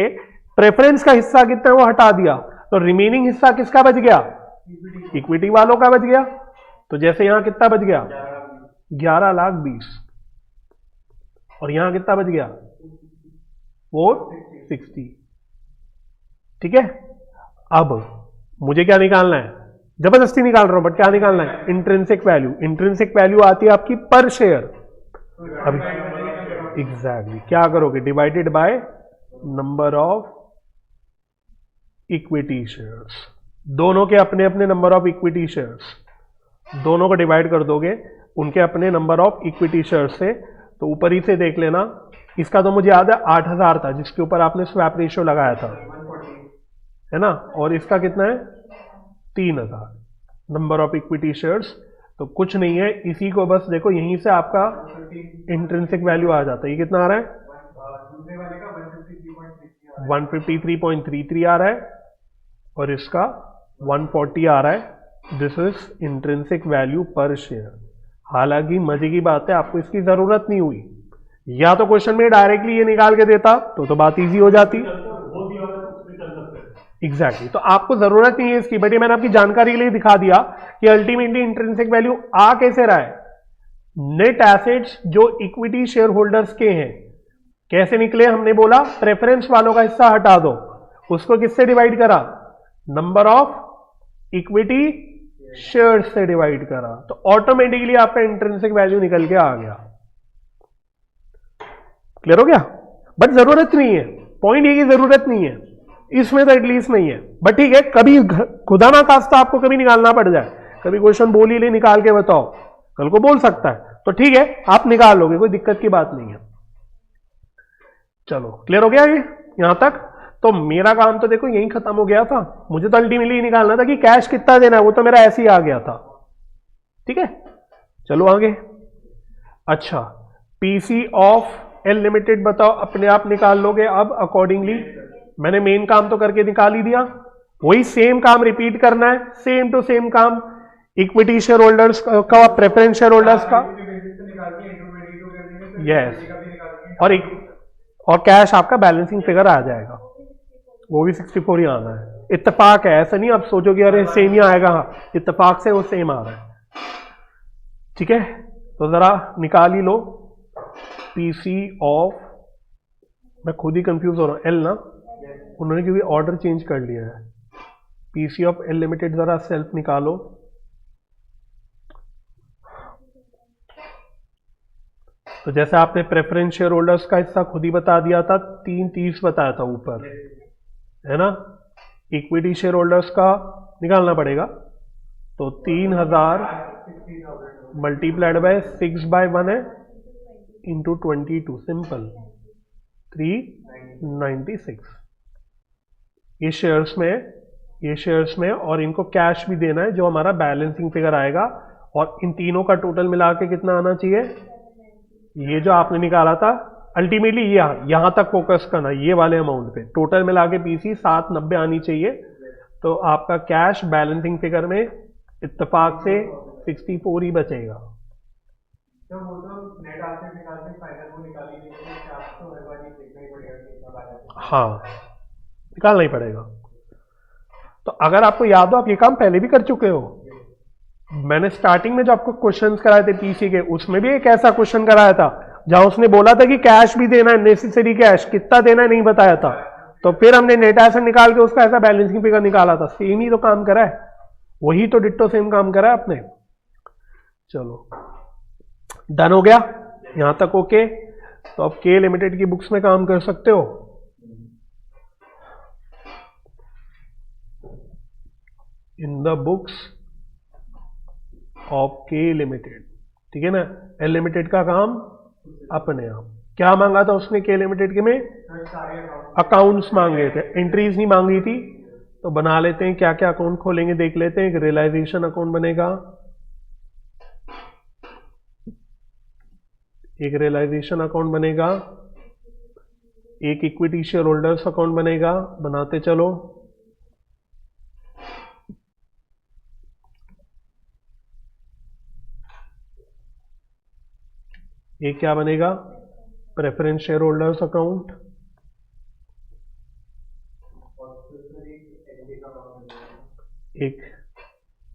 प्रेफरेंस का हिस्सा कितना वो हटा दिया, तो रिमेनिंग हिस्सा किसका बच गया, इक्विटी वालों का बच गया। तो जैसे यहां कितना बच गया, 11,20,000, और यहां कितना बच गया, 460। ठीक है, अब मुझे क्या निकालना है, जबरदस्ती निकाल रहा हूं बट क्या निकालना है, इंट्रिंसिक वैल्यू। इंट्रिंसिक वैल्यू आती है आपकी पर शेयर। अभी एग्जैक्टली क्या करोगे, divided by number of equity shares, दोनों के अपने अपने नंबर ऑफ इक्विटी शेयर्स, दोनों को डिवाइड कर दोगे उनके अपने नंबर ऑफ इक्विटी शेयर्स से। तो ऊपर ही से देख लेना, इसका तो मुझे याद है 8,000 था जिसके ऊपर आपने स्वैप रेशियो लगाया था, है ना, और इसका कितना है 3,000 नंबर ऑफ इक्विटी शेयर्स। तो कुछ नहीं है, इसी को बस देखो यहीं से आपका इंट्रिंसिक वैल्यू आ जाता है। ये कितना आ रहा है, 153.33 आ रहा है, और इसका 140 आ रहा है। दिस इज इंट्रिंसिक वैल्यू पर शेयर। हालांकि मजे की बात है आपको इसकी जरूरत नहीं हुई, या तो क्वेश्चन में डायरेक्टली ये निकाल के देता तो बात इजी हो जाती। एग्जैक्टली तो आपको जरूरत नहीं है इसकी, बट ये मैंने आपकी जानकारी के लिए दिखा दिया कि अल्टीमेटली इंट्रिंसिक वैल्यू आ कैसे रहा है। नेट एसेट्स जो इक्विटी शेयर होल्डर्स के हैं कैसे निकले, हमने बोला प्रेफरेंस वालों का हिस्सा हटा दो, उसको किससे डिवाइड करा, नंबर ऑफ इक्विटी शेयर से डिवाइड करा, तो ऑटोमेटिकली आपका इंट्रिंसिक वैल्यू निकल के आ गया। क्लियर हो गया, बट जरूरत नहीं है, पॉइंट ये की जरूरत नहीं है, इसमें तो एटलीस्ट नहीं है। बट ठीक है, कभी खुदा ना खास्ता आपको कभी निकालना पड़ जाए, कभी क्वेश्चन बोल ही ले निकाल के बताओ, कल को बोल सकता है, तो ठीक है आप निकाल लोगे, कोई दिक्कत की बात नहीं है। चलो क्लियर हो गया ये यहां तक। तो मेरा काम तो देखो यहीं खत्म हो गया था, मुझे तो अल्टीमेटली निकालना था कि कैश कितना देना है, वो तो मेरा ऐसे ही आ गया था। ठीक है, चलो आगे। अच्छा, पीसी ऑफ एल लिमिटेड बताओ, अपने आप निकाल लोगे अब अकॉर्डिंगली। मैंने मेन काम तो करके निकाल ही दिया, वही सेम काम रिपीट करना है, सेम टू सेम काम, इक्विटी शेयर होल्डर्स का, प्रेफरेंस शेयर होल्डर्स का, यस, और कैश आपका बैलेंसिंग फिगर आ जाएगा, वो भी 64 ही आना है। इत्तेफाक है, ऐसा नहीं आप सोचोगे अरे सेम ही आएगा, हाँ इत्तेफाक से वो सेम आ रहा है। ठीक है, तो जरा निकाल ही लो पीसी ऑफ, मैं खुद ही कंफ्यूज हो रहा हूं, एल ना, उन्होंने क्योंकि ऑर्डर चेंज कर लिया है। पीसी ऑफ एल लिमिटेड जरा सेल्फ निकालो, तो जैसे आपने प्रेफरेंस शेयर होल्डर्स का हिस्सा खुद ही बता दिया था, 330 बताया था ऊपर, है ना। इक्विटी शेयर होल्डर्स का निकालना पड़ेगा, तो 3,000 मल्टीप्लाइड बाय 6/1 है इंटू 22, सिंपल 396। ये शेयर्स में और इनको कैश भी देना है, जो हमारा बैलेंसिंग फिगर आएगा, और इन तीनों का टोटल मिला के कितना आना चाहिए, ये जो आपने निकाला था अल्टीमेटली यहां तक फोकस करना, ये वाले अमाउंट पे टोटल मिला के पीसी 790 आनी चाहिए। तो आपका कैश बैलेंसिंग फिगर में इत्तेफाक से 64 ही बचेगा। तो वो तो नेट एसेट निकालते फाइनल को निकाली नहीं, तो आपको हर बार देखना ही पड़ेगा। हाँ निकालना ही पड़ेगा। तो अगर आपको याद हो, आप ये काम पहले भी कर चुके हो, मैंने स्टार्टिंग में जो आपको क्वेश्चंस कराए थे पीसी के, उसमें भी एक ऐसा क्वेश्चन कराया था जहां उसने बोला था कि कैश भी देना है, नेसेसरी कैश कितना देना है नहीं बताया था, तो फिर हमने नेट एसेट निकाल के उसका ऐसा बैलेंसिंग फिगर निकाला था। सेम ही तो काम करा है, वही तो डिट्टो सेम काम करा है आपने। चलो डन हो गया यहां तक, ओके। तो अब के लिमिटेड की बुक्स में काम कर सकते हो। इन the books of K limited, ठीक है ना। एल लिमिटेड का काम अपने आप, क्या मांगा था उसने के लिमिटेड के में, सारे अकाउंट्स मांगे थे, एंट्रीज नहीं मांगी थी। तो बना लेते हैं, क्या क्या अकाउंट खोलेंगे देख लेते हैं। एक रियलाइजेशन अकाउंट बनेगा, एक रियलाइजेशन अकाउंट बनेगा, एक इक्विटी शेयर होल्डर्स अकाउंट बनेगा, बनाते चलो। एक क्या बनेगा, प्रेफरेंस शेयर होल्डर्स अकाउंट। एक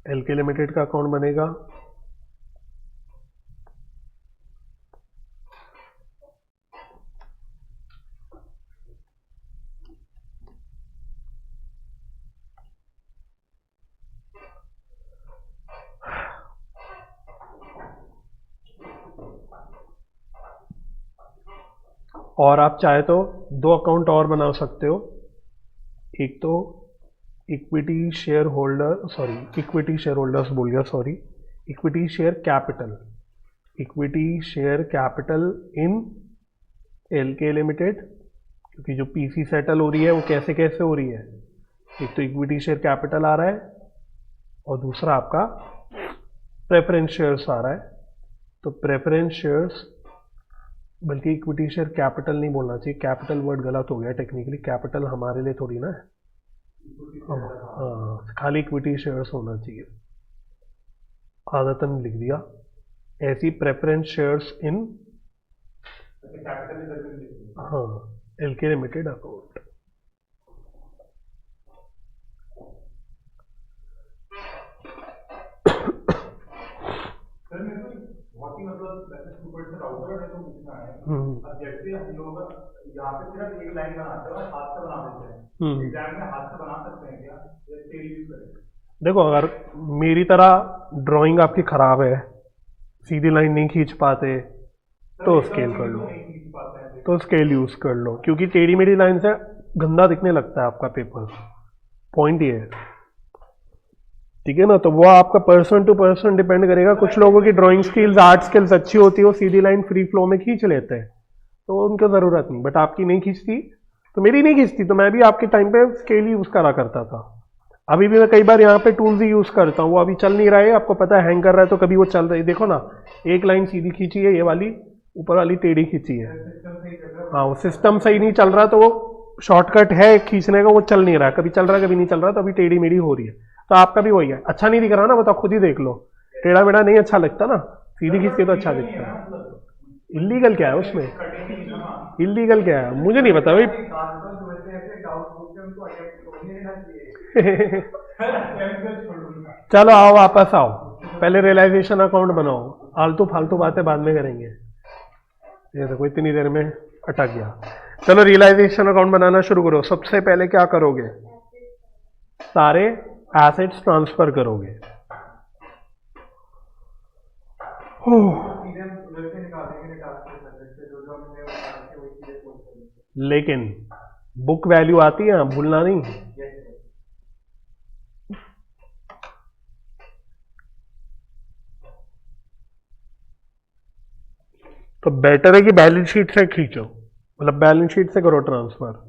एलके लिमिटेड का अकाउंट बनेगा, और आप चाहे तो दो अकाउंट और बना सकते हो। एक तो equity share holder, sorry equity share holders बोल गया, sorry equity share capital, equity share capital in LK Limited, क्योंकि जो पीसी सेटल हो रही है वो कैसे कैसे हो रही है, एक तो इक्विटी शेयर कैपिटल आ रहा है और दूसरा आपका प्रेफरेंस शेयर्स आ रहा है। तो प्रेफरेंस शेयर्स, बल्कि इक्विटी शेयर कैपिटल नहीं बोलना चाहिए, कैपिटल वर्ड गलत हो गया टेक्निकली, कैपिटल हमारे लिए थोड़ी ना है, हाँ खाली इक्विटी शेयर्स होना चाहिए, आदतन लिख दिया। ऐसी प्रेफरेंस शेयर्स इन, हाँ एलके लिमिटेड अकाउंट। सर मेरे को बहुत ही मतलब ऊपर से राउटर है तो पूछना है। अब जैसे हम लोग यहाँ पे सिर्फ एक लाइन बनाते हैं और हाथ से बना देते हैं, एग्जाम में हाथ से बना सकते हैं क्या, या स्केल यूज करें? देखो अगर मेरी तरह ड्राइंग आपकी खराब है, सीधी लाइन नहीं खींच पाते, तो स्केल कर लो, तो स्केल यूज कर लो, क्योंकि टेढ़ी मेढ़ी लाइन से गंदा दिखने लगता है आपका पेपर, पॉइंट ये है, ठीक है ना। तो वो आपका पर्सन टू पर्सन डिपेंड करेगा। कुछ लोगों की ड्राइंग स्किल्स, आर्ट स्किल्स अच्छी होती है, वो सीधी लाइन फ्री फ्लो में खींच लेते हैं, तो उनको जरूरत नहीं, बट आपकी नहीं खींचती, तो मेरी नहीं खींचती, तो मैं भी आपके टाइम पे स्केल यूज करा करता था। अभी भी मैं कई बार यहाँ पे टूल्स ही यूज करता हूँ, वो अभी चल नहीं रहा है, आपको पता है हैंग कर रहा है, तो कभी वो चल रही है, देखो ना एक लाइन सीधी खींची है, ये वाली ऊपर वाली टेढ़ी खींची है, हाँ वो सिस्टम सही नहीं चल रहा, तो वो शॉर्टकट है खींचने का, वो चल नहीं रहा, कभी चल रहा है कभी नहीं चल रहा, तो अभी टेढ़ी मेढ़ी हो रही है। तो आपका भी वही है, अच्छा नहीं दिख रहा ना, बताओ खुद ही देख लो, टेढ़ा मेढ़ा नहीं अच्छा लगता ना, सीधी खींचती तो अच्छा दिखता है। इलीगल क्या है उसमें, इलीगल क्या है मुझे नहीं पता भाई। चलो आओ वापस आओ, पहले रियलाइजेशन अकाउंट बनाओ, आलतू फालतू बातें बाद में करेंगे, ये देखो इतनी देर में अटक गया। चलो रियलाइजेशन अकाउंट बनाना शुरू करो। सबसे पहले क्या करोगे, सारे एसेट्स ट्रांसफर करोगे। लेकिन बुक वैल्यू आती है, भूलना नहीं। तो बेटर है कि बैलेंस शीट से खींचो, मतलब बैलेंस शीट से करो ट्रांसफर।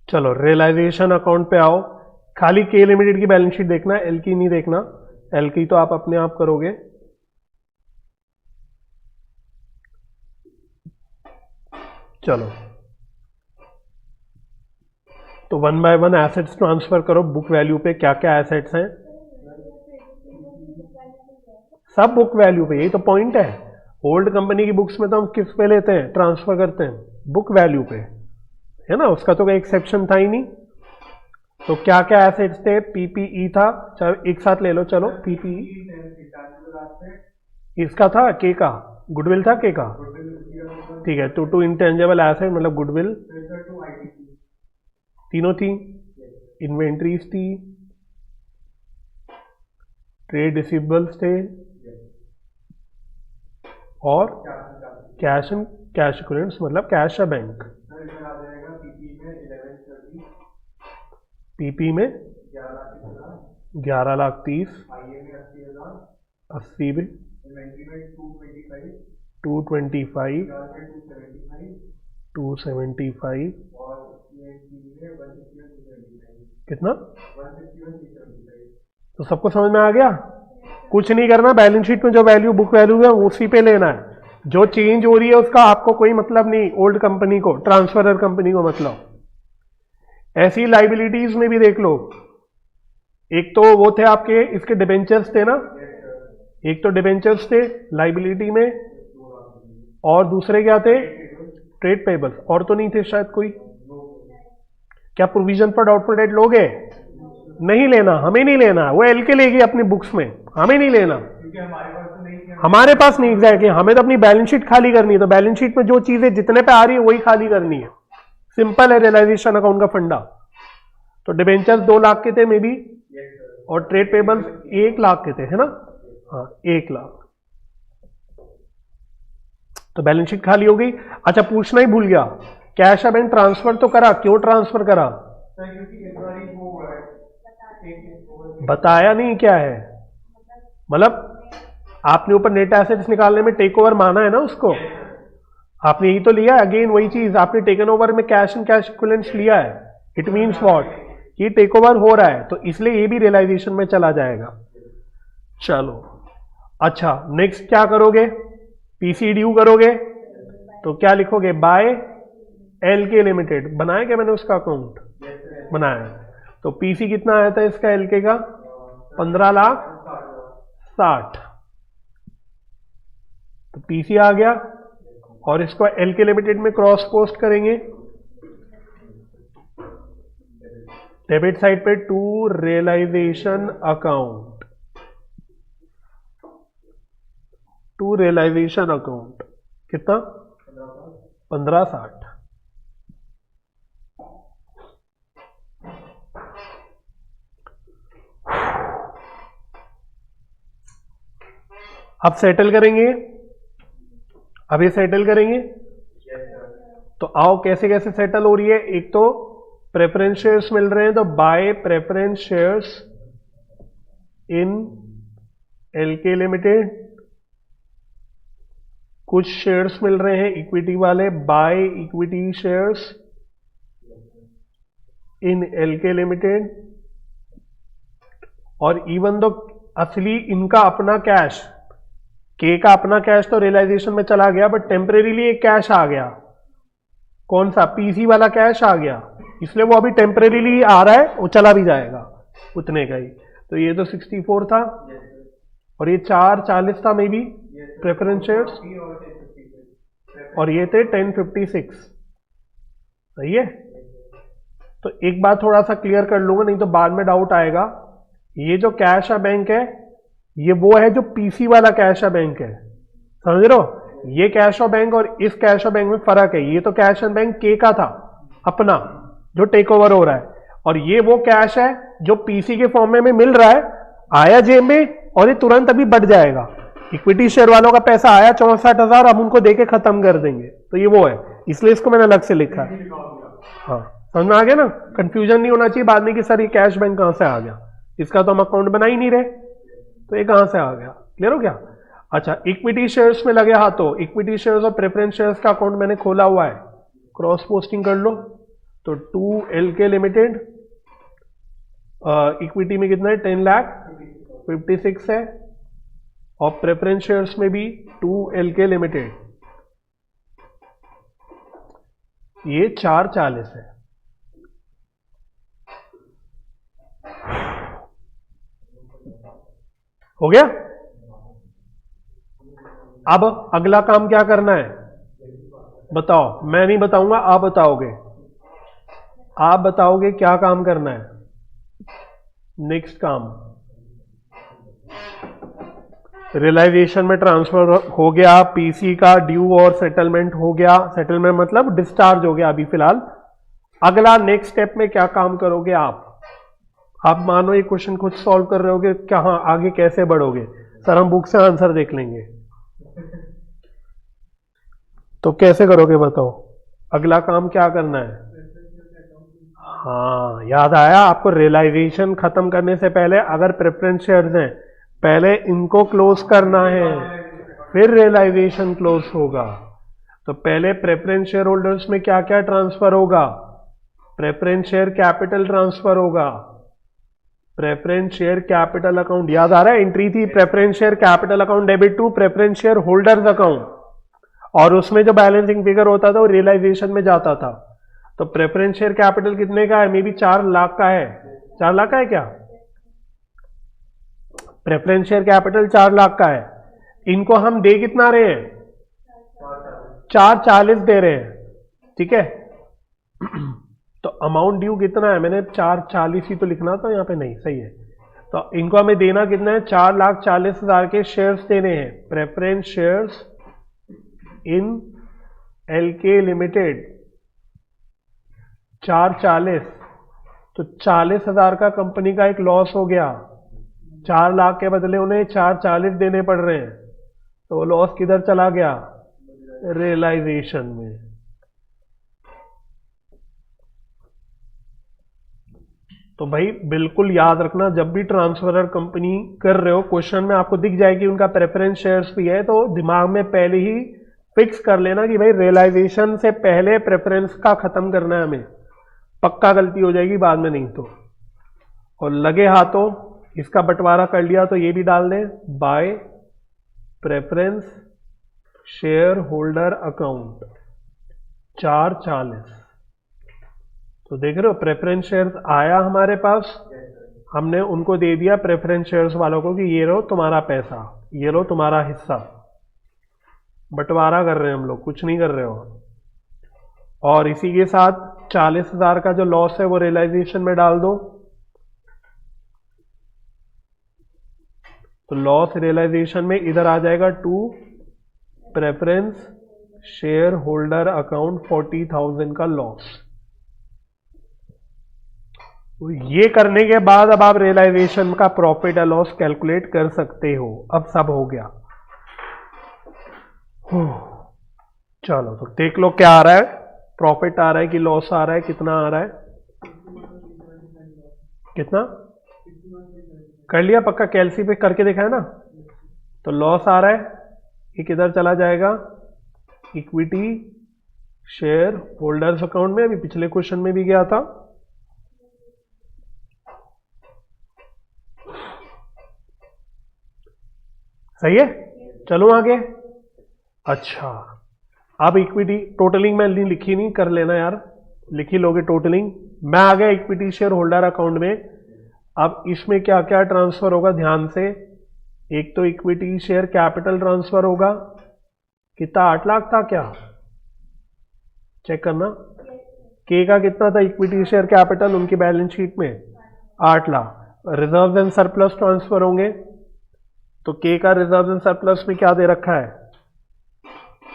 चलो रियलाइजेशन अकाउंट पे आओ, खाली के लिमिटेड की बैलेंस शीट देखना, एल की नहीं देखना, एल की तो आप अपने आप करोगे। चलो तो one by one assets transfer करो। बुक वैल्यू पे क्या क्या एसेट्स हैं, सब बुक वैल्यू पे, यही तो पॉइंट है। ओल्ड कंपनी की बुक्स में तो हम किस पे लेते हैं, ट्रांसफर करते हैं, बुक वैल्यू पे, है ना, उसका तो कोई एक्सेप्शन था ही नहीं। तो क्या क्या एसेट्स थे, पीपीई था, चलो एक साथ ले लो, चलो पीपीई इसका था, के का गुडविल था, के का ठीक है। टू इंटेंजेबल एसेट मतलब गुडविल, तीनों थी, इन्वेंट्रीज थी, ट्रेड रिसीवेबल्स थे और कैश एंड कैश इक्विवेलेंट्स मतलब कैश या बैंक। पीपी में 11,30,000, 80 में 225, 275 कितना? तो सबको समझ में आ गया? कुछ नहीं करना, बैलेंस शीट में जो वैल्यू बुक वैल्यू है उसी पे लेना है, जो चेंज हो रही है उसका आपको कोई मतलब नहीं, ओल्ड कंपनी को, ट्रांसफरर कंपनी को मतलब। ऐसी लाइबिलिटीज में भी देख लो, एक तो वो थे आपके इसके डिबेंचर्स थे ना, एक तो डिबेंचर्स थे लाइबिलिटी में, और दूसरे क्या थे? Trade payables. और तो नहीं थे शायद कोई? क्या प्रोविजन फॉर डाउटफुल डेट लोगे? नहीं लेना, हमें नहीं लेना, वो एल के लेगी अपनी बुक्स में, हमें नहीं लेना, हमारे पास नहीं। एग्जैक्टली, हमें तो अपनी बैलेंस शीट खाली करनी है, तो बैलेंस शीट में जो चीजें जितने पे आ रही है वही खाली करनी है। सिंपल है रियलाइजेशन अकाउंट का फंडा। तो डिबेंचर्स 2 लाख के थे मे बी, और ट्रेड पेबल्स 1 लाख के थे, है ना? हाँ 1 लाख। तो बैलेंस शीट खाली हो गई। अच्छा पूछना ही भूल गया, कैश या बैंक ट्रांसफर तो करा, क्यों ट्रांसफर करा? बताया नहीं क्या है, मतलब आपने ऊपर नेट एसेट्स निकालने में टेक ओवर माना है ना उसको, आपने यही तो लिया है। अगेन वही चीज, आपने टेकन ओवर में कैश एंड कैश इक्विवेलेंट्स लिया है। It means what? ये टेक ओवर हो रहा है, तो इसलिए ये भी रियलाइजेशन में चला जाएगा। चलो अच्छा, नेक्स्ट क्या करोगे? पीसी ड्यू करोगे, तो क्या लिखोगे? By L K limited. बनाया क्या मैंने उसका अकाउंट? बनाया। तो पीसी कितना आया था इसका एल के का? 15,60,000। तो पीसी आ गया, और इसको एल के लिमिटेड में क्रॉस पोस्ट करेंगे डेबिट साइड पे to realisation account, to realisation account कितना? 15,60। अब सेटल करेंगे, अब ये सेटल करेंगे। तो आओ कैसे कैसे सेटल हो रही है। एक तो प्रेफरेंस शेयर्स मिल रहे हैं, तो by preference shares in LK Limited. कुछ शेयर्स मिल रहे हैं इक्विटी वाले, by equity shares in LK Limited. और इवन दो असली इनका अपना कैश, के का अपना कैश तो रियलाइजेशन में चला गया, बट टेम्परेरीली एक कैश आ गया। कौन सा? पीसी वाला कैश आ गया, इसलिए वो अभी टेम्परेरीली आ रहा है, वो चला भी जाएगा उतने का ही। तो ये तो 64 था, और ये 440 था मे बी प्रेफरेंस शेयर्स, और ये थे 1056। सही है। तो एक बात थोड़ा सा क्लियर कर लूंगा, नहीं तो बाद में डाउट आएगा। ये जो कैश या बैंक है, ये वो है जो पीसी वाला कैश या बैंक है, समझ रहे हो? ये कैश और बैंक और इस कैश और बैंक में फर्क है। ये तो कैश एंड बैंक के का था अपना, जो टेक ओवर हो रहा है, और ये वो कैश है जो पीसी के फॉर्म में मिल रहा है, आया जेब में और ये तुरंत अभी बढ़ जाएगा। इक्विटी शेयर वालों का पैसा आया 64,000, अब उनको देके खत्म कर देंगे, तो ये वो है, इसलिए इसको मैंने अलग से लिखा है। हाँ समझ में आ गया ना? कंफ्यूजन नहीं होना चाहिए बाद में कि सर ये कैश बैंक कहां से आ गया, इसका तो हम अकाउंट बना ही नहीं रहे, तो ये कहां से आ गया। क्लियर हो गया? अच्छा, इक्विटी शेयर्स में लगे हाथों, इक्विटी शेयर्स और प्रेफरेंस शेयर्स का अकाउंट मैंने खोला हुआ है, क्रॉस पोस्टिंग कर लो। तो 2LK लिमिटेड, इक्विटी में कितना है? 10,56,000 है, और प्रेफरेंस शेयर्स में भी 2LK लिमिटेड, ये 440 है। हो गया? अब अगला काम क्या करना है बताओ? मैं नहीं बताऊंगा, आप बताओगे। आप बताओगे क्या काम करना है। नेक्स्ट काम, रियलाइजेशन में ट्रांसफर हो गया, पीसी का ड्यू और सेटलमेंट हो गया। सेटलमेंट मतलब डिस्चार्ज हो गया अभी फिलहाल। अगला नेक्स्ट स्टेप में क्या काम करोगे आप मानो ये क्वेश्चन खुद सॉल्व कर रहे होगे, कहां आगे कैसे बढ़ोगे? सर हम बुक से आंसर देख लेंगे। तो कैसे करोगे बताओ? अगला काम क्या करना है? हाँ, याद आया आपको। रियलाइजेशन खत्म करने से पहले अगर प्रेफरेंस शेयर्स हैं, पहले इनको क्लोज करना है, फिर रियलाइजेशन क्लोज होगा। तो पहले प्रेफरेंस शेयर होल्डर्स में क्या क्या ट्रांसफर होगा? प्रेफरेंस शेयर कैपिटल ट्रांसफर होगा। प्रेफरेंस शेयर कैपिटल अकाउंट याद आ रहा है? एंट्री थी preference share capital account debit to preference share holders account, और उसमें जो बैलेंसिंग फिगर होता था वो रियलाइजेशन में जाता था। तो प्रेफरेंस शेयर कैपिटल कितने का है? मे बी 4 लाख का है। 4 लाख का है क्या? प्रेफरेंस शेयर कैपिटल 4 लाख का है। इनको हम दे कितना रहे हैं? 440 दे रहे हैं, ठीक है। तो अमाउंट ड्यू कितना है? मैंने 440 ही तो लिखना था, यहाँ पे नहीं, सही है। तो इनको हमें देना कितना है? 4,40,000 के शेयर्स देने हैं, preference shares in LK Limited. 440, तो 40,000 का कंपनी का एक लॉस हो गया। 4 लाख के बदले उन्हें 440 देने पड़ रहे हैं, तो वो लॉस किधर चला गया? रियलाइजेशन में। तो भाई बिल्कुल याद रखना, जब भी ट्रांसफरर कंपनी कर रहे हो, क्वेश्चन में आपको दिख जाएगी उनका प्रेफरेंस शेयर्स भी है, तो दिमाग में पहले ही फिक्स कर लेना कि भाई रियलाइजेशन से पहले प्रेफरेंस का खत्म करना है हमें। पक्का गलती हो जाएगी बाद में नहीं तो। और लगे हाथों इसका बंटवारा कर लिया तो ये भी डाल दें, bye preference share holder account 440। तो देख रहे हो प्रेफरेंस शेयर्स आया हमारे पास, हमने उनको दे दिया प्रेफरेंस शेयर्स वालों को कि ये लो तुम्हारा पैसा, ये लो तुम्हारा हिस्सा। बंटवारा कर रहे हैं हम लोग, कुछ नहीं कर रहे हो। और इसी के साथ 40,000 का जो लॉस है वो रियलाइजेशन में डाल दो। तो लॉस रियलाइजेशन में इधर आ जाएगा to preference share holder account 40,000 का लॉस। तो ये करने के बाद अब आप रियलाइजेशन का प्रॉफिट या लॉस कैलकुलेट कर सकते हो। अब सब हो गया। चलो तो देख लो क्या आ रहा है, प्रॉफिट आ रहा है कि लॉस आ रहा है, कितना आ रहा है? कितना कर लिया? पक्का कैलसी पे करके देखा है ना? तो लॉस आ रहा है, ये किधर चला जाएगा? इक्विटी शेयर होल्डर्स अकाउंट में। अभी पिछले क्वेश्चन में भी गया था। सही है, चलो आगे। अच्छा, अब इक्विटी टोटलिंग मैं लिखी नहीं, कर लेना यार, लिखी लोगे टोटलिंग। मैं आ गया इक्विटी शेयर होल्डर अकाउंट में। अब इसमें क्या क्या ट्रांसफर होगा ध्यान से। एक तो इक्विटी शेयर कैपिटल ट्रांसफर होगा, कितना? 8 लाख था क्या? चेक करना। के का कितना था इक्विटी शेयर कैपिटल उनकी बैलेंस शीट में? 8 lakh. Reserve and surplus transfer होंगे, तो के का रिजर्व एंड सरप्लस में क्या दे रखा है?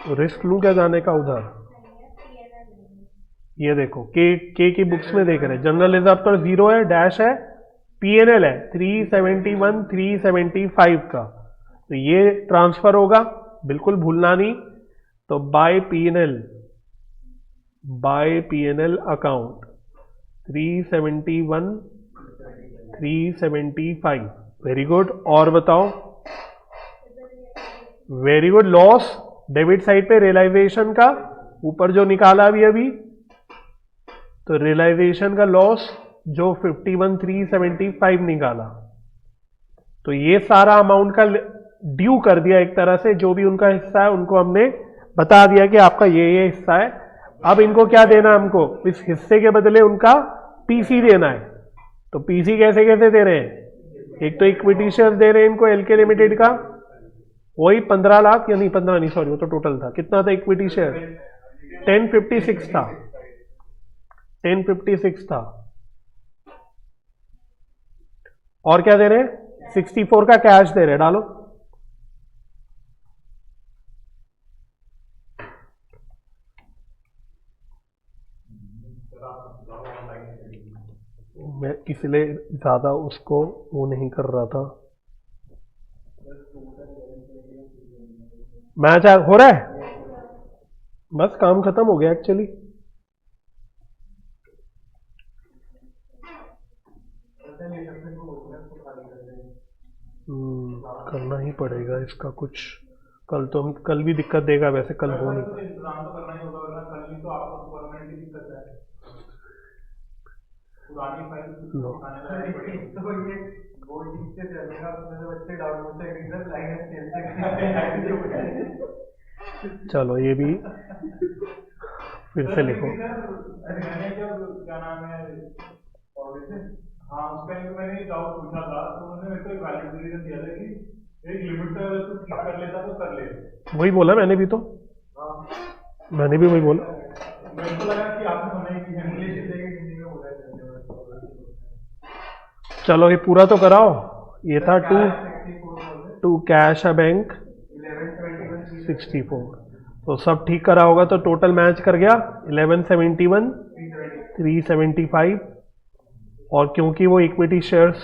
रिस्क लूं क्या जाने का उधर? ये देखो के की बुक्स में देख रहे हैं, जनरल रिजर्व तो 0 है, डैश है, पीएनएल है 371 375 का। तो ये ट्रांसफर होगा, बिल्कुल भूलना नहीं। तो by PNL account 371 375। Very good. और बताओ? Very good. Loss debit side पे रियलाइजेशन का ऊपर जो निकाला अभी, तो रियलाइजेशन का लॉस जो 51,375 निकाला, तो ये सारा अमाउंट का ड्यू कर दिया एक तरह से। जो भी उनका हिस्सा है उनको हमने बता दिया कि आपका ये हिस्सा है। अब इनको क्या देना है? हमको इस हिस्से के बदले उनका पीसी देना है। तो पीसी कैसे कैसे दे रहे हैं? एक तो इक्विटी शेयर दे रहे हैं इनको एलके लिमिटेड का, वही 15 लाख, या नहीं 15 नहीं, सॉरी वो तो टोटल था। कितना था इक्विटी शेयर? 1056 था, 1056 था। और क्या दे रहे हैं? 64 का कैश दे रहे हैं। डालो। इसलिए ज़्यादा उसको वो नहीं कर रहा था। मैच हो रहा है, बस काम खत्म हो गया एक्चुअली। करना ही पड़ेगा इसका कुछ, कल तो हम कल भी दिक्कत देगा, वैसे कल हो नहीं। इंतजाम तो करना ही होगा, वरना कल ही तो आपको परमानेंटली दिक्कत है। पुरानी फाइल दिखाने लायक पड़ेगी तो ये वो ठीक से चलेगा, उसमें से बच्चे डाउनलोड से इधर लाइन चलते। चलो ये भी फिर से लिखो। मैंने जब क्या नाम है हाँ उस टाइम मैंने डाउट पूछा था, तो उन्होंने मेरे को एक वैलिड रीजन दिया था कि एक लिमिट पे अगर तू ठीक कर लेता तो कर ले। वही बोला मैंने भी, तो मैंने भी वही बोला। मेरे को लगा कि आपने सुना ही इंग्लिश लेके हिंदी में बोला है। चलो ये पूरा तो कराओ। ये था टू कैश अ बैंक 64, तो सब ठीक करा होगा, तो टोटल मैच कर गया 1171 375। और क्योंकि वो इक्विटी शेयर्स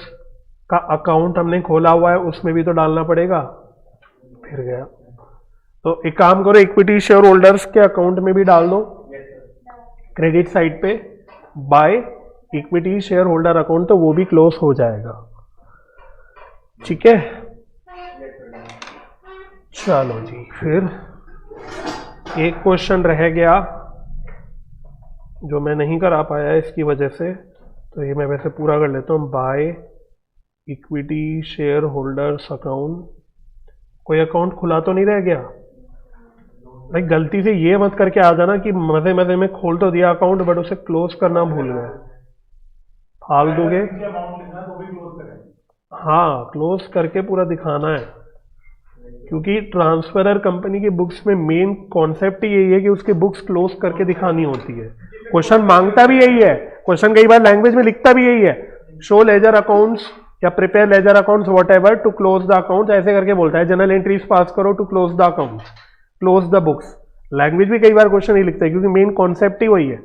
का अकाउंट हमने खोला हुआ है, उसमें भी तो डालना पड़ेगा, फिर गया। तो एक काम करो, इक्विटी शेयर होल्डर्स के अकाउंट में भी डाल दो, क्रेडिट साइड पे by equity share holder account, तो वो भी क्लोज हो जाएगा। ठीक है, चलो जी। फिर एक क्वेश्चन रह गया जो मैं नहीं करा पाया इसकी वजह से, तो ये मैं वैसे पूरा कर लेता हूँ। By equity share holders account, कोई अकाउंट खुला तो नहीं रह गया भाई? गलती से ये मत करके आ जाना कि मजे मजे में खोल तो दिया अकाउंट बट उसे क्लोज करना भूल गए, फाल दोगे। हाँ, क्लोज करके पूरा दिखाना है, क्योंकि ट्रांसफरर कंपनी की बुक्स में मेन कॉन्सेप्ट ही यही है कि उसकी बुक्स क्लोज करके दिखानी होती है। क्वेश्चन मांगता भी यही है, क्वेश्चन कई बार लैंग्वेज में लिखता भी यही है, शो लेजर अकाउंट्स या prepare ledger accounts whatever to close the account, ऐसे करके बोलता है। जनरल एंट्रीज पास करो to close the accounts, close the books. Language भी कई बार क्वेश्चन ही लिखता है, क्योंकि मेन कॉन्सेप्ट ही वही है।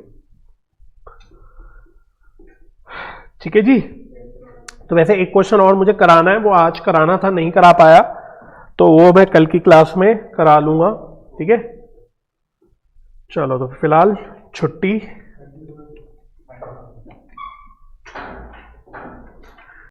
ठीक है जी। तो वैसे एक क्वेश्चन और मुझे कराना है, वो आज कराना था, नहीं करा पाया, तो वो मैं कल की क्लास में करा लूंगा। ठीक है, चलो तो फिलहाल छुट्टी।